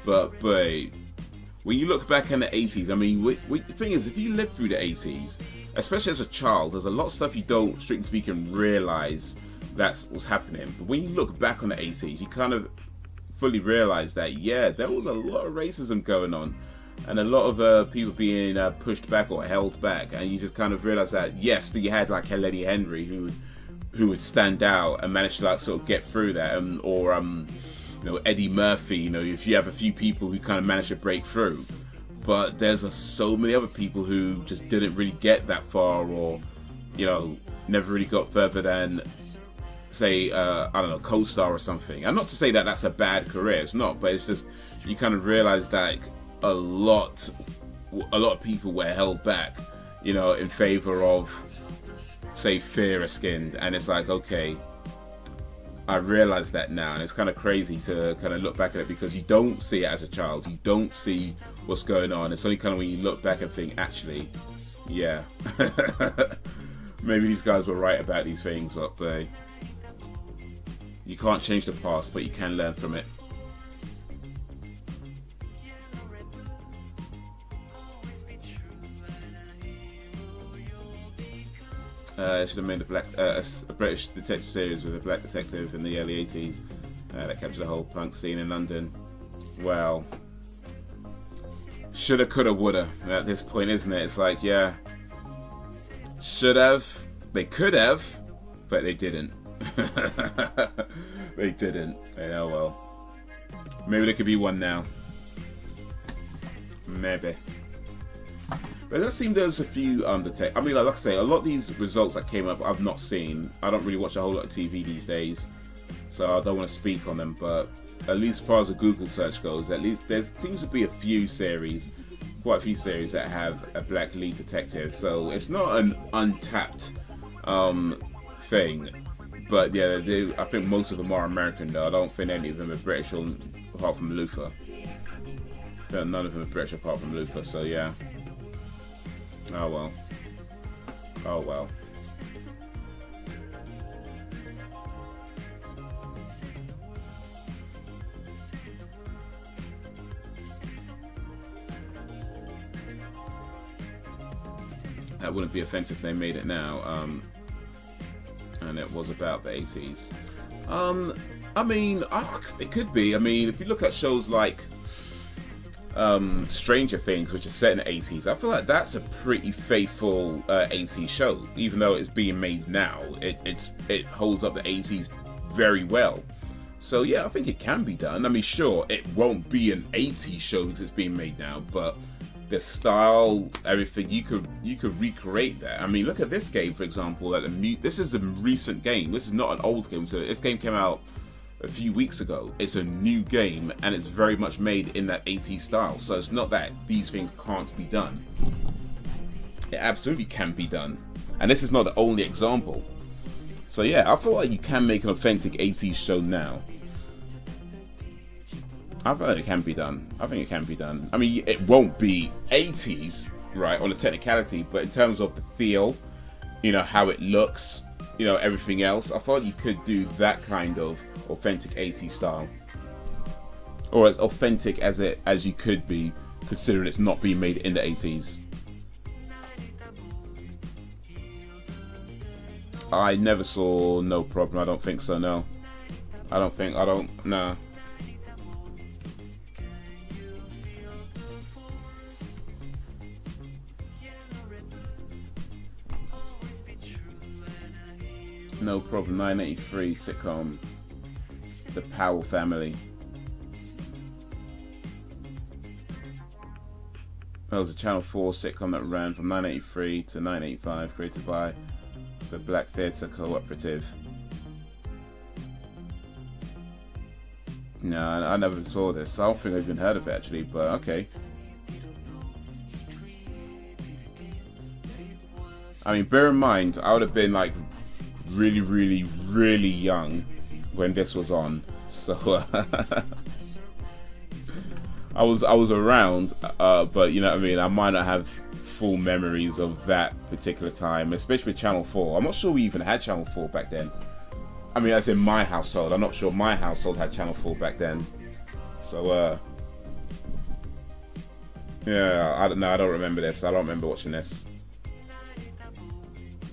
but when you look back in the 80s, I mean, the thing is, if you lived through the 80s, especially as a child, there's a lot of stuff you don't, strictly speaking, realize that's what's happening. But when you look back on the 80s, you kind of fully realize that, yeah, there was a lot of racism going on and a lot of people being pushed back or held back, and you just kind of realize that, yes, you had like Lenny Henry who would stand out and manage to like sort of get through that, or you know, Eddie Murphy, you know, if you have a few people who kind of manage to break through. But there's so many other people who just didn't really get that far, or, you know, never really got further than, say, I don't know, co-star or something. And not to say that that's a bad career, it's not, but it's just, you kind of realize that a lot of people were held back, you know, in favor of, say, fairer skinned. And it's like, okay, I realize that now, and it's kind of crazy to kind of look back at it, because you don't see it as a child, you don't see what's going on. It's only kind of when you look back and think, actually, yeah, maybe these guys were right about these things, but you can't change the past, but you can learn from it. Should have made a British detective series with a black detective in the early 80s that captured the whole punk scene in London. Well, shoulda, coulda, woulda at this point, isn't it? It's like, yeah, should have, they could have, but they didn't. They didn't. Oh well. Maybe there could be one now. Maybe. But it does seem there's a few I mean, like I say, a lot of these results that came up I've not seen. I don't really watch a whole lot of TV these days, so I don't want to speak on them. But at least as far as a Google search goes, at least there seems to be quite a few series that have a black lead detective. So it's not an untapped thing. But yeah, I think most of them are American though. I don't think any of them are British, apart from Luther. None of them are British apart from Luther, so yeah. Oh well. Oh well. That wouldn't be offensive if they made it now. And it was about the 80s. I mean, it could be. I mean, if you look at shows like Stranger Things, which is set in the 80s, I feel like that's a pretty faithful 80s show. Even though it's being made now, it holds up the 80s very well. So yeah, I think it can be done. I mean, sure, it won't be an 80s show because it's being made now, but the style, everything, you could recreate that. I mean, look at this game, for example. This is a recent game. This is not an old game. So this game came out a few weeks ago. It's a new game, and it's very much made in that 80s style. So it's not that these things can't be done. It absolutely can be done. And this is not the only example. So yeah, I feel like you can make an authentic 80s show now. I feel like it can be done. I think it can be done. I mean, it won't be 80s, right, on the technicality, but in terms of the feel, you know, how it looks, you know, everything else, I thought you could do that kind of authentic 80s style. Or as authentic as you could be, considering it's not being made in the 80s. I never saw No Problem. I don't think so, no. Nah. No Problem, 1983 sitcom, The Powell Family. That was a Channel 4 sitcom that ran from 1983 to 1985, created by the Black Theatre Cooperative. No, I never saw this. I don't think I've even heard of it actually, but okay. I mean, bear in mind, I would have been like really, really, really young when this was on. So I was around, but you know what I mean. I might not have full memories of that particular time, especially with Channel 4. I'm not sure we even had Channel 4 back then. I mean, that's in my household. I'm not sure my household had Channel 4 back then. So yeah, I don't know. I don't remember this. I don't remember watching this.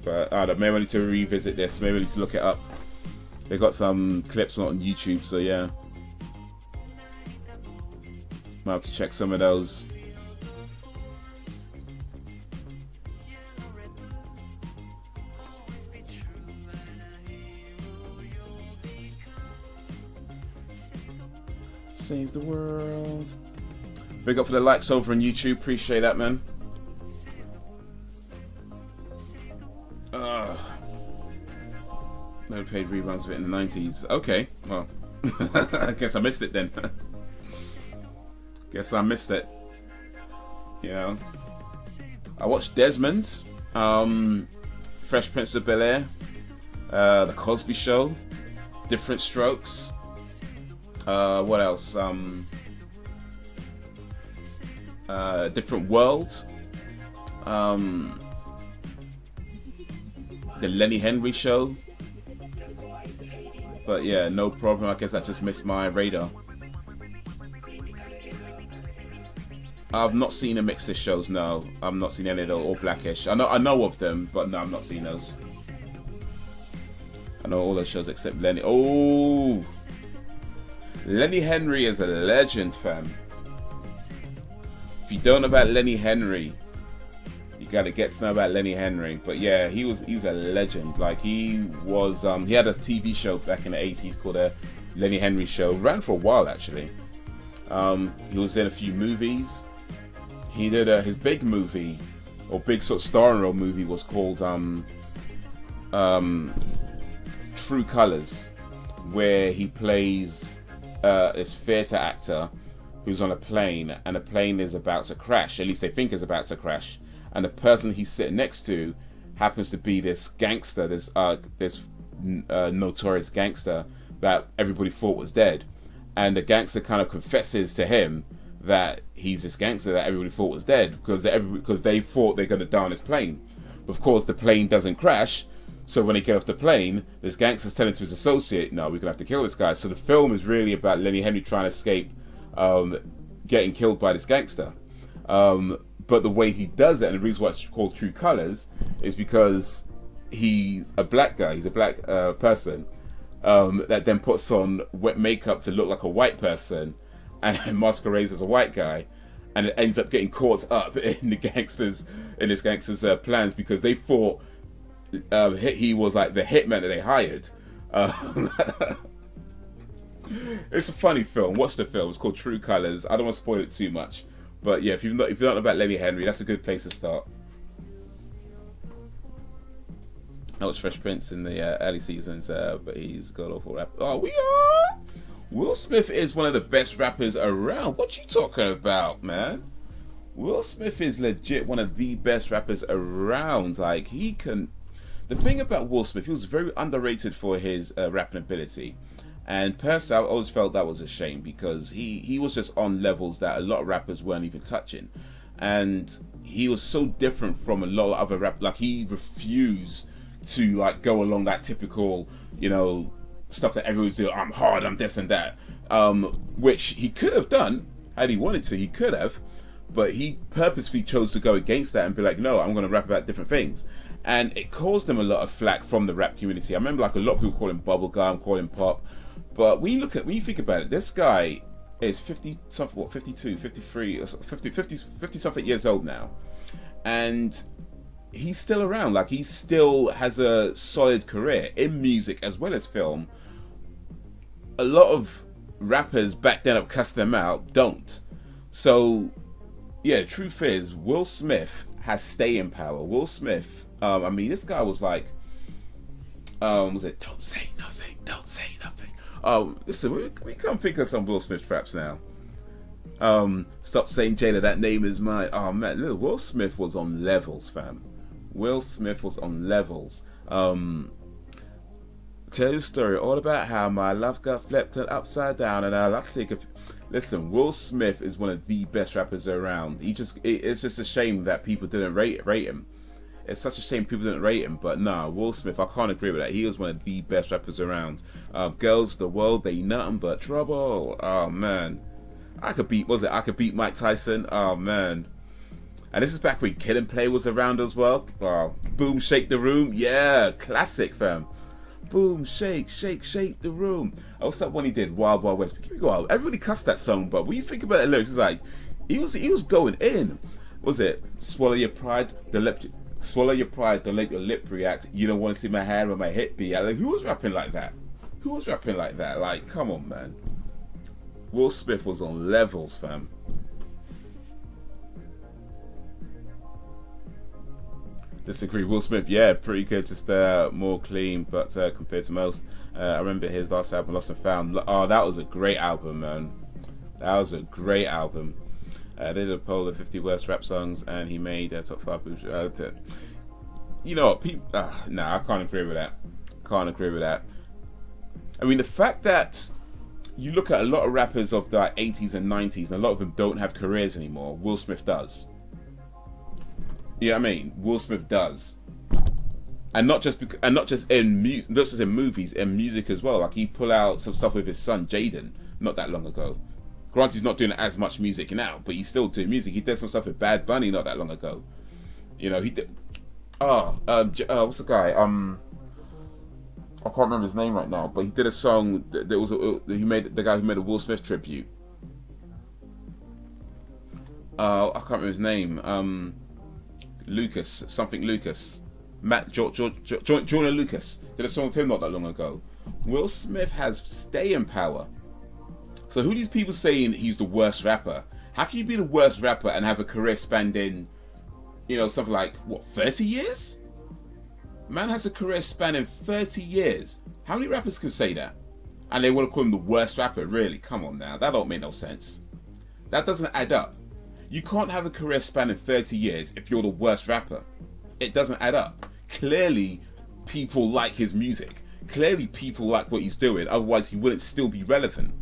But I don't know, maybe I need to revisit this. Maybe I need to look it up. They got some clips on YouTube, so yeah. Might have to check some of those. Save the world. Big up for the likes over on YouTube. Appreciate that, man. No paid reruns of it in the 90s. Okay, well, I guess I missed it then. Guess I missed it. You know, I watched Desmond's, Fresh Prince of Bel-Air, The Cosby Show, Different Strokes. What else? Different World. The Lenny Henry Show. But yeah, No Problem. I guess I just missed my radar. I've not seen the Mixed shows. No, I've not seen any of those. Or Blackish. I know of them, but no, I've not seen those. I know all those shows except Lenny. Oh, Lenny Henry is a legend, fam. If you don't know about Lenny Henry, you gotta get to know about Lenny Henry. But yeah, he's a legend. Like he had a TV show back in the 80s called the Lenny Henry Show. Ran for a while actually. He was in a few movies. He did his big movie, or big sort of starring role movie, was called True Colors, where he plays this theatre actor who's on a plane, and the plane is about to crash. At least they think it's about to crash. And the person he's sitting next to happens to be this gangster, this notorious gangster that everybody thought was dead. And the gangster kind of confesses to him that he's this gangster that everybody thought was dead because they thought they're going to die on this plane. But of course, the plane doesn't crash. So when they get off the plane, this gangster's telling to his associate, "No, we're going to have to kill this guy." So the film is really about Lenny Henry trying to escape getting killed by this gangster. But the way he does it, and the reason why it's called True Colors, is because he's a black guy. He's a black person that then puts on wet makeup to look like a white person and masquerades as a white guy, and it ends up getting caught up in this gangster's plans because they thought he was like the hitman that they hired. It's a funny film. Watch the film. It's called True Colors. I don't want to spoil it too much. But yeah, if you don't know about Lenny Henry, that's a good place to start. I was Fresh Prince in the early seasons, but he's god awful rapper. Oh, we are. Will Smith is one of the best rappers around. What you talking about, man? Will Smith is legit one of the best rappers around. Like the the thing about Will Smith, he was very underrated for his rapping ability. And personally, I always felt that was a shame because he was just on levels that a lot of rappers weren't even touching. And he was so different from a lot of other rap. Like, he refused to like go along that typical, you know, stuff that everyone's doing. I'm hard, I'm this and that. Which he could have done had he wanted to. He could have, but he purposefully chose to go against that and be like, no, I'm going to rap about different things. And it caused him a lot of flack from the rap community. I remember like a lot of people call him bubblegum, call him pop. But when you think about it, this guy is 50 something, what, 52, 53, 50 something years old now. And he's still around. Like, he still has a solid career in music as well as film. A lot of rappers back then, I've cussed them out, don't. So, yeah, truth is, Will Smith has staying power. Will Smith, I mean, this guy was like, was it, don't say nothing, don't say nothing. Listen, we can't think of some Will Smith traps now. Stop saying Jada, that name is mine. Oh man, look, Will Smith was on levels, fam. Will Smith was on levels. Tell you a story all about how my life got flipped upside down, and I like to take a. Listen, Will Smith is one of the best rappers around. It's just a shame that people didn't rate him. It's such a shame people didn't rate him, but nah, Will Smith, I can't agree with that. He was one of the best rappers around. Girls of the world, they nothing but trouble. Oh man, I could beat Mike Tyson. Oh man, and this is back when Kid and Play was around as well. Boom, shake the room, yeah, classic, fam. Boom, shake, shake, shake the room. What's that one he did? Wild Wild West. Keep it going. Everybody cussed that song, but when you think about it, lyrics, it's like he was going in. Was it swallow your pride? Swallow your pride, don't let your lip react. You don't want to see my hand or my hip beat. Like, who was rapping like that? Who was rapping like that? Like, come on, man. Will Smith was on levels, fam. Disagree. Will Smith, yeah, pretty good. Just more clean, but compared to most. I remember his last album, Lost and Found. Oh, that was a great album, man. That was a great album. They did a poll of 50 worst rap songs, and he made top 5. You know what? Nah, I can't agree with that. Can't agree with that. I mean, the fact that you look at a lot of rappers of the 80s and 90s, and a lot of them don't have careers anymore. Will Smith does. You know what I mean? Will Smith does. And not just in movies, in music as well. Like, he pulled out some stuff with his son Jaden not that long ago. Granted, he's not doing as much music now, but he's still doing music. He did some stuff with Bad Bunny not that long ago. You know, he did. What's the guy? I can't remember his name right now, but he did a song. There was he made the guy who made a Will Smith tribute. I can't remember his name. Lucas, something Lucas. Jordan Lucas did a song with him not that long ago. Will Smith has staying power. So who are these people saying he's the worst rapper? How can you be the worst rapper and have a career spanning, you know, something like, what, 30 years? Man has a career spanning 30 years. How many rappers can say that? And they want to call him the worst rapper? Really? Come on now. That don't make no sense. That doesn't add up. You can't have a career spanning 30 years if you're the worst rapper. It doesn't add up. Clearly, people like his music. Clearly, people like what he's doing. Otherwise, he wouldn't still be relevant.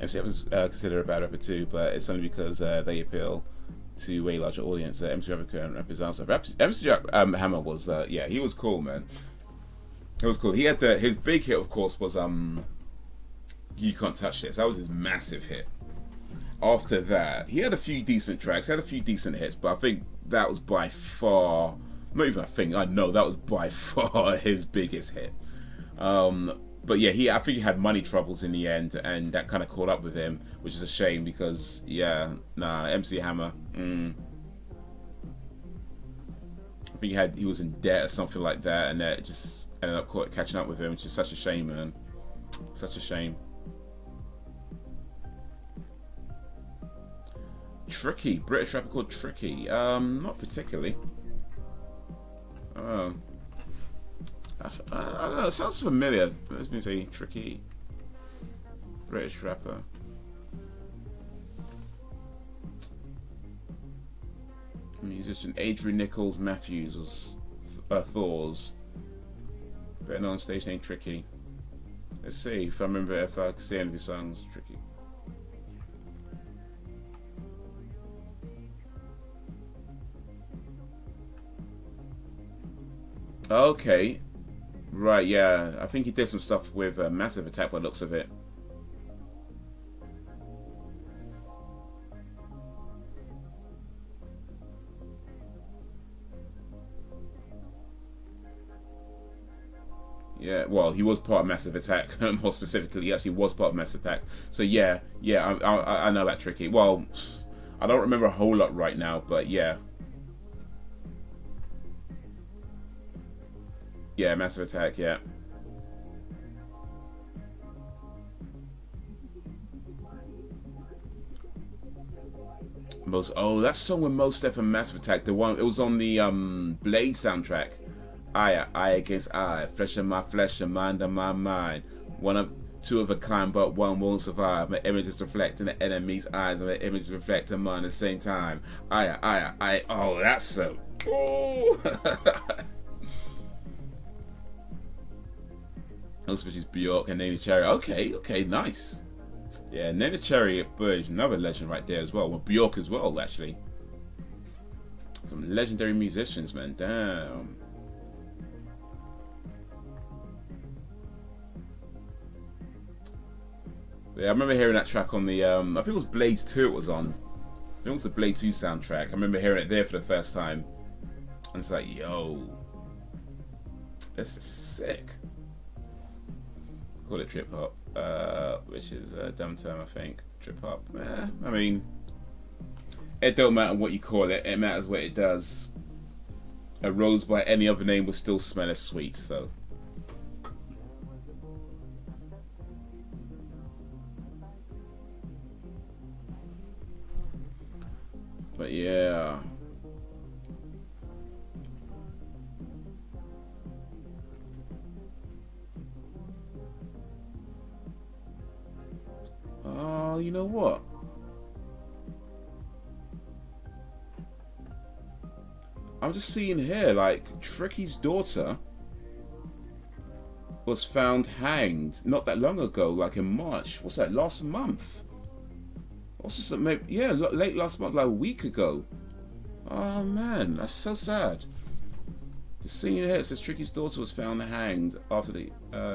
MC was considered a bad rapper too, but it's only because they appeal to a larger audience. MC rappers also. MC Hammer was, yeah, he was cool, man. He was cool. He had his big hit, of course, was You Can't Touch This. That was his massive hit. After that, he had a few decent tracks, had a few decent hits, but I think that was by far, not even I think, I know that was by far his biggest hit. But yeah, I think he had money troubles in the end, and that kind of caught up with him, which is a shame because, yeah, MC Hammer. I think he was in debt or something like that, and that just ended up catching up with him, which is such a shame, man. Such a shame. Tricky, British rapper called Tricky. Not particularly. I don't know, it sounds familiar. Let me see. Tricky. British rapper. Let me musician Adrian Nichols Matthews was Thor's. Better known stage name Tricky. Let's see if I remember if I can see any of his songs. Tricky. Okay. Right, yeah. I think he did some stuff with Massive Attack by the looks of it. Yeah, well, he was part of Massive Attack. More specifically, yes, he was part of Massive Attack. So yeah, I know that Tricky. Well, I don't remember a whole lot right now, but yeah. Yeah, Massive Attack, yeah. That song with Most Def and Massive Attack, the one, it was on the Blade soundtrack. Eye against eye, flesh of my flesh and mind of my mind. One of two of a kind, but one won't survive. My images reflect in the enemy's eyes, and the images reflect in mine at the same time. Eye. Oh, that's so. Oh. Also, which is Bjork and Nene Cherry. Okay, nice. Yeah, Nene Cherry is another legend right there as well. Well, Bjork as well, actually. Some legendary musicians, man. Damn. Yeah, I remember hearing that track on the, I think it was Blades 2 it was on. I think it was the Blade 2 soundtrack. I remember hearing it there for the first time. And it's like, yo. This is sick. Call it trip hop, which is a dumb term, I think. Trip hop. I mean, it don't matter what you call it. It matters what it does. A rose by any other name will still smell as sweet. So. But yeah. Oh, you know what? I'm just seeing here, like, Tricky's daughter was found hanged not that long ago, like in March. What's that, last month? What's this, maybe, yeah, late last month, like a week ago. Oh man, that's so sad. Just seeing here, it says Tricky's daughter was found hanged after the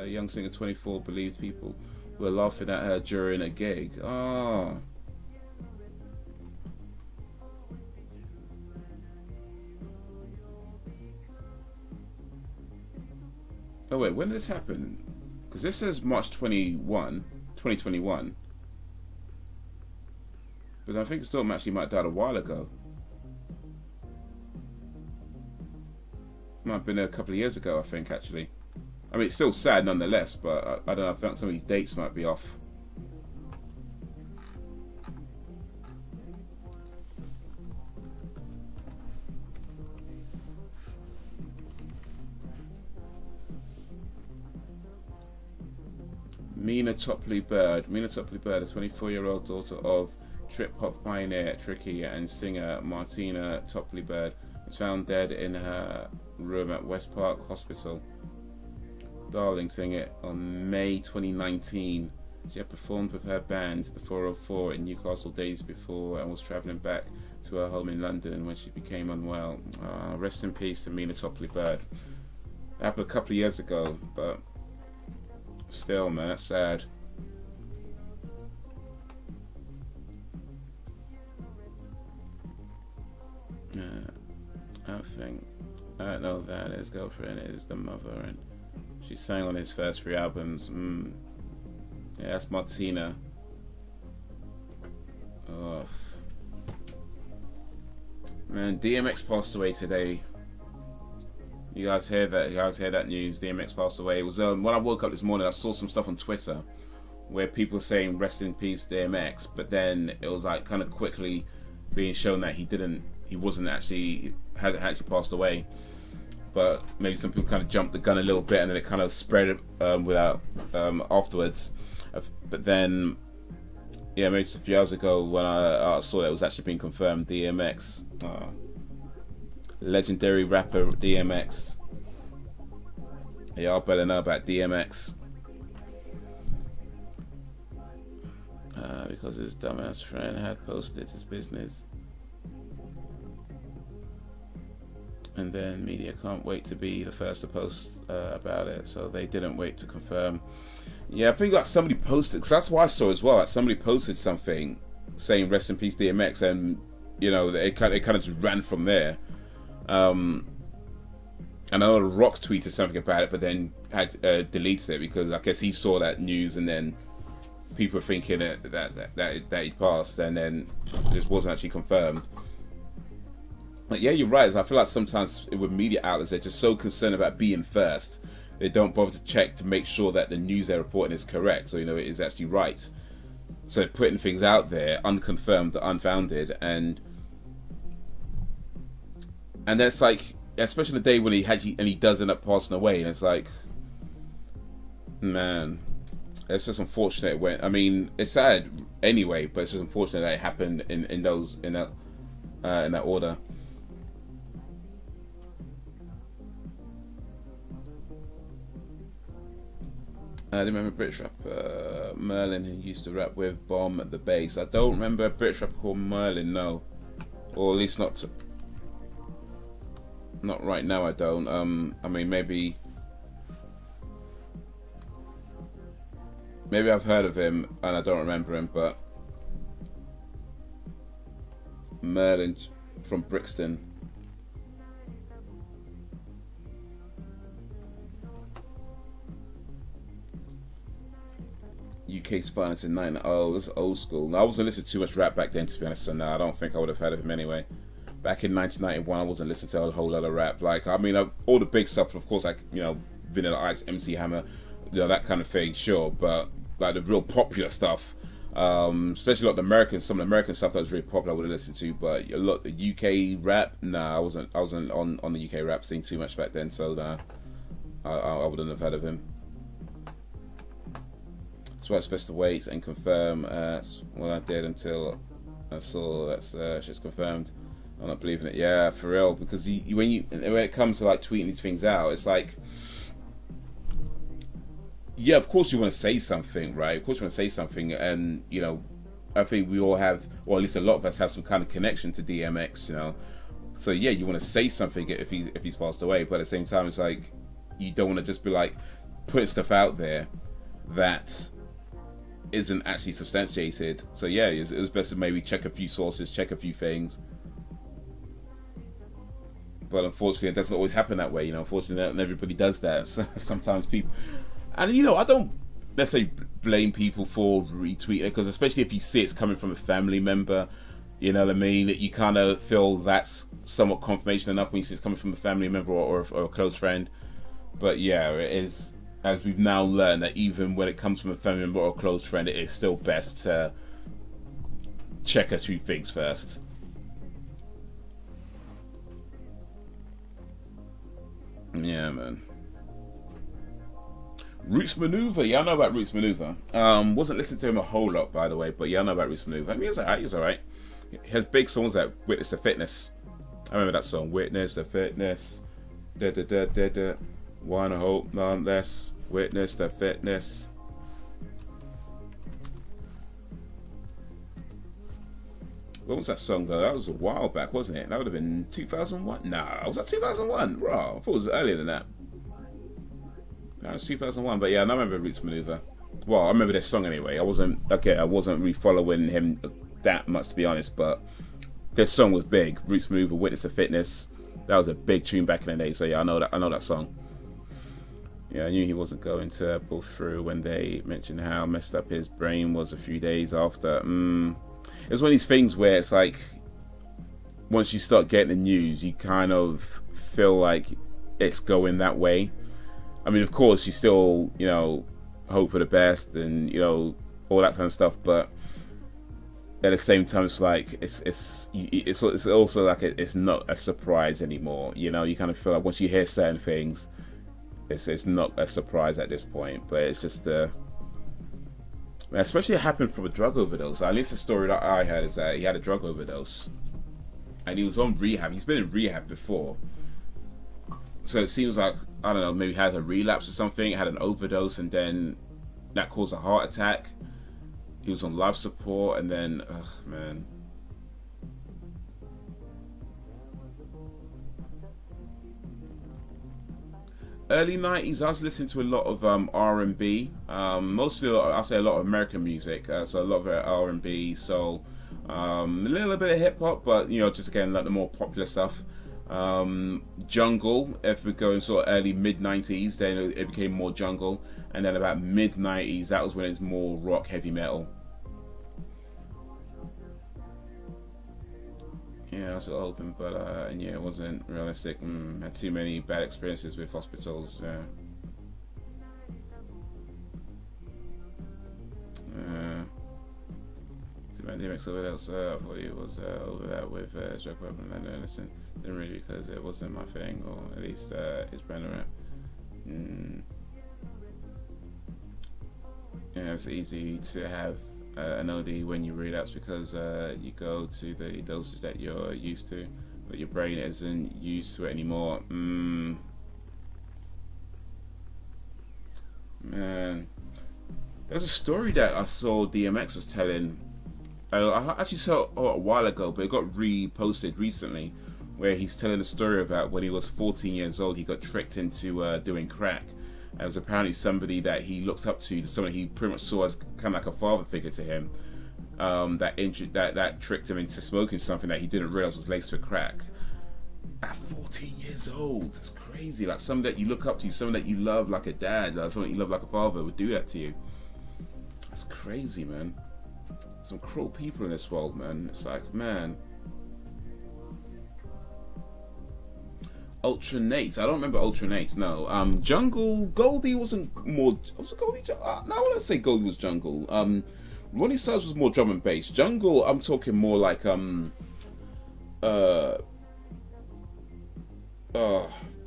young singer 24 believed people were laughing at her during a gig. Oh. Oh wait, when did this happen? Because this says March 21, 2021. But I think Storm actually might have died a while ago. Might have been a couple of years ago, I think, actually. I mean, it's still sad nonetheless, but I don't know, I think some of these dates might be off. Mina Topley Bird, a 24-year-old daughter of trip-hop pioneer Tricky and singer Martina Topley Bird, was found dead in her room at West Park Hospital, Darlington, it on May 2019. She had performed with her band, the 404, in Newcastle days before and was travelling back to her home in London when she became unwell. Rest in peace to Mina Topley Bird. It happened a couple of years ago, but still, man, that's sad. I don't know that his girlfriend is the mother, and she sang on his first 3 albums. Yeah, that's Martina. Oh, man, DMX passed away today. You guys hear that? You guys hear that news? DMX passed away. It was when I woke up this morning, I saw some stuff on Twitter where people were saying "Rest in peace, DMX," but then it was like kind of quickly being shown that he hadn't actually passed away. But maybe some people kind of jumped the gun a little bit, and then it kind of spread without afterwards. But then, yeah, maybe just a few hours ago when I saw that it was actually being confirmed, DMX. legendary rapper DMX. Y'all better know about DMX. Because his dumbass friend had posted his business. And then media can't wait to be the first to post about it, so they didn't wait to confirm. Yeah, I think like somebody posted, because that's what I saw as well. Like somebody posted something saying "Rest in peace, DMX," and you know it kind of just ran from there. And I know Rock tweeted something about it, but then had deleted it because I guess he saw that news, and then people were thinking that he passed, and then this wasn't actually confirmed. But yeah, you're right. I feel like sometimes with media outlets, they're just so concerned about being first, they don't bother to check to make sure that the news they're reporting is correct, so you know it is actually right. So they're putting things out there, unconfirmed, unfounded, and that's like, especially the day when he does end up passing away, and it's like, man, it's just unfortunate when, I mean, it's sad anyway, but it's just unfortunate that it happened in that order. I remember a British rapper, Merlin, who used to rap with Bomb at the bass. I don't remember a British rapper called Merlin, no. Or at least not right now, I don't. I mean, maybe I've heard of him and I don't remember him, but Merlin from Brixton. UK's violence in 9. Oh, this is old school. No, I wasn't listening to too much rap back then, to be honest. So no, I don't think I would have heard of him anyway. Back in 1991, I wasn't listening to a whole lot of rap. Like, I mean, all the big stuff, of course, like, you know, Vanilla Ice, MC Hammer, you know, that kind of thing, sure. But like the real popular stuff, especially like some of the American stuff that was really popular, I would have listened to. But a lot the UK rap, nah, I wasn't on the UK rap scene too much back then. So nah, I wouldn't have heard of him. So it's best to wait and confirm. Well, I did until I saw that shit's confirmed. I'm not believing it. Yeah, for real. Because when it comes to like tweeting these things out, it's like, yeah, of course you want to say something, right? Of course you want to say something, and you know, I think we all have, or at least a lot of us have some kind of connection to DMX, you know. So yeah, you want to say something if he's passed away, but at the same time, it's like you don't want to just be like putting stuff out there that isn't actually substantiated. So yeah, it was best to maybe check a few sources, check a few things. But unfortunately, it doesn't always happen that way. You know, unfortunately, not everybody does that. So sometimes people, and you know, I don't necessarily blame people for retweeting it, because especially if you see it's coming from a family member, you know what I mean, that you kind of feel that's somewhat confirmation enough when you see it's coming from a family member or a close friend. But yeah, it is, as we've now learned, that even when it comes from a family member or a close friend, it is still best to check a few things first. Yeah, man. Roots Maneuver, yeah, I know about Roots Maneuver. Wasn't listening to him a whole lot, by the way, but yeah, I know about Roots Maneuver. I mean, he's alright. He has big songs like Witness the Fitness. I remember that song, Witness the Fitness. Da da da da da. Wanna hope none less. Witness the Fitness. When was that song though? That was a while back, wasn't it? That would have been 2001? Nah, was that 2001? Bro, I thought it was earlier than that. That was 2001, but yeah, I remember Roots Maneuver. Well, I remember this song anyway. I wasn't really following him that much, to be honest, but this song was big. Roots Maneuver, Witness the Fitness. That was a big tune back in the day, so yeah, I know that song. Yeah, I knew he wasn't going to pull through when they mentioned how messed up his brain was a few days after. It's one of these things where it's like, once you start getting the news, you kind of feel like it's going that way. I mean, of course, you still, you know, hope for the best and, you know, all that kind of stuff, but at the same time, it's like it's also like it's not a surprise anymore. You know, you kind of feel like once you hear certain things, it's not a surprise at this point. But it's just especially it happened from a drug overdose. At least the story that I had is that he had a drug overdose, and he was on rehab. He's been in rehab before, so it seems like, I don't know, maybe had a relapse or something, had an overdose, and then that caused a heart attack. He was on life support, and then, man. Early 90s, I was listening to a lot of R&B, mostly, I'll say a lot of American music, so a lot of R&B, soul, a little bit of hip-hop, but, you know, just again, like the more popular stuff. Jungle, if we're going sort of early mid-90s, then it became more jungle, and then about mid-90s, that was when it's more rock, heavy metal. Yeah, I was hoping, but yeah, it wasn't realistic. Had too many bad experiences with hospitals. Yeah. Pandemic, so what else? I thought it was over that with drug weapon and innocent. Didn't really, because it wasn't my thing, or at least his brand around. Yeah, it's easy to have an OD when you relapse because you go to the dosage that you're used to, but your brain isn't used to it anymore. Man, there's a story that I saw DMX was telling. I actually saw it a while ago, but it got reposted recently, where he's telling a story about when he was 14 years old, he got tricked into doing crack. It was apparently somebody that he looked up to, somebody he pretty much saw as kind of like a father figure to him, that tricked him into smoking something that he didn't realize was laced with crack. At 14 years old, it's crazy. Like someone that you look up to, someone that you love like a dad, like someone that you love like a father would do that to you. That's crazy, man. Some cruel people in this world, man. It's like, man. Ultra Nate. I don't remember Ultra Nate, no. Jungle. Goldie wasn't more. Was it Goldie? No, I wouldn't say Goldie was Jungle. Ronnie Size was more drum and bass. Jungle, I'm talking more like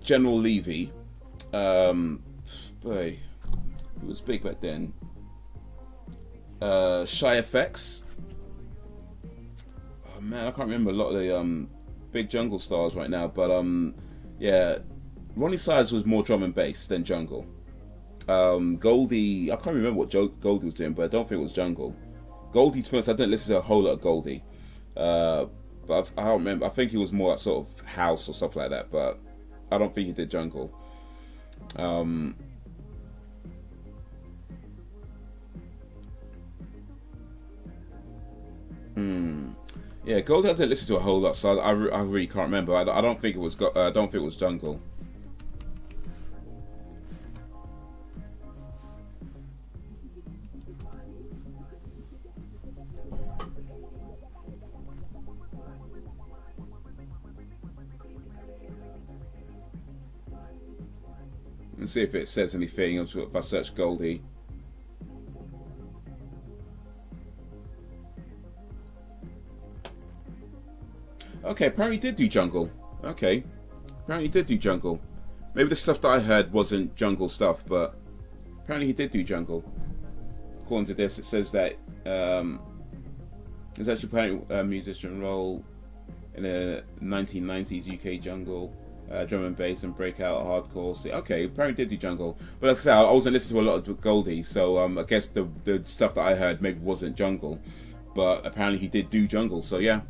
General Levy. Boy, he was big back then. Shy Effects. Oh man, I can't remember a lot of the big jungle stars right now, but yeah, Ronnie Size was more drum and bass than jungle. Goldie, I can't remember what Goldie was doing, but I don't think it was jungle. Goldie, to be honest, I didn't listen to a whole lot of Goldie, but I don't remember. I think he was more like sort of house or stuff like that, but I don't think he did jungle. Yeah, Goldie I didn't listen to a whole lot, so I really can't remember. I don't think it was jungle. Let's see if it says anything. If I search Goldie. Okay, apparently he did do jungle. Okay, apparently he did do jungle. Maybe the stuff that I heard wasn't jungle stuff, but apparently he did do jungle. According to this, it says that he's actually playing a musician role in the 1990s UK jungle, drum and bass and breakout hardcore. So, okay, apparently he did do jungle. But like I said, I wasn't listening to a lot of Goldie, so I guess the stuff that I heard maybe wasn't jungle, but apparently he did do jungle. So yeah.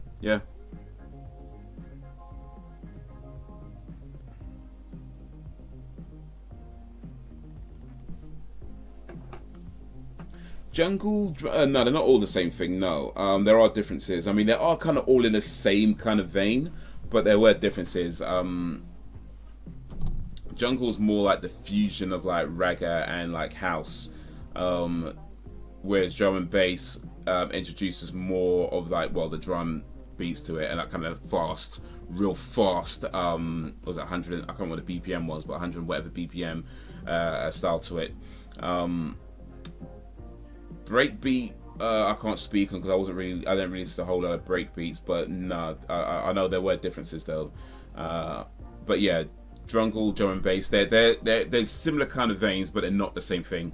Jungle, no, they're not all the same thing, no. There are differences. I mean, they are kind of all in the same kind of vein, but there were differences. Jungle's more like the fusion of like ragga and like house, whereas drum and bass introduces more of like, well, the drum beats to it and that kind of fast, real fast, was it 100, I can't remember what the BPM was, but 100 whatever BPM style to it. Breakbeat, I can't speak on because I didn't really listen to a whole lot of breakbeats, but no, I know there were differences though. But yeah, jungle, drum and bass, they're similar kind of veins, but they're not the same thing.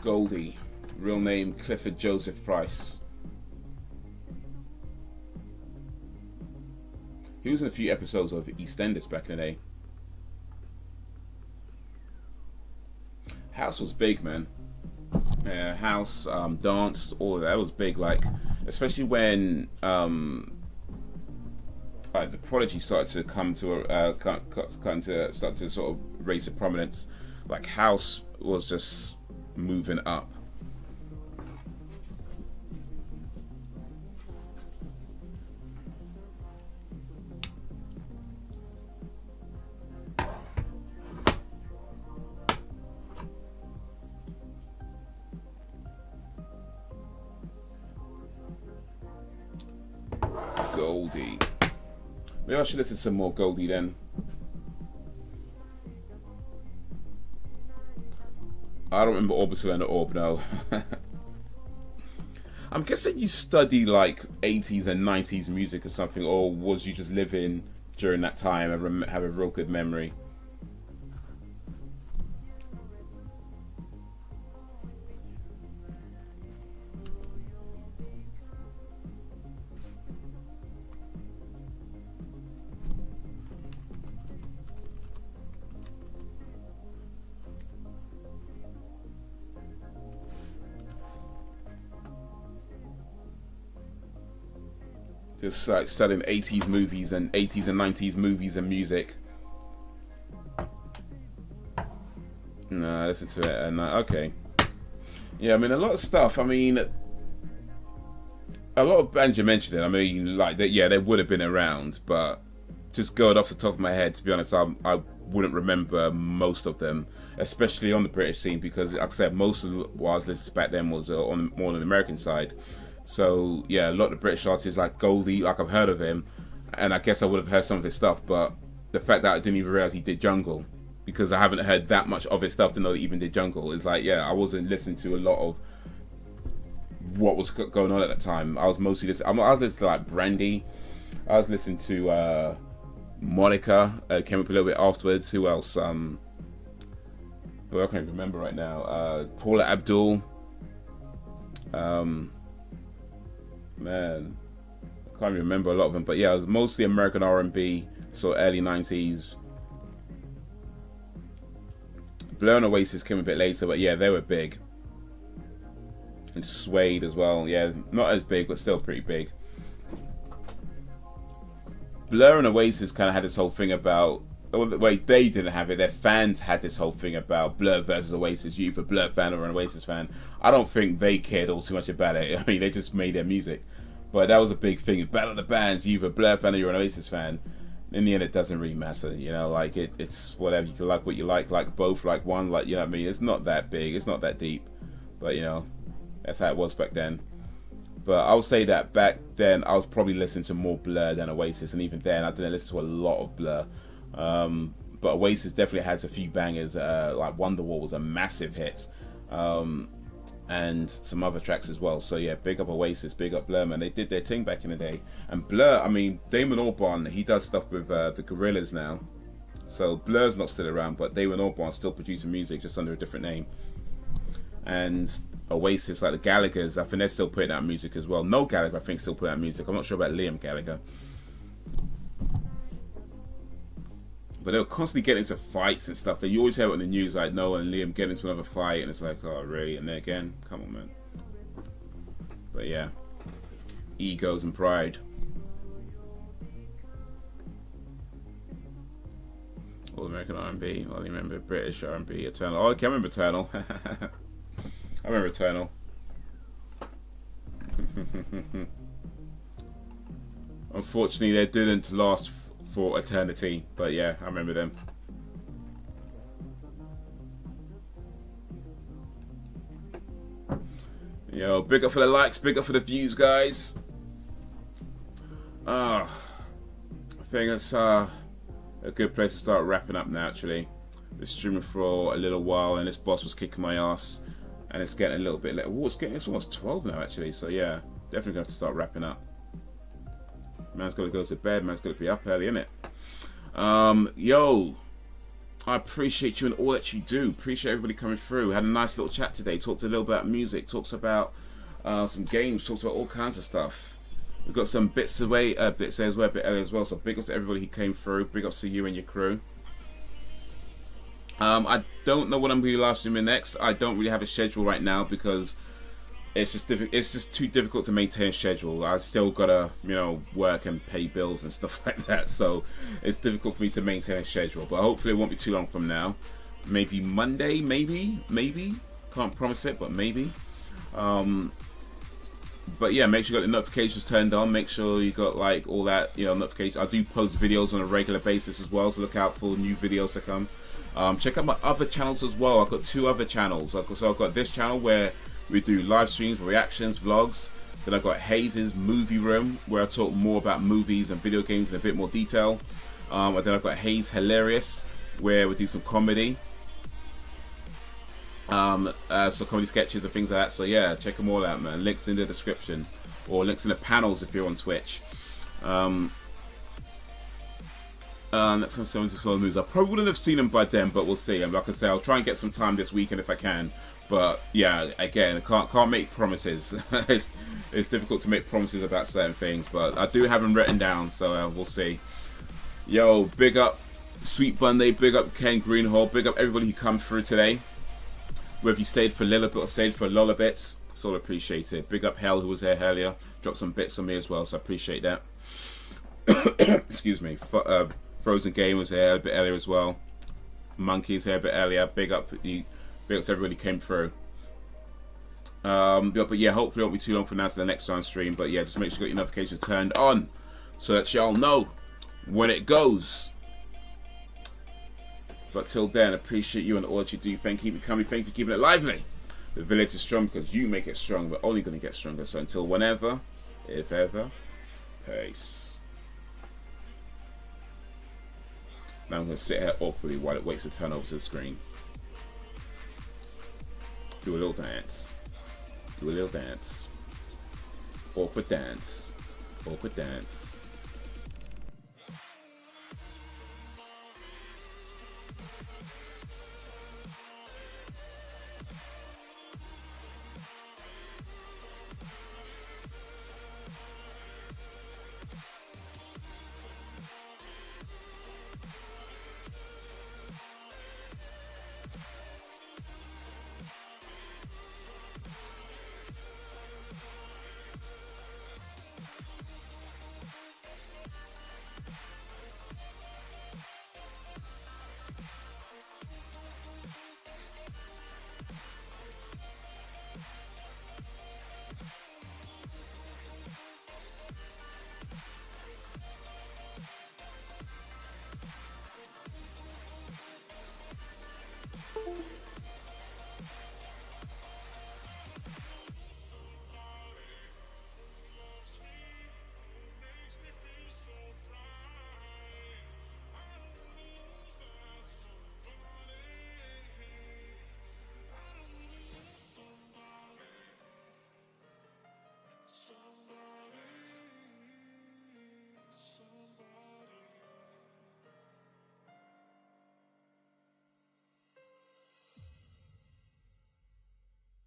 Goldie, real name Clifford Joseph Price. He was in a few episodes of EastEnders back in the day. House was big, man. Yeah, House, Dance, all of that was big. Like, especially when the Prodigy started to come to start to sort of raise to prominence. Like, House was just moving up. Goldie. Maybe I should listen to some more Goldie then. I don't remember Orbital and the Orb, no. I'm guessing you study like 80s and 90s music or something, or was you just living during that time and have a real good memory? Just like studying 80s movies and 80s and 90s movies and music. No, I listen to it and okay. Yeah, I mean a lot of stuff. I mean, a lot of bands you mentioned. I mean, like that. Yeah, they would have been around, but just going off the top of my head, to be honest, I wouldn't remember most of them, especially on the British scene, because, like I said, most of what I was listening to back then was on more on the American side. So yeah, a lot of the British artists like Goldie, like I've heard of him, and I guess I would have heard some of his stuff, but the fact that I didn't even realize he did jungle, because I haven't heard that much of his stuff to know that he even did jungle, is like, yeah, I wasn't listening to a lot of what was going on at that time. I was mostly listening. I was listening to like Brandy. I was listening to Monica. Came up a little bit afterwards. Who else? But I can't remember right now. Paula Abdul. Man, I can't remember a lot of them, but yeah, it was mostly American R&B, so early 90s. Blur and Oasis came a bit later, but yeah, they were big. And Suede as well, yeah, not as big, but still pretty big. Blur and Oasis kind of had this whole thing about, wait, they didn't have it, their fans had this whole thing about Blur versus Oasis. You either a Blur fan or an Oasis fan. I don't think they cared all too much about it. I mean, they just made their music. But that was a big thing. Battle of the bands, you either a Blur fan or you're an Oasis fan. In the end, it doesn't really matter, you know, like it's whatever. You can like what you like both, like one, like, you know what I mean? It's not that big, it's not that deep. But, you know, that's how it was back then. But I would say that back then, I was probably listening to more Blur than Oasis. And even then, I didn't listen to a lot of Blur. But Oasis definitely has a few bangers. Like Wonderwall was a massive hit, and some other tracks as well. So yeah, big up Oasis, big up Blur, man. They did their thing back in the day. And Blur, I mean, Damon Albarn, he does stuff with the Gorillaz now. So Blur's not still around, but Damon Albarn's still producing music just under a different name. And Oasis, like the Gallaghers, I think they're still putting out music as well. Noel Gallagher, I think, still putting out music. I'm not sure about Liam Gallagher. But they were constantly getting into fights and stuff. You always hear it on the news, like Noel and Liam getting into another fight, and it's like, oh, really? And then again, come on, man. But yeah, egos and pride. All American R&B. I only remember British R&B. Eternal. Oh, I can't remember Eternal. I remember Eternal. Unfortunately, they didn't last for eternity, but yeah, I remember them. Yo, big up for the likes, big up for the views, guys. I think it's a good place to start wrapping up now, actually. Been streaming for a little while, and this boss was kicking my ass, and it's getting a little bit late. Oh, it's almost 12 now, actually, so yeah, definitely gonna have to start wrapping up. Man's got to go to bed. Man's got to be up early, innit? Yo, I appreciate you and all that you do. Appreciate everybody coming through. Had a nice little chat today. Talked a little about music. Talked about some games. Talked about all kinds of stuff. We've got some bits away, bits there as well, a bit earlier as well. So big ups to everybody who came through. Big ups to you and your crew. I don't know what I'm going to be live streaming next. I don't really have a schedule right now because it's just too difficult to maintain a schedule. I still gotta, work and pay bills and stuff like that. So it's difficult for me to maintain a schedule. But hopefully it won't be too long from now. Maybe Monday, maybe. Can't promise it, but maybe. But yeah, make sure you got the notifications turned on. Make sure you got like all that, notifications. I do post videos on a regular basis as well, so look out for new videos to come. Check out my other channels as well. I've got 2 other channels. So I've got this channel where we do live streams, reactions, vlogs. Then I've got Haze's Movie Room, where I talk more about movies and video games in a bit more detail. And then I've got Haze Hilarious, where we do some comedy. So comedy sketches and things like that. So yeah, check them all out, man. Links in the description, or links in the panels if you're on Twitch. Next one, 74 news. I probably wouldn't have seen them by then, but we'll see. And like I say, I'll try and get some time this weekend if I can. But yeah, again, I can't make promises. It's difficult to make promises about certain things, but I do have them written down, so we'll see. Yo, big up Sweet Bunday, big up Ken Greenhall, big up everybody who come through today. Whether you stayed for Lillibit or stayed for Lola Bits, it's all appreciated. Big up Hell, who was here earlier, dropped some bits on me as well, so I appreciate that. Excuse me. Frozen Game was here a bit earlier as well. Monkey's here a bit earlier. Big up to everybody who came through. But yeah, hopefully it won't be too long from now to the next time stream. But yeah, just make sure you got your notifications turned on so that y'all know when it goes. But till then, appreciate you and all that you do. Thank you for coming. Thank you for keeping it lively. The village is strong because you make it strong. We're only going to get stronger. So until whenever, if ever, peace. Now I'm going to sit here awkwardly while it waits to turn over to the screen. Do a little dance. Do a little dance. Awkward dance. Awkward dance.